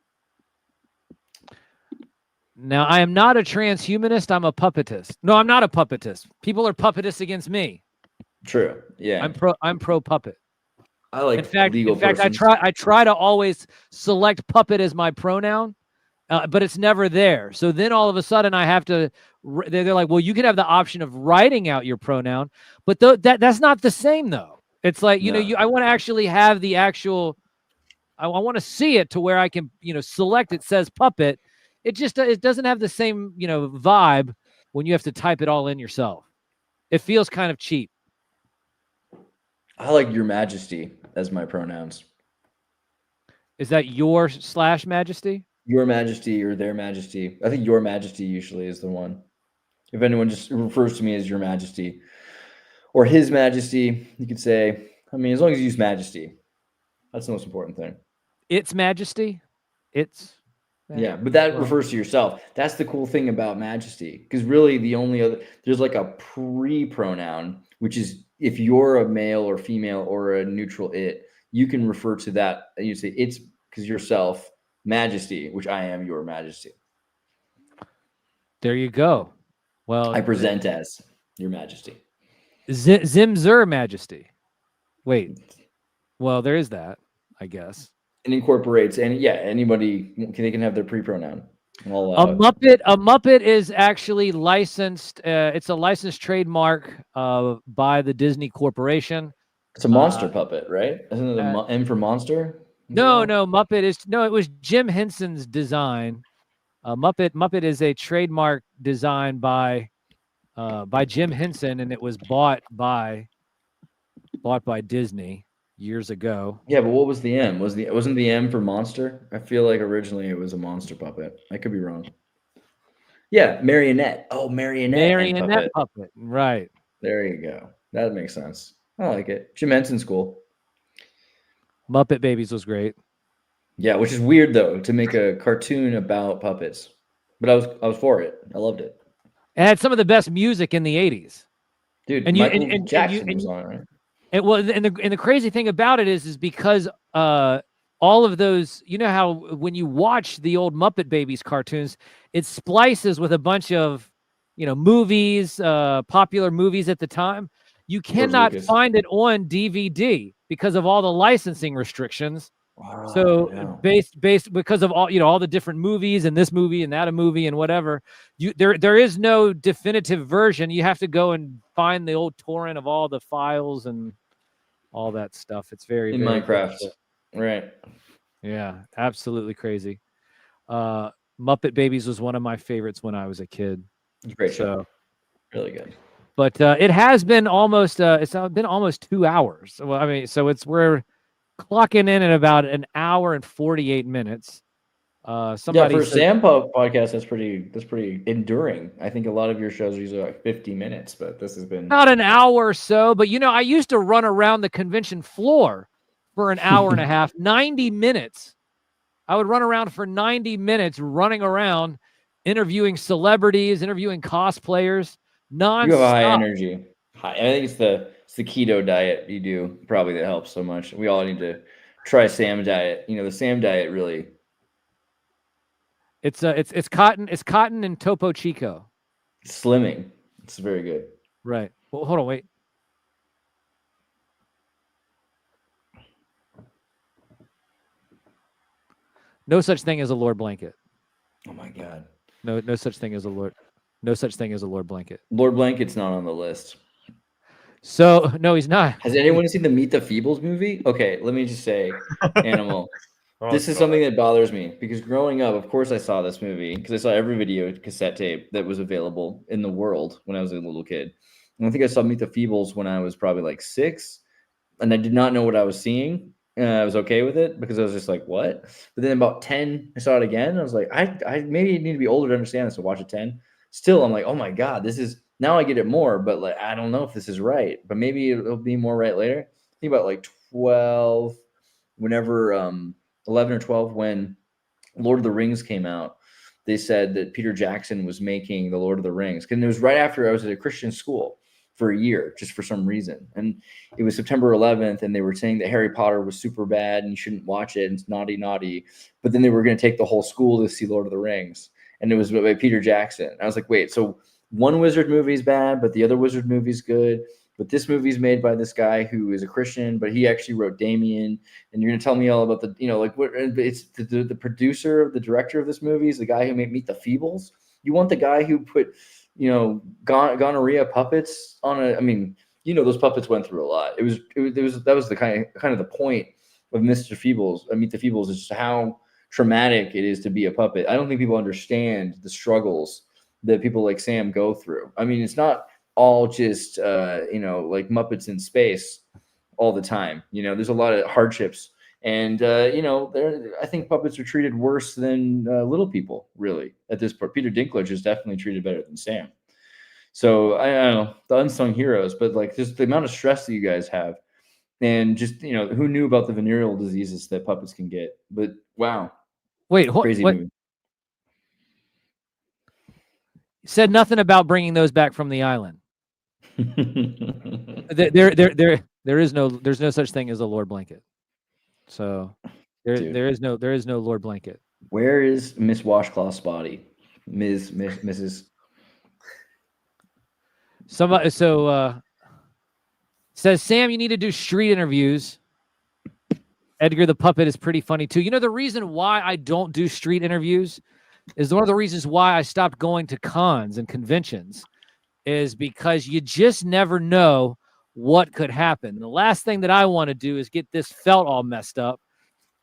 Now, I am not a transhumanist. I'm a puppetist. No, I'm not a puppetist. People are puppetists against me. True. Yeah. I'm pro puppet. I like In fact, legal persons. I try to always select puppet as my pronoun, but it's never there. So then all of a sudden I have to. They're like, well, you can have the option of writing out your pronoun, but that's not the same though. It's like No. I want to actually have the actual. I want to see it to where I can select it says puppet. It doesn't have the same vibe when you have to type it all in yourself. It feels kind of cheap. I like Your Majesty as my pronouns. Is that your / Majesty? Your Majesty or Their Majesty. I think Your Majesty usually is the one. If anyone just refers to me as Your Majesty or His Majesty, you could say, I mean, as long as you use Majesty, that's the most important thing. Its Majesty? It's Yeah, but that refers to yourself. That's the cool thing about Majesty, because really the only other, there's like a pre-pronoun, which is if you're a male or female or a neutral it, you can refer to that and you say it's because yourself, Majesty, which I am Your Majesty. There you go. Well, I present as Your Majesty. Zimzer Majesty. Wait. Well, there is that, I guess. It incorporates anybody, they can have their pre-pronoun. A Muppet is actually licensed. It's a licensed trademark by the Disney Corporation. It's a monster puppet, right? Isn't it M for monster? No, Muppet is it was Jim Henson's design. Muppet is a trademark design by Jim Henson, and it was bought by Disney years ago. Yeah, but what was the M? Wasn't the M for monster? I feel like originally it was a monster puppet. I could be wrong. Yeah, marionette. Oh, marionette puppet. Right. There you go. That makes sense. I like it. Jim Henson's cool. Muppet Babies was great. Yeah, which is weird though to make a cartoon about puppets. But I was for it. I loved it. It had some of the best music in the 80s. Dude, and Michael Jackson was on it, right? And the crazy thing about it is because all of those, how when you watch the old Muppet Babies cartoons, it splices with a bunch of movies, popular movies at the time. You cannot find it on DVD because of all the licensing restrictions. Wow, so based because of all the different movies and this movie and that a movie and whatever, there is no definitive version. You have to go and find the old torrent of all the files and all that stuff. It's very Minecraft, right? Yeah, absolutely crazy. Muppet Babies was one of my favorites when I was a kid. Great show, really good. But it has been almost it's been almost 2 hours. Well, I mean, so we're clocking in at about an hour and 48 minutes. Somebody for a Sam podcast, that's pretty enduring. I think a lot of your shows are usually like 50 minutes, but this has been not an hour or so. But I used to run around the convention floor for an hour and a half, 90 minutes. I would run around for 90 minutes, running around, interviewing celebrities, interviewing cosplayers. Non-stop. You have a high energy. I think it's the keto diet you do probably that helps so much. We all need to try Sam diet. The Sam diet really. It's cotton and Topo Chico. Slimming. It's very good. Right. Well, hold on, wait. No such thing as a Lord blanket. Oh my God. No such thing as a Lord. No such thing as a Lord blanket. Lord Blanket's not on the list. So no, he's not. Has anyone seen the Meet the Feebles movie? Okay, let me just say, Animal. This is something that bothers me because growing up, of course, I saw this movie because I saw every video cassette tape that was available in the world when I was a little kid. And I think I saw Meet the Feebles when I was probably like 6, and I did not know what I was seeing. I was okay with it because I was just like, what? But then about 10, I saw it again. And I was like, I maybe need to be older to understand this, to watch it 10. Still, I'm like, oh my God, this is, now I get it more, but like, I don't know if this is right, but maybe it'll be more right later. I think about like 12, whenever 11 or 12, when Lord of the Rings came out, they said that Peter Jackson was making the Lord of the Rings. And it was right after I was at a Christian school for a year, just for some reason. And it was September 11th, and they were saying that Harry Potter was super bad and you shouldn't watch it, and it's naughty. But then they were going to take the whole school to see Lord of the Rings. And it was by Peter Jackson. I was like, wait, so one wizard movie is bad, but the other wizard movie is good. But this movie's made by this guy who is a Christian, but he actually wrote Damien. And you're gonna tell me all about the, like what it's the producer, the director of this movie is the guy who made Meet the Feebles. You want the guy who put, gonorrhea puppets on a. I mean, those puppets went through a lot. That was the kind of the point of Mr. Feebles. Meet the Feebles is just how traumatic it is to be a puppet. I don't think people understand the struggles that people like Sam go through. I mean, it's not all just like Muppets in space all the time. There's a lot of hardships, and I think puppets are treated worse than little people. Really, at this point, Peter Dinklage is definitely treated better than Sam. So I don't know, the unsung heroes, but like just the amount of stress that you guys have, and just who knew about the venereal diseases that puppets can get? But wow, wait, crazy what? movie. Said nothing about bringing those back from the island. There's no such thing as a Lord Blanket. So there is no Lord Blanket. Where is Miss Washcloth's body? Mrs. Somebody says, Sam, you need to do street interviews. Edgar the Puppet is pretty funny too. The reason why I don't do street interviews is one of the reasons why I stopped going to cons and conventions is because you just never know what could happen. The last thing that I want to do is get this felt all messed up.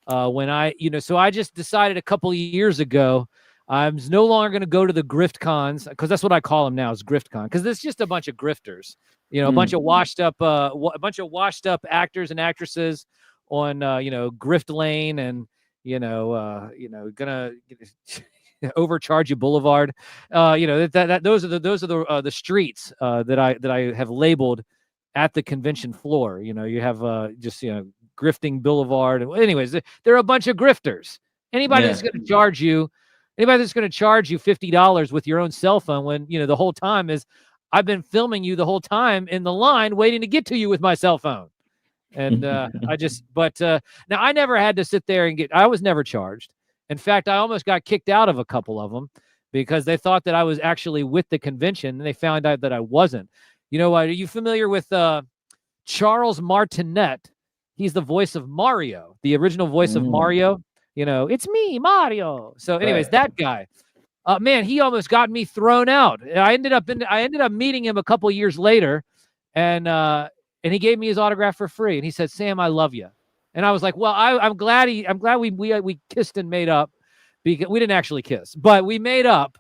So I just decided a couple of years ago, I'm no longer going to go to the grift cons, because that's what I call them now, is grift con, because it's just a bunch of grifters, a bunch of washed up actors and actresses on, grift lane and, gonna overcharge you boulevard. Those are the streets that I have labeled at the convention floor. You have grifting boulevard. Anyways, there are a bunch of grifters. Anybody that's going to charge you $50 with your own cell phone when the whole time is I've been filming you the whole time in the line waiting to get to you with my cell phone. And now I never had to sit there and I was never charged. In fact, I almost got kicked out of a couple of them because they thought that I was actually with the convention, and they found out that I wasn't. Are you familiar with Charles Martinet? He's the voice of Mario, the original voice of Mario. It's me, Mario. So anyways, that guy, man, he almost got me thrown out. I ended up meeting him a couple of years later, and he gave me his autograph for free. And he said, Sam, I love you. And I was like, well, I'm glad we kissed and made up, because we didn't actually kiss, but we made up.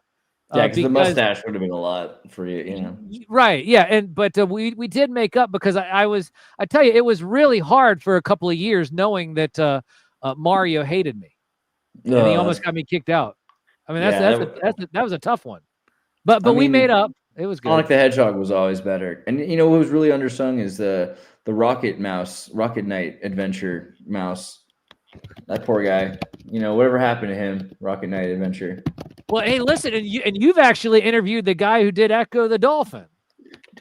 Because the mustache would have been a lot for you, Right? Yeah, but we did make up because I tell you, it was really hard for a couple of years knowing that Mario hated me, and he almost got me kicked out. I mean, that was a tough one, but we made up. It was good. Sonic the Hedgehog was always better, and what was really undersung is the Rocket Knight Adventure mouse. That poor guy. Whatever happened to him? Rocket Knight Adventure. Well, hey, listen, and you've actually interviewed the guy who did Echo the Dolphin.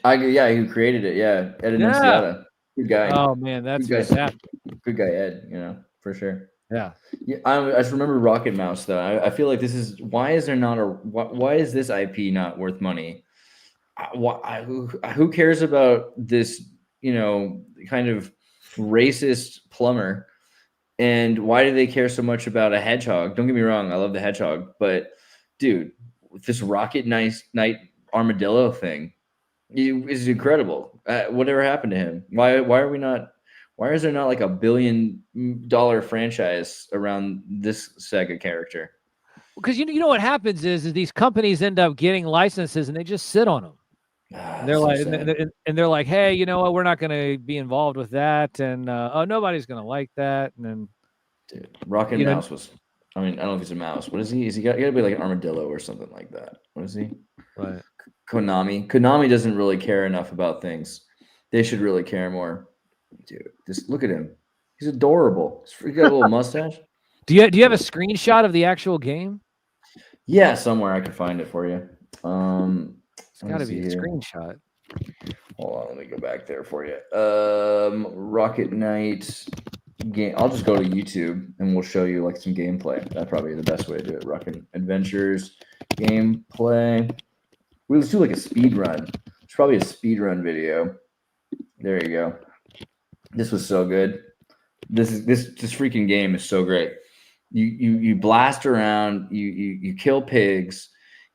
Who created it? Yeah, Ed Annunziata. Good guy. Oh man, that's fantastic. Good guy, Ed. For sure. Yeah. I just remember Rocket Mouse though. I feel like this is why is this IP not worth money? Who cares about this? Kind of racist plumber, and why do they care so much about a hedgehog? Don't get me wrong, I love the hedgehog, but dude, this Rocket Knight armadillo thing is incredible. Whatever happened to him? Why is there not like $1 billion franchise around this Sega character? Because you know what happens is these companies end up getting licenses and they just sit on them. And they're like, they're like, hey, you know what? We're not going to be involved with that, and nobody's going to like that. And then, dude, Rocket Mouse was. I mean, I don't know if he's a mouse. What is he? Is he got to be like an armadillo or something like that? What is he? Right. Konami doesn't really care enough about things. They should really care more. Dude, just look at him. He's adorable. He's got a little mustache. Do you have a screenshot of the actual game? Yeah, somewhere I can find it for you. It's got to be a screenshot. Hold on, let me go back there for you. Rocket Knight game. I'll just go to YouTube and we'll show you like some gameplay. That's probably the best way to do it. Rocket Adventures gameplay. Let's do like a speed run. It's probably a speed run video. There you go. This was so good. This freaking game is so great. You blast around, you kill pigs,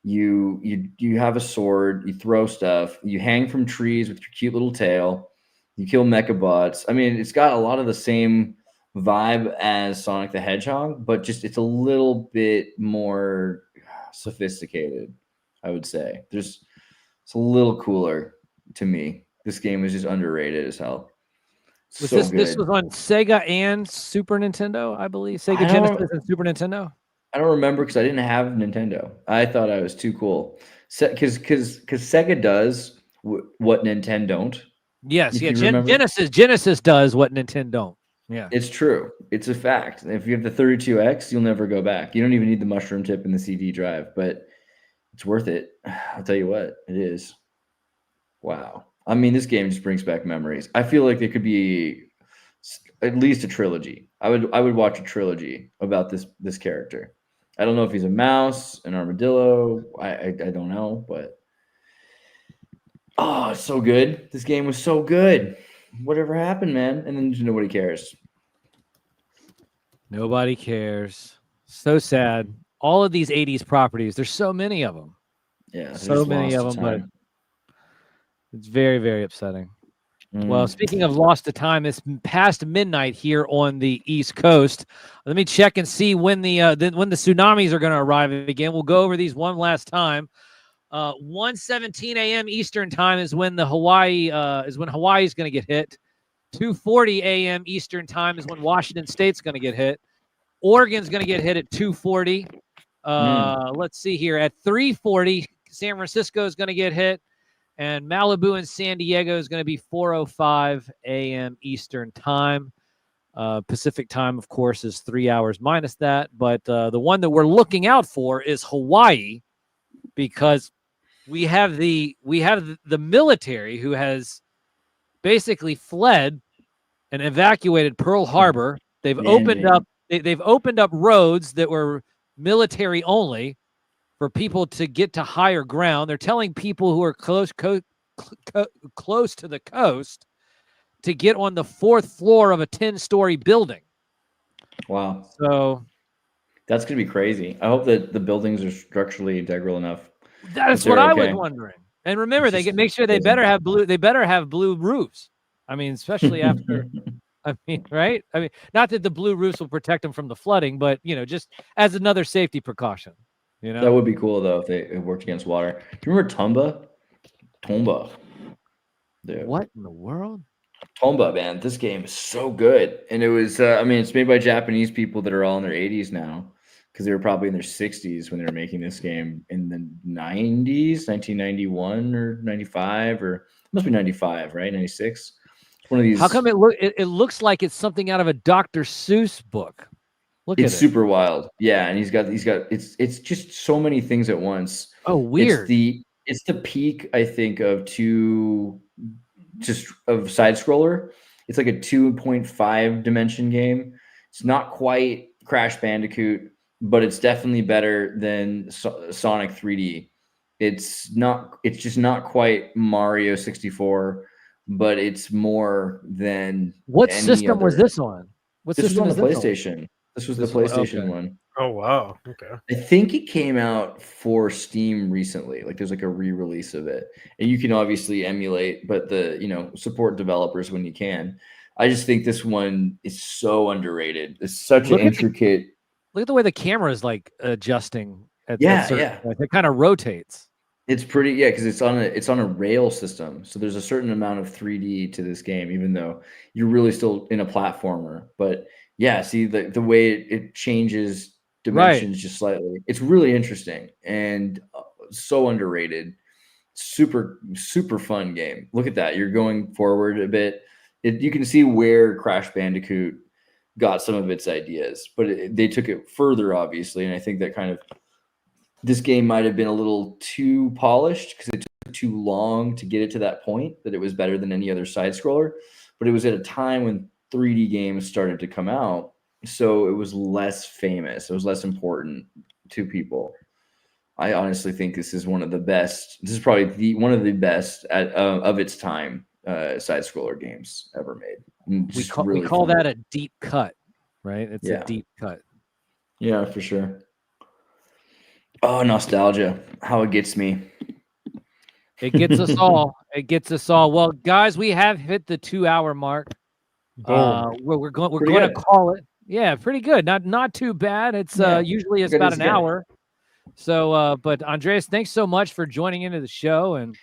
you have a sword, you throw stuff, you hang from trees with your cute little tail, you kill mechabots. I mean, it's got a lot of the same vibe as Sonic the Hedgehog, but just it's a little bit more sophisticated, I would say. It's a little cooler to me. This game is just underrated as hell. Was So this good. was on Sega and Super Nintendo, I believe. Sega I don't- Genesis and Super Nintendo. I don't remember because I didn't have Nintendo. I thought I was too cool. Because Sega does what Nintendo don't. Yes, If yeah. you remember. Genesis does what Nintendo don't. Yeah. It's true. It's a fact. If you have the 32X, you'll never go back. You don't even need the mushroom tip in the CD drive, but it's worth it. I'll tell you what, it is. Wow. I mean, this game just brings back memories. I feel like there could be at least a trilogy. I would watch a trilogy about this character. I don't know if he's a mouse, an armadillo. I don't know, but oh, it's so good. This game was so good. Whatever happened, man? And then nobody cares. Nobody cares. So sad. All of these 80s properties, there's so many of them. Yeah, So many of them, but it's very, very upsetting. Well, speaking of lost to time, it's past midnight here on the East Coast. Let me check and see when the tsunamis are going to arrive again. We'll go over these one last time. 1:17 a.m. Eastern time is when Hawaii is going to get hit. 2:40 a.m. Eastern time is when Washington State's going to get hit. Oregon's going to get hit at 2:40. Let's see here at 3:40. San Francisco is going to get hit. And Malibu and San Diego is going to be 4:05 a.m. Eastern time. Pacific time, of course, is 3 hours minus that. But the one that we're looking out for is Hawaii, because we have the military who has basically fled and evacuated Pearl Harbor. They've opened up roads that were military only for people to get to higher ground. They're telling people who are close to the coast to get on the 4th floor of a 10-story building. Wow. So that's going to be crazy. I hope that the buildings are structurally integral enough. That's what I was wondering. And remember, make sure they better have blue roofs. I mean, especially after right? I mean, not that the blue roofs will protect them from the flooding, but just as another safety precaution. That would be cool though if it worked against water. Do you remember Tomba? Dude. What in the world? Tomba, man. This game is so good. And it was it's made by Japanese people that are all in their 80s now, because they were probably in their 60s when they were making this game in the 90s, 1991 or 95, or it must be 95, right? 96. It's one of these. How come it looks like it's something out of a Dr. Seuss book? It's super wild. Yeah, and he's got it's just so many things at once. Oh, weird. It's the peak, I think, of side scroller. It's like a 2.5 dimension game. It's not quite Crash Bandicoot, but it's definitely better than Sonic 3D. It's just not quite Mario 64, but it's more than what system was this on? This was on the PlayStation. This was the PlayStation one. Oh, wow. Okay. I think it came out for Steam recently. Like there's like a re-release of it. And you can obviously emulate, but support developers when you can. I just think this one is so underrated. It's such an intricate. Look at the way the camera is like adjusting. It kind of rotates. It's pretty, because it's on a rail system. So there's a certain amount of 3D to this game, even though you're really still in a platformer. But yeah, see the way it changes dimensions just slightly. It's really interesting and so underrated. Super, super fun game. Look at that. You're going forward a bit. You can see where Crash Bandicoot got some of its ideas, but they took it further, obviously. And I think that this game might have been a little too polished because it took too long to get it to that point that it was better than any other side scroller. But it was at a time when 3D games started to come out, so it was less famous. It was less important to people. I honestly think this is one of the best. This is probably one of the best of its time side scroller games ever made. We call that a deep cut, right? It's a deep cut. Yeah, for sure. Oh, nostalgia, how it gets me. It gets us all. It gets us all. Well, guys, we have hit the 2-hour mark. We're going to call it. Yeah, pretty good. Not too bad. It's usually it's about an hour. So, but Andreas, thanks so much for joining into the show. And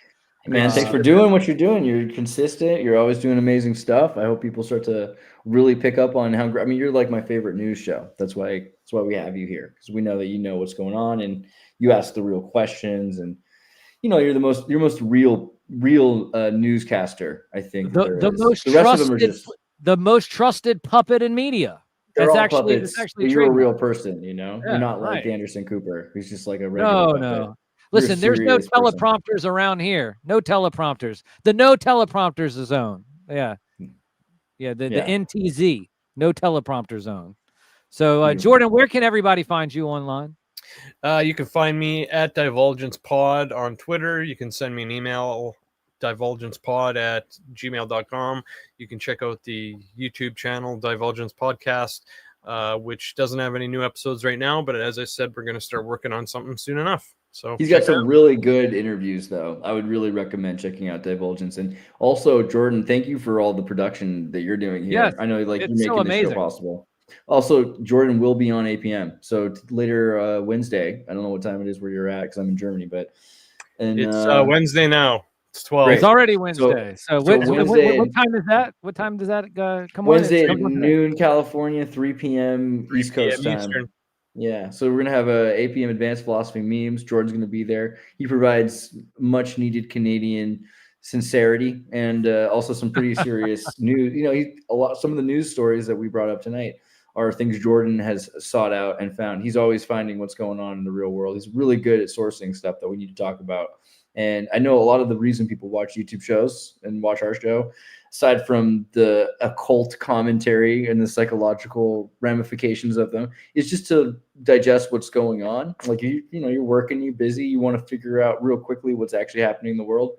man, thanks for doing what you're doing. You're consistent. You're always doing amazing stuff. I hope people start to really pick up on how. I mean, you're like my favorite news show. That's why we have you here, because we know that you know what's going on and you ask the real questions, and you're the most real newscaster. I think the rest of them are just the most trusted puppet in media. They're all puppets. But you're a real person, Yeah, you're not like Anderson Cooper, who's just like a regular puppet. No. Listen, there's no teleprompters around here. No teleprompters. The no teleprompters zone. Yeah. The NTZ, no teleprompter zone. So, Jordan, where can everybody find you online? You can find me at DivulgencePod on Twitter. You can send me an email, divulgencepod@gmail.com. You can check out the YouTube channel, Divulgence Podcast, which doesn't have any new episodes right now. But as I said, we're going to start working on something soon enough. So he's got some really good interviews, though. I would really recommend checking out Divulgence. And also, Jordan, thank you for all the production that you're doing here. Yes, I know you're making this show possible. Also, Jordan will be on APM. So later Wednesday, I don't know what time it is where you're at, because I'm in Germany, but it's Wednesday now. It's 12. It's already Wednesday. So what time is that? What time does that come Wednesday on? at noon, California, 3 p.m. East Coast time. Eastern. Yeah, so we're going to have a 8 p.m. Advanced Philosophy Memes. Jordan's going to be there. He provides much-needed Canadian sincerity and also some pretty serious news. Some of the news stories that we brought up tonight are things Jordan has sought out and found. He's always finding what's going on in the real world. He's really good at sourcing stuff that we need to talk about. And I know a lot of the reason people watch YouTube shows and watch our show, aside from the occult commentary and the psychological ramifications of them, is just to digest what's going on. Like, you're working, you're busy, you want to figure out real quickly what's actually happening in the world.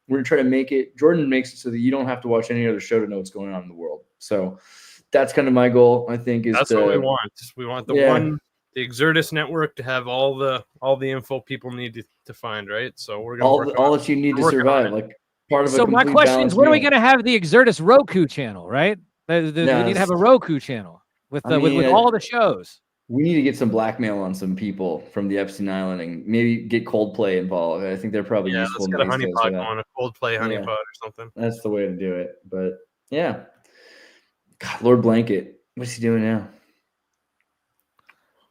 We're going to try to make it, Jordan makes it so that you don't have to watch any other show to know what's going on in the world. So that's kind of my goal, I think, is that's what we want. We want the Exertus network to have all the info people need to find, right? So we're going to all that you need to survive, like part of. So my question is, when are we going to have the Exertus Roku channel? Right, we need to have a Roku channel with all the shows. We need to get some blackmail on some people from the Epstein Island and maybe get Coldplay involved. I think they're probably useful. Let's get a honeypot on a Coldplay honeypot or something. That's the way to do it. But yeah, God, Lord Blanket, what's he doing now?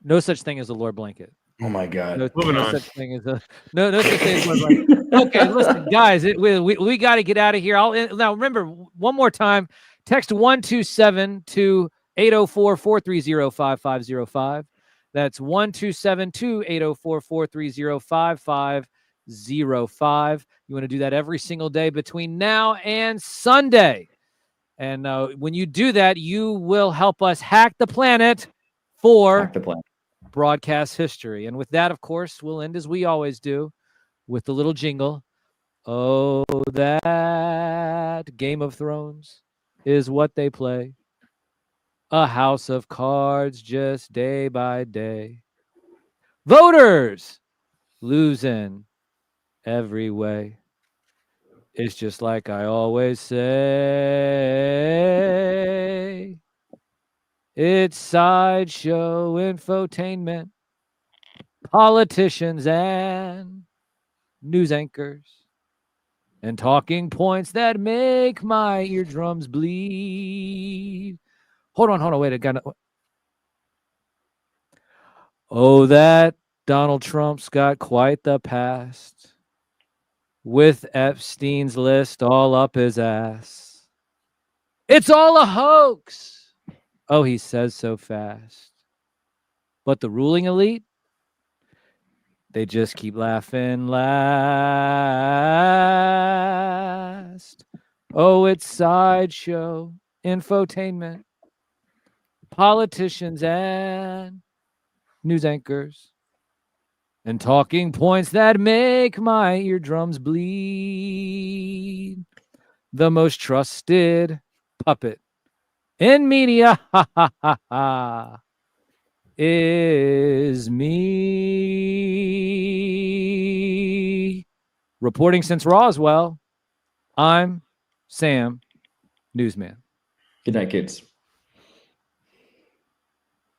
No such thing as a Lord Blanket. Oh my God! No such thing as a no such thing as Lord Blanket. Okay, listen, guys, we got to get out of here. Now remember, one more time, text 127-2-804-430-5505. That's 127-2-804-430-5505. You want to do that every single day between now and Sunday. And when you do that, you will help us hack the planet for broadcast history. And with that, of course, we'll end as we always do with the little jingle. Oh, that Game of Thrones is what they play. A house of cards just day by day. Voters losing every way. It's just like I always say. It's sideshow infotainment, politicians and news anchors, and talking points that make my eardrums bleed. Hold on, wait, I got it. Oh, that Donald Trump's got quite the past, with Epstein's list all up his ass. It's all a hoax. Oh, he says so fast. But the ruling elite, they just keep laughing last. Oh, it's sideshow infotainment, politicians and news anchors, and talking points that make my eardrums bleed. the most trusted puppet in media is me. Reporting since Roswell, I'm Sam, Newsman. Good night, kids.